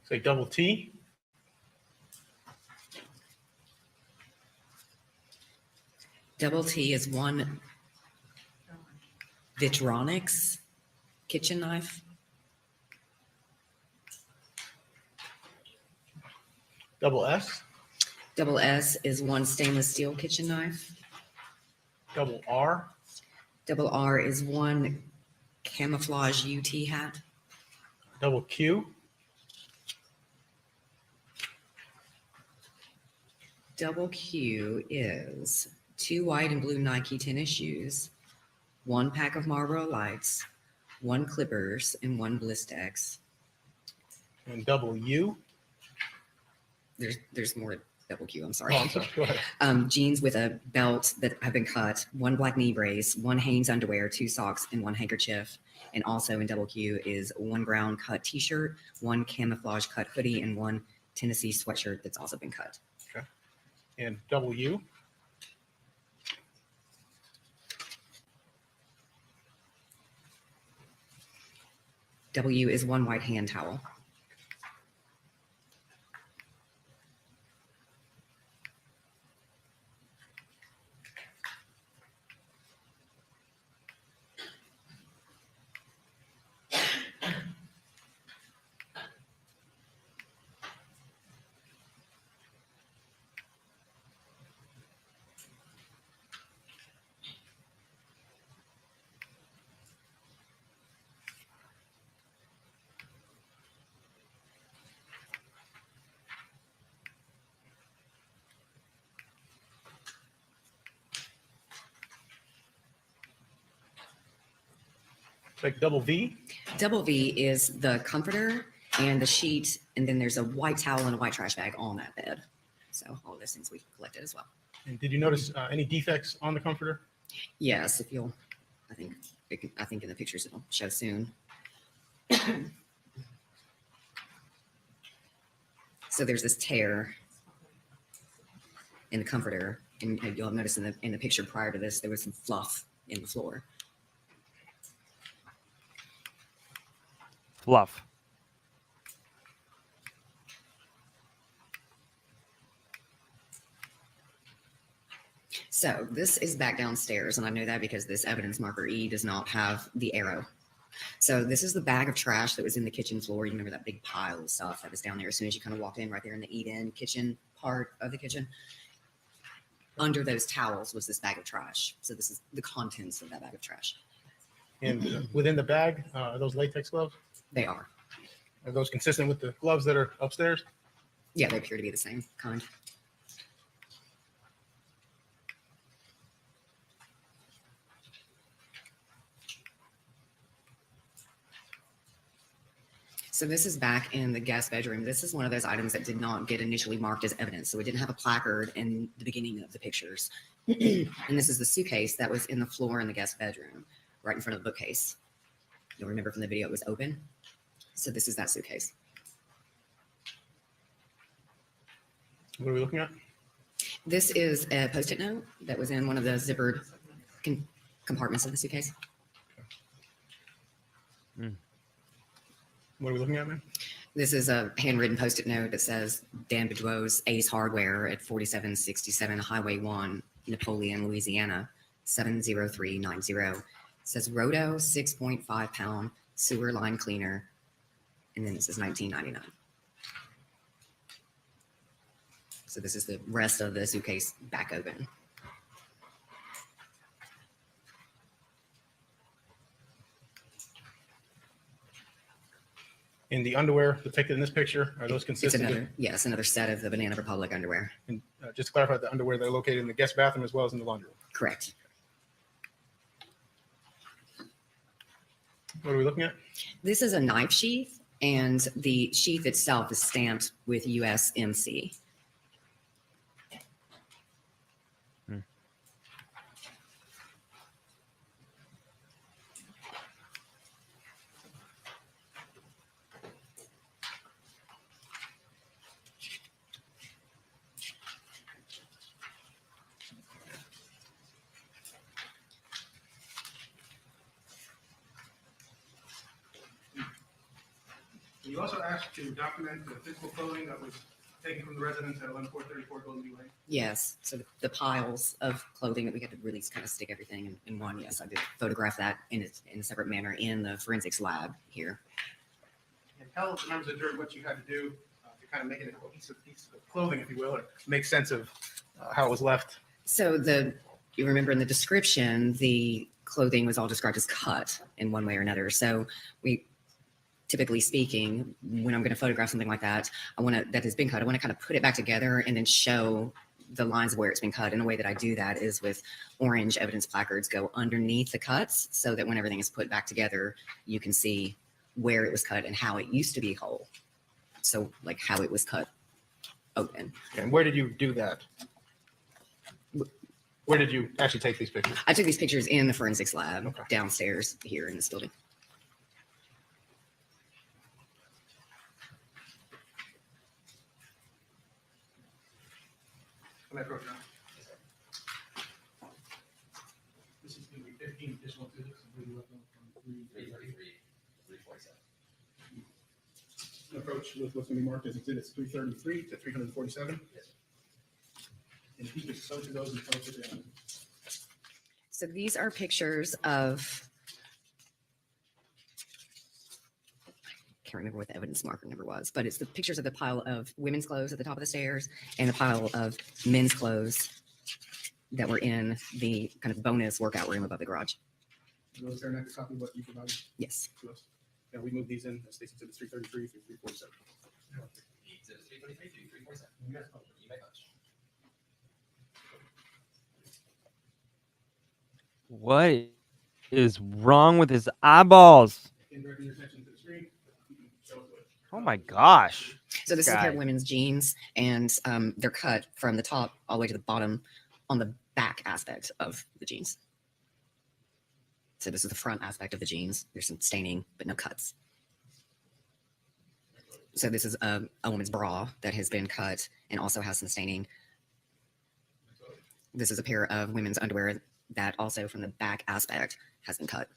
Say double T. Double T is 1 Vitronics kitchen knife. Double S. Double S is 1 stainless steel kitchen knife. Double R. Double R is 1 camouflage UT hat. Double Q. Double Q is 2 white and blue Nike tennis shoes, 1 pack of Marlboro Lights, 1 Clippers, and 1 Blistex. And double U. There's more to double Q. I'm sorry. Oh, I'm sorry. Go ahead. Jeans with a belt that have been cut, 1 black knee brace, 1 Hanes underwear, 2 socks, and 1 handkerchief. And also in double Q is 1 brown cut T-shirt, 1 camouflage cut hoodie, and 1 Tennessee sweatshirt that's also been cut. Okay. And double U. W is 1 white hand towel. Like double V. Double V is the comforter and the sheet, and then there's a white towel and a white trash bag on that bed. So all of those things we collected as well. And did you notice any defects on the comforter? Yes, if you'll, I think I think in the pictures it'll show soon. So there's this tear in the comforter, and you'll have noticed in the picture prior to this, there was some fluff in the floor. Fluff. So this is back downstairs, and I know that because this evidence marker E does not have the arrow. So this is the bag of trash that was in the kitchen floor. You remember that big pile of stuff that was down there as soon as you kind of walked in, right there in the eat-in kitchen part of the kitchen. Under those towels was this bag of trash. So this is the contents of that bag of trash. And within the bag, are those latex gloves? They are. Are those consistent with the gloves that are upstairs? Yeah, they appear to be the same kind. So this is back in the guest bedroom. This is one of those items that did not get initially marked as evidence. So it didn't have a placard in the beginning of the pictures. And this is the suitcase that was in the floor in the guest bedroom, right in front of the bookcase. You'll remember from the video it was open. So this is that suitcase. What are we looking at? This is a Post-it note that was in one of the zippered compartments of the suitcase. What are we looking at, man? This is a handwritten Post-it note that says Dan Bedoueau's Ace Hardware at 4767 Highway 1, Napoleon, Louisiana, 70390. It says Roto 6.5 pound sewer line cleaner. And then this is 1999. So this is the rest of the suitcase back open. In the underwear depicted in this picture, are those It's consistent? another set of the Banana Republic underwear. And just to clarify, the underwear, they're located in the guest bathroom as well as in the laundry room. Correct. What are we looking at? This is a knife sheath, and the sheath itself is stamped with USMC. You also asked to document the physical clothing that was taken from the residence at 11434 Golden Lane. Yes. So the piles of clothing that we had to really kind of stick everything in one. Yes, I did photograph that in a separate manner in the forensics lab here. And tell the members of the jury what you had to do to kind of make it a cohesive piece of clothing, if you will, or make sense of how it was left. So you remember in the description, the clothing was all described as cut in one way or another. So typically speaking, when I'm going to photograph something like that, that has been cut, I want to kind of put it back together and then show the lines of where it's been cut. And the way that I do that is with orange evidence placards go underneath the cuts so that when everything is put back together, you can see where it was cut and how it used to be whole. So like how it was cut open. And where did you do that? Where did you actually take these pictures? I took these pictures in the forensics lab Okay. downstairs here in this building. Can I approach now? This is going to be 15 additional visits. And we left them from 333. 347. Approach with what's going to be marked as exhibits 333 to 347. Yes. And if you could search those and post it down. So these are pictures of, I can't remember what the evidence marker number was, but it's the pictures of the pile of women's clothes at the top of the stairs and a pile of men's clothes that were in the kind of bonus workout room above the garage. Those are next copy of what you provided Yes. to us. Yeah, we moved these in as Stacy said, it's 333 through 347. Exhibits 333 through 347. You guys vote. You may vote. What is wrong with his eyeballs? And direct your attention to the screen. Show us what- Oh my gosh. So this is a pair Guy. of women's jeans, and they're cut from the top all the way to the bottom on the back aspect of the jeans. So this is the front aspect of the jeans. There's some staining, but no cuts. So this is a woman's bra that has been cut and also has some staining. This is a pair of women's underwear that also from the back aspect has been cut.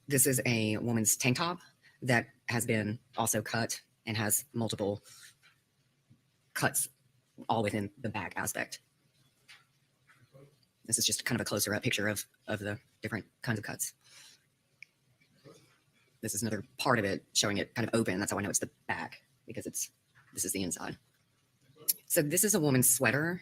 This is a woman's tank top that has been also cut and has multiple cuts all within the back aspect. This is just kind of a closer up picture of the different kinds of cuts. This is another part of it showing it kind of open. That's how I know it's the back, because this is the inside. So this is a woman's sweater.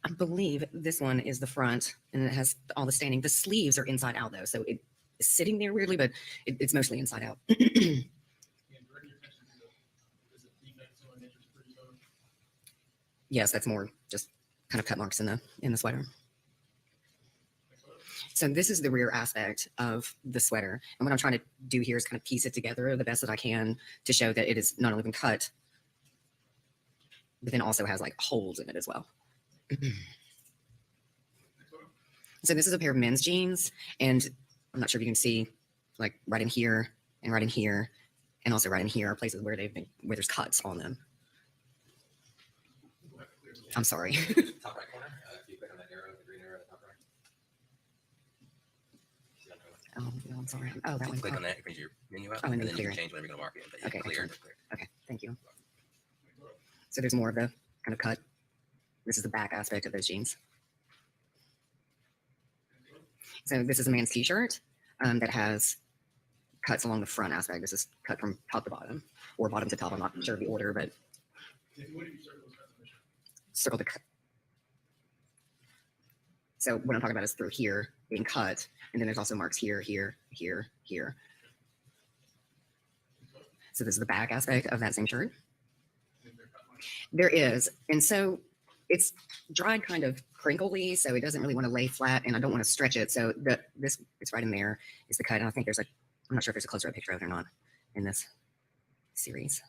I believe this one is the front, and it has all the staining. The sleeves are inside out though, so it is sitting there weirdly, but it's mostly inside out. Yes, that's more just kind of cut marks in the sweater. So this is the rear aspect of the sweater. And what I'm trying to do here is kind of piece it together the best that I can to show that it is not only been cut, but then also has like holes in it as well. So this is a pair of men's jeans, and I'm not sure if you can see like right in here and right in here, and also right in here are places where where there's cuts on them. I'm sorry. Top right corner. If you click on that arrow, the green arrow at the top right. Oh, no, I'm sorry. Oh, that one. Click on that, it brings your menu up, Oh, and and then then you clear. can change whatever you're going to mark it. But yeah, Okay, clear. excellent. Okay, thank you. So there's more of the kind of cut. This is the back aspect of those jeans. So this is a man's t-shirt that has cuts along the front aspect. This is cut from top to bottom, or bottom to top. I'm not sure of the order, but circle the cut. So what I'm talking about is through here being cut, and then there's also marks here, here, here, here. So this is the back aspect of that same shirt. There is, and so it's dried kind of crinkly, so it doesn't really want to lay flat, and I don't want to stretch it. So this it's right in there is the cut, and I think I'm not sure if there's a closer up picture of it or not in this series.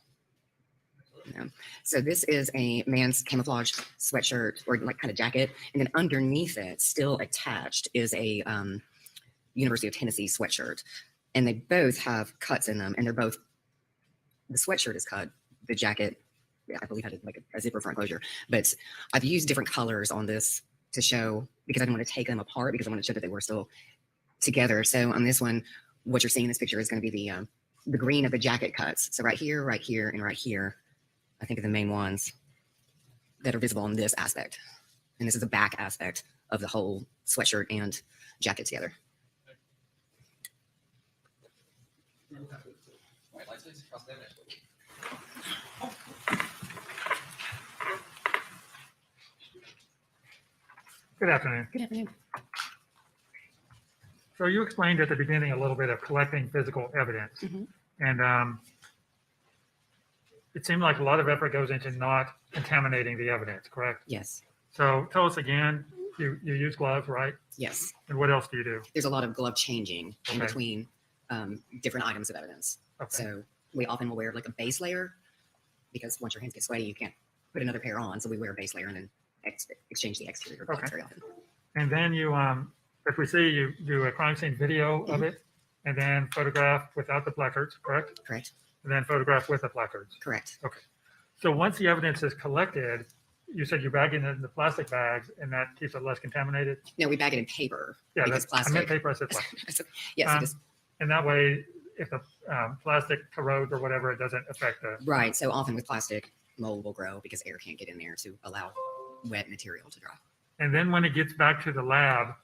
No. So this is a man's camouflage sweatshirt or like kind of jacket, and then underneath it, still attached, is a University of Tennessee sweatshirt, and they both have cuts in them, and they're both, the sweatshirt is cut, the jacket, yeah, I believe had like a zipper front closure, but I've used different colors on this to show, because I didn't want to take them apart, because I wanted to show that they were still together. So on this one, what you're seeing in this picture is going to be the green of the jacket cuts. So right here, and right here, I think are the main ones that are visible in this aspect. And this is the back aspect of the whole sweatshirt and jacket together. White lights, please. Cross the image. Good afternoon. Good afternoon. So you explained at the beginning a little bit of collecting physical evidence. Mhm. And it seemed like a lot of effort goes into not contaminating the evidence, correct? Yes. So tell us again, you use gloves, right? Yes. And what else do you do? There's a lot of glove changing in Okay. between different items of evidence. Okay. So we often will wear like a base layer, because once your hands get sweaty, you can't put another pair on. So we wear a base layer and then exchange the exterior gloves very often. And then you, if we see you do a crime scene video of it, and then photograph without the placards, correct? Correct. And then photograph with the placards. Correct. Okay. So once the evidence is collected, you said you bag it in the plastic bags, and that keeps it less contaminated? No, we bag it in paper. Yeah, because I meant paper, I said plastic. Yes, it is. And that way, if the plastic corrodes or whatever, it doesn't affect the. Right. So often with plastic, mold will grow because air can't get in there to allow wet material to dry. And then when it gets back to the lab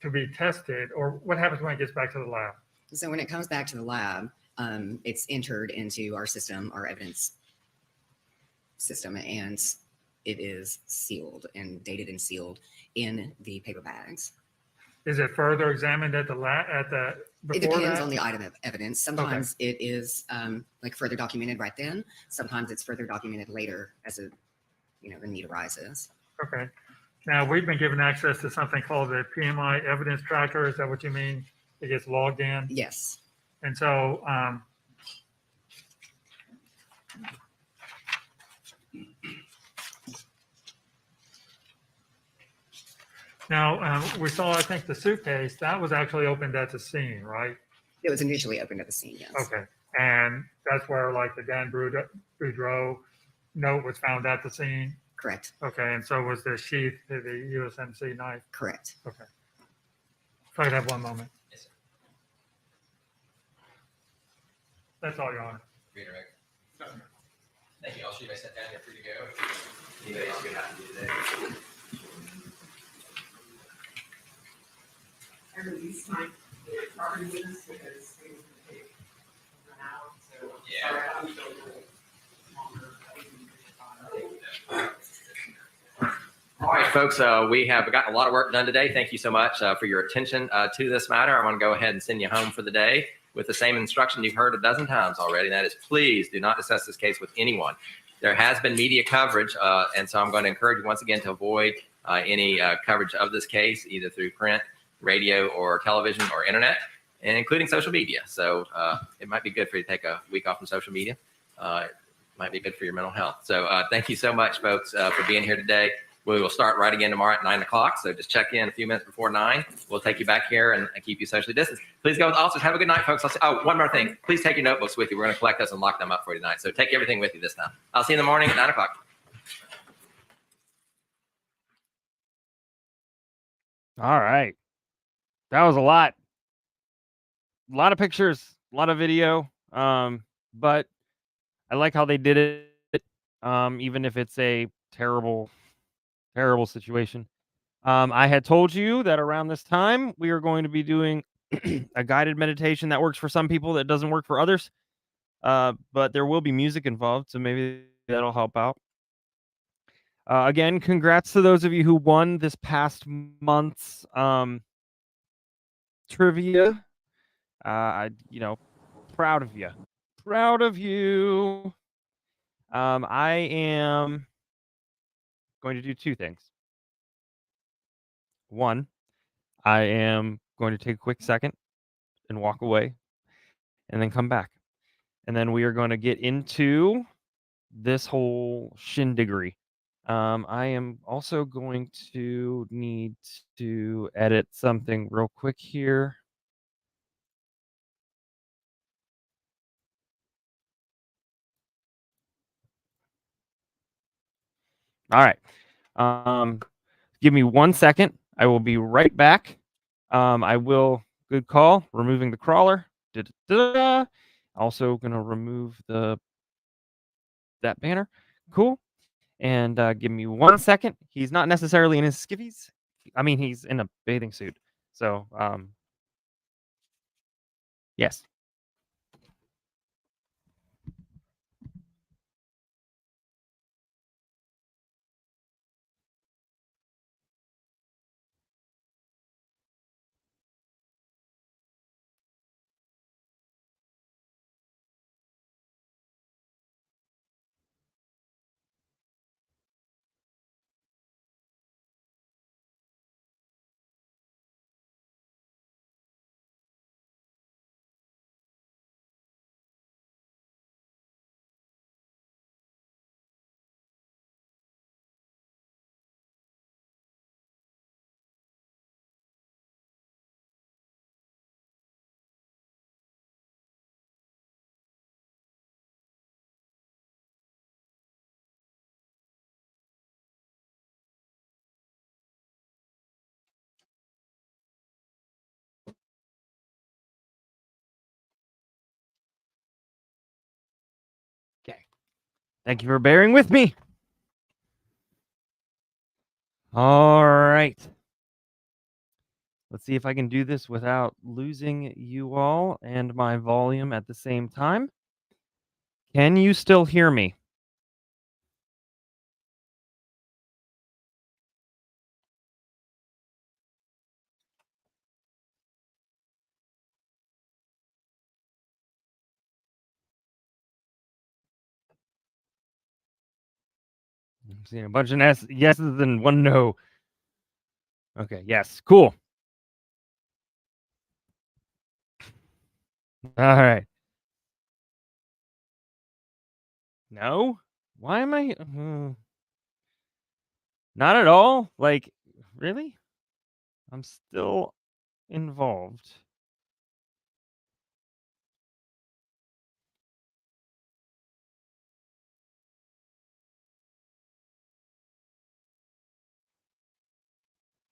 to be tested, or what happens when it gets back to the lab? So when it comes back to the lab, it's entered into our system, our evidence system, and it is sealed and dated and sealed in the paper bags. Is it further examined at the lab It before depends that? on the item of evidence. Sometimes it is like further documented right then. Sometimes it's further documented later as the need arises. Okay. Now, we've been given access to something called the PMI evidence tracker. Is that what you mean? It gets logged in? Yes. And so, Now, we saw, I think, the suitcase, that was actually opened at the scene, right? It was initially opened at the scene, yes. Okay. And that's where like the Dan Boudreaux note was found at the scene? Correct. Okay. And so was the sheath to the USMC knife? Correct. Okay. If I could have one moment. Yes, sir. That's all, Your Honor. Redirect. Thank you. I'll shoot my set down. You're free to go. Anybody else gonna have to do today? I released my property witness because things would take run out, so Yeah. sorry, I was a little longer. All right, folks, we have gotten a lot of work done today. Thank you so much for your attention to this matter. I want to go ahead and send you home for the day with the same instruction you've heard a dozen times already, and that is please do not discuss this case with anyone. There has been media coverage, and so I'm going to encourage you once again to avoid any coverage of this case, either through print, radio, or television, or internet, and including social media. So it might be good for you to take a week off from social media. It might be good for your mental health. So thank you so much, folks, for being here today. We will start right again tomorrow at 9 o'clock. So just check in a few minutes before 9. We'll take you back here and keep you socially distanced. Please go with officers. Have a good night, folks. One more thing. Please take your notebooks with you. We're going to collect those and lock them up for you tonight. So take everything with you this time. I'll see you in the morning at 9 o'clock. All right. That was a lot. A lot of pictures, a lot of video. But I like how they did it. Even if it's a terrible situation. I had told you that around this time we are going to be doing a guided meditation that works for some people, that doesn't work for others. But there will be music involved, so maybe that'll help out. Again, congrats to those of you who won this past month's trivia. Proud of you. Proud of you. I am going to do two things. One, I am going to take a quick second and walk away and then come back. And then we are going to get into this whole shindiggery. I am also going to need to edit something real quick here. All right. Give me 1 second. I will be right back. Good call, removing the crawler. Da-da-da. Also going to remove that banner. Cool. And give me 1 second. He's not necessarily in his skivvies. I mean, he's in a bathing suit. So, yes. Okay. Thank you for bearing with me. All right. Let's see if I can do this without losing you all and my volume at the same time. Can you still hear me? I'm seeing a bunch of yeses and one no. Okay, yes, cool. All right. No? Why am I? Not at all? Like, really? I'm still involved.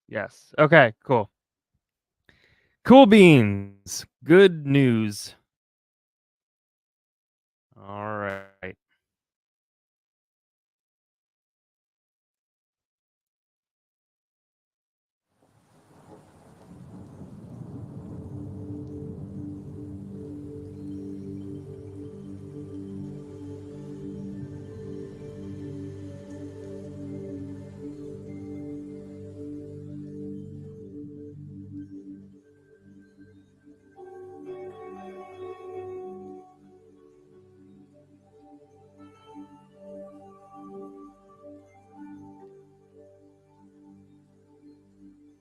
Yes. Okay, cool. Cool beans. Good news. All right.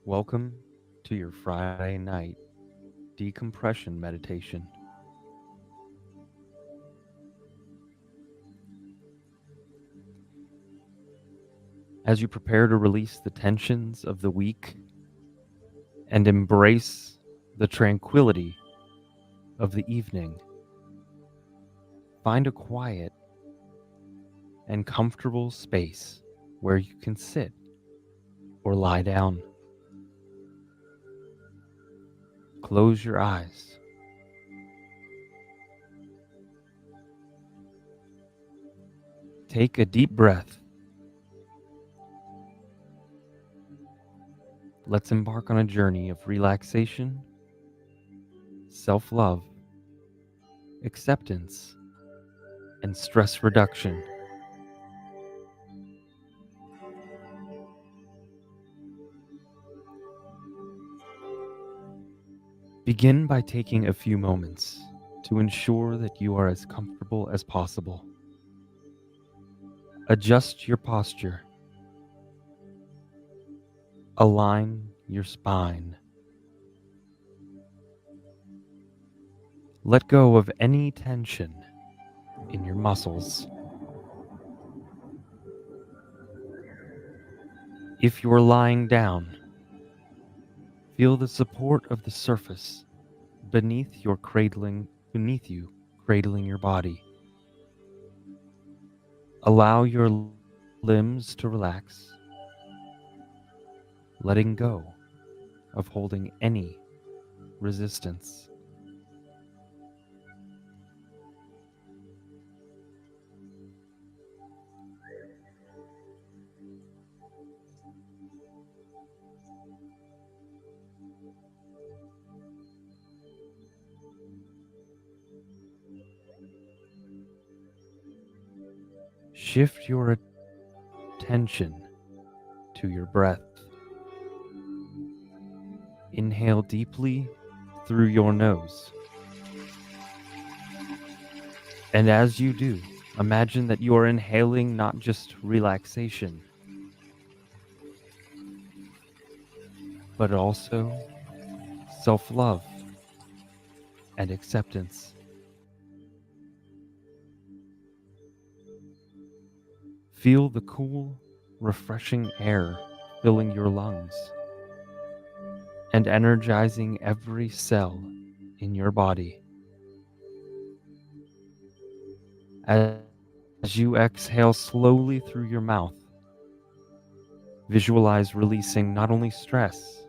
Welcome to your Friday night decompression meditation. As you prepare to release the tensions of the week and embrace the tranquility of the evening, find a quiet and comfortable space where you can sit or lie down. Close your eyes. Take a deep breath. Let's embark on a journey of relaxation, self-love, acceptance, and stress reduction. Begin by taking a few moments to ensure that you are as comfortable as possible. Adjust your posture. Align your spine. Let go of any tension in your muscles. If you're lying down, feel the support of the surface beneath you, cradling your body. Allow your limbs to relax, letting go of holding any resistance. Shift your attention to your breath. Inhale deeply through your nose. And as you do, imagine that you are inhaling not just relaxation, but also self-love and acceptance. Feel the cool, refreshing air filling your lungs and energizing every cell in your body. As you exhale slowly through your mouth, visualize releasing not only stress,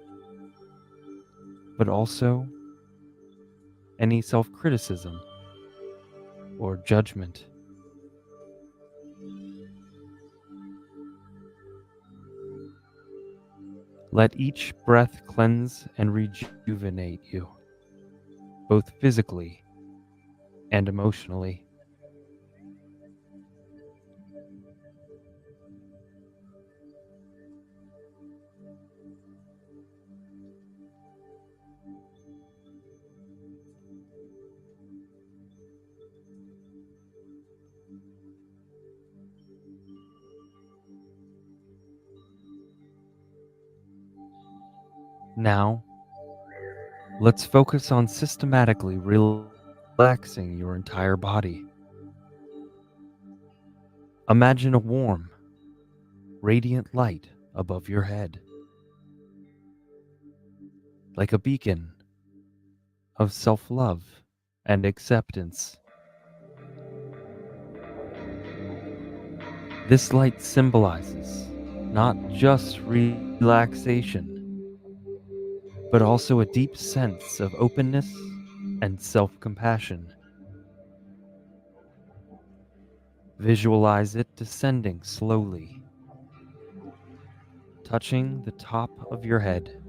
but also any self-criticism or judgment. Let each breath cleanse and rejuvenate you, both physically and emotionally. Now, let's focus on systematically relaxing your entire body. Imagine a warm, radiant light above your head. like a beacon of self-love and acceptance. This light symbolizes not just relaxation, but also a deep sense of openness and self-compassion. Visualize it descending slowly, touching the top of your head.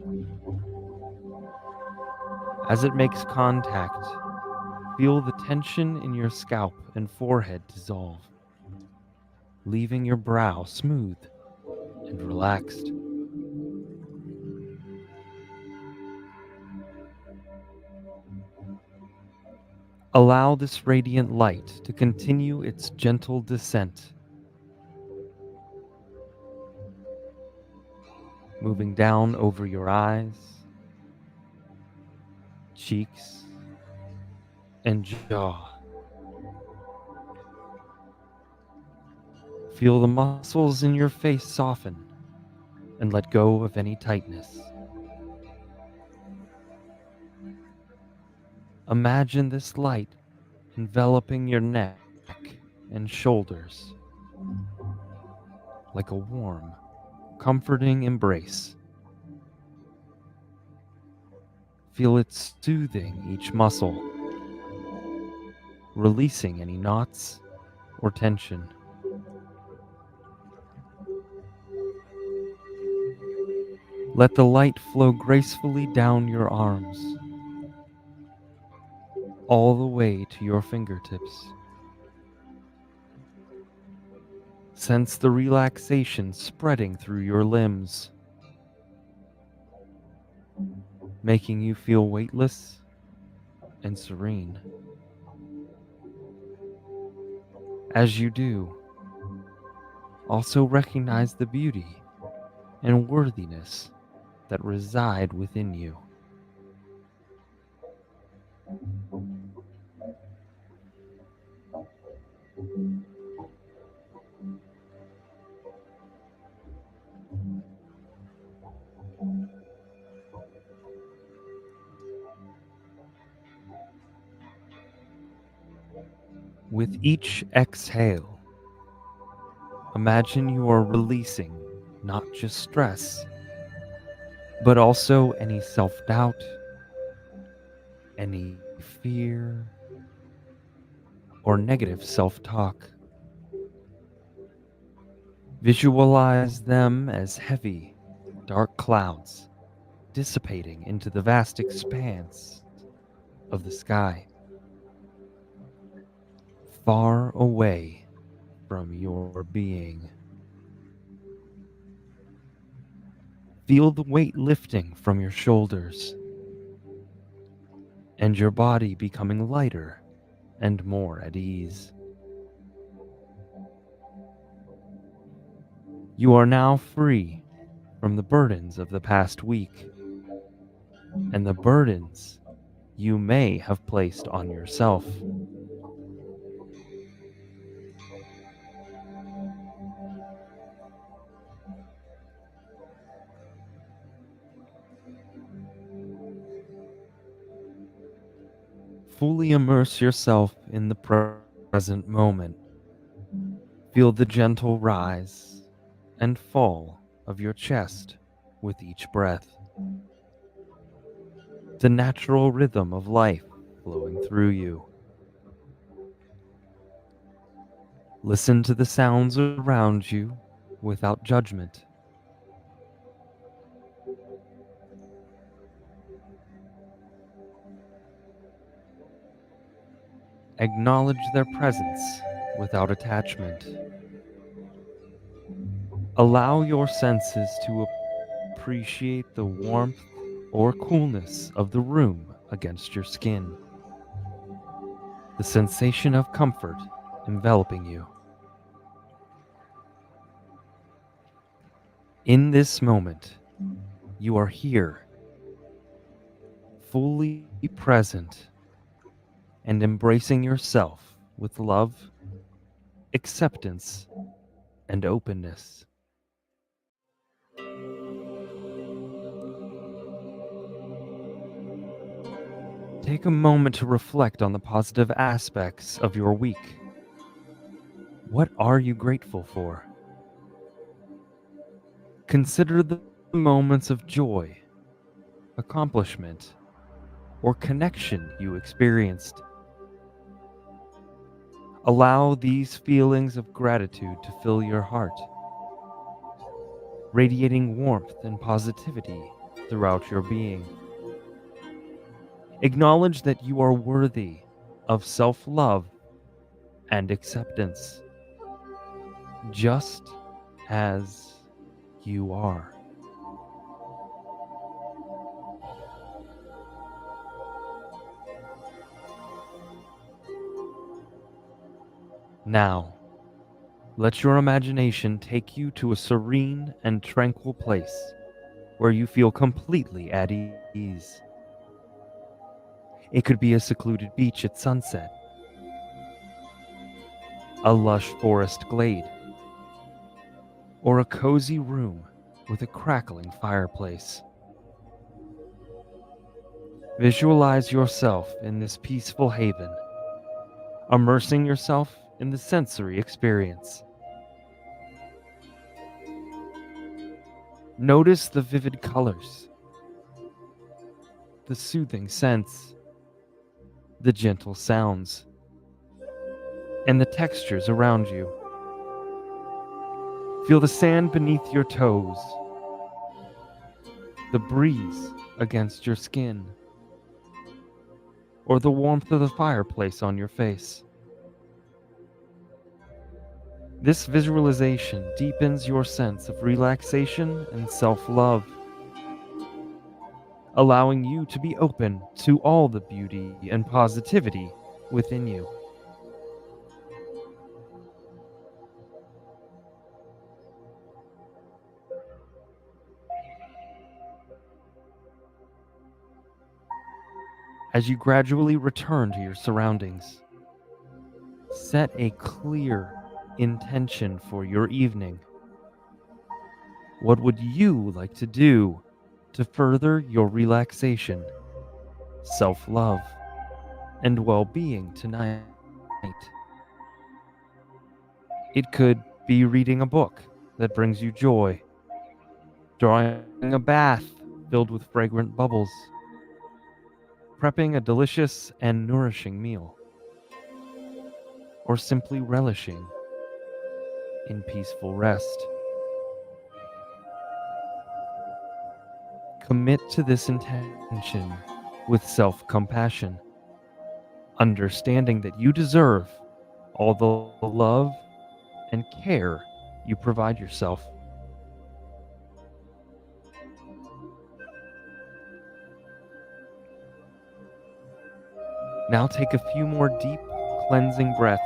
As it makes contact, feel the tension in your scalp and forehead dissolve, leaving your brow smooth and relaxed. Allow this radiant light to continue its gentle descent, moving down over your eyes, cheeks, and jaw. Feel the muscles in your face soften and let go of any tightness. Imagine this light enveloping your neck and shoulders like a warm, comforting embrace. Feel it soothing each muscle, releasing any knots or tension. Let the light flow gracefully down your arms, all the way to your fingertips. Sense the relaxation spreading through your limbs, making you feel weightless and serene. As you do, also recognize the beauty and worthiness that reside within you. With each exhale, imagine you are releasing not just stress, but also any self-doubt, any fear, or negative self-talk. Visualize them as heavy, dark clouds dissipating into the vast expanse of the sky, far away from your being. Feel the weight lifting from your shoulders and your body becoming lighter and more at ease. You are now free from the burdens of the past week and the burdens you may have placed on yourself. Fully immerse yourself in the present moment. Feel the gentle rise and fall of your chest with each breath. The natural rhythm of life flowing through you. Listen to the sounds around you without judgment. Acknowledge their presence without attachment. Allow your senses to appreciate the warmth or coolness of the room against your skin. The sensation of comfort enveloping you. In this moment, you are here, fully present, and embracing yourself with love, acceptance, and openness. Take a moment to reflect on the positive aspects of your week. What are you grateful for? Consider the moments of joy, accomplishment, or connection you experienced. Allow these feelings of gratitude to fill your heart, radiating warmth and positivity throughout your being. Acknowledge that you are worthy of self-love and acceptance, just as you are. Now, let your imagination take you to a serene and tranquil place where you feel completely at ease. It could be a secluded beach at sunset, a lush forest glade, or a cozy room with a crackling fireplace. Visualize yourself in this peaceful haven, immersing yourself in the sensory experience. Notice the vivid colors, the soothing scents, the gentle sounds, and the textures around you. Feel the sand beneath your toes, the breeze against your skin, or the warmth of the fireplace on your face. This visualization deepens your sense of relaxation and self-love, allowing you to be open to all the beauty and positivity within you. As you gradually return to your surroundings, set a clear intention for your evening. What would you like to do to further your relaxation, self-love, and well-being tonight? It could be reading a book that brings you joy, drawing a bath filled with fragrant bubbles, prepping a delicious and nourishing meal, or simply relishing in peaceful rest. Commit to this intention with self-compassion, understanding that you deserve all the love and care you provide yourself. Now take a few more deep, cleansing breaths,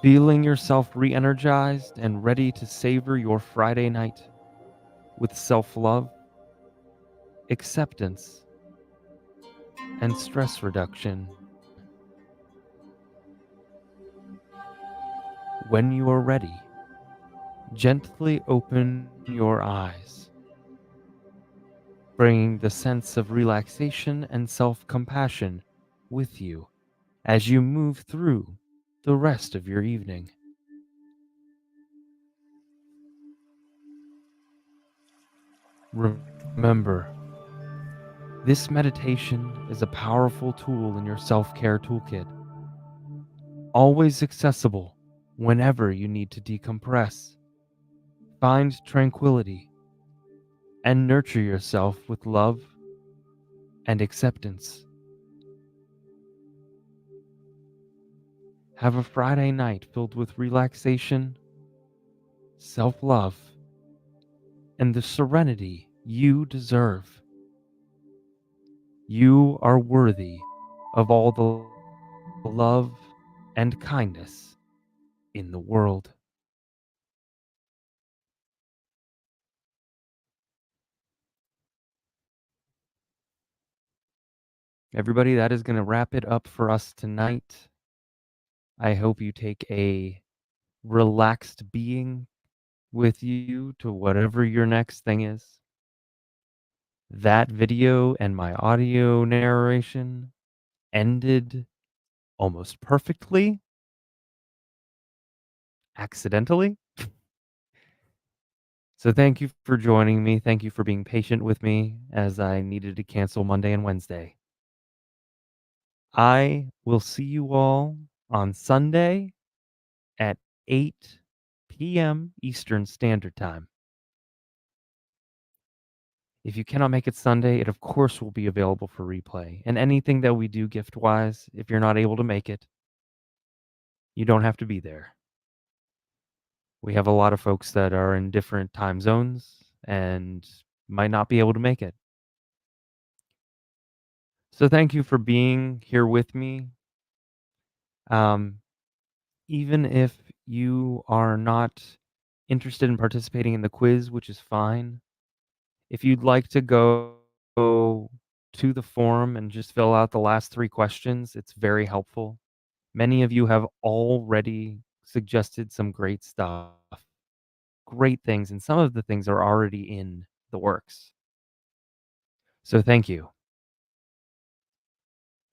feeling yourself re-energized and ready to savor your Friday night with self-love, acceptance, and stress reduction. When you are ready, gently open your eyes, bringing the sense of relaxation and self-compassion with you as you move through the rest of your evening. Remember, this meditation is a powerful tool in your self-care toolkit, always accessible whenever you need to decompress, find tranquility, and nurture yourself with love and acceptance. Have a Friday night filled with relaxation, self-love, and the serenity you deserve. You are worthy of all the love and kindness in the world. Everybody, that is going to wrap it up for us tonight. I hope you take a relaxed being with you to whatever your next thing is. That video and my audio narration ended almost perfectly, accidentally. So thank you for joining me. Thank you for being patient with me as I needed to cancel Monday and Wednesday. I will see you all on Sunday at 8 p.m. Eastern Standard Time. If you cannot make it Sunday, it of course will be available for replay. And anything that we do gift-wise, if you're not able to make it, you don't have to be there. We have a lot of folks that are in different time zones and might not be able to make it. So thank you for being here with me. Even if you are not interested in participating in the quiz, which is fine, if you'd like to go to the forum and just fill out the last 3 questions, it's very helpful. Many of you have already suggested some great stuff, great things, and some of the things are already in the works. So thank you.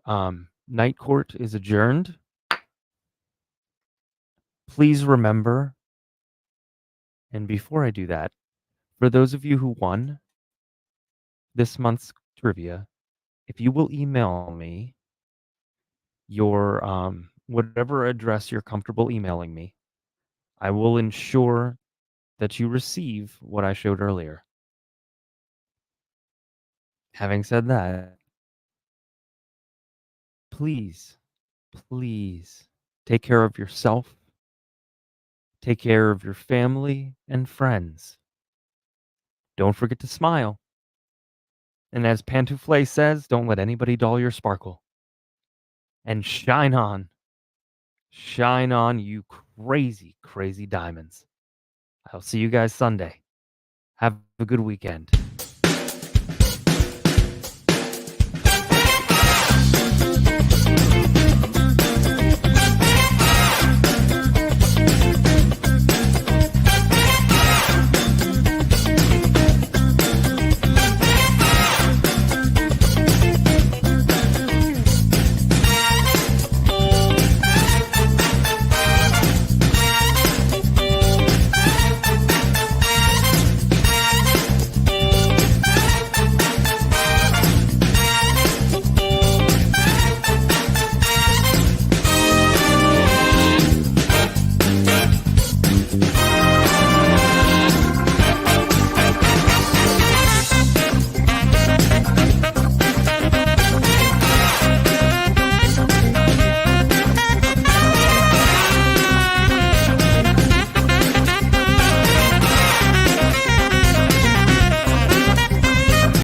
Night court is adjourned. Please remember, and before I do that, for those of you who won this month's trivia, if you will email me your whatever address you're comfortable emailing me, I will ensure that you receive what I showed earlier. Having said that, please take care of yourself, take care of your family and friends. Don't forget to smile. And as Pantoufle says, don't let anybody dull your sparkle. And shine on. Shine on, you crazy, crazy diamonds. I'll see you guys Sunday. Have a good weekend.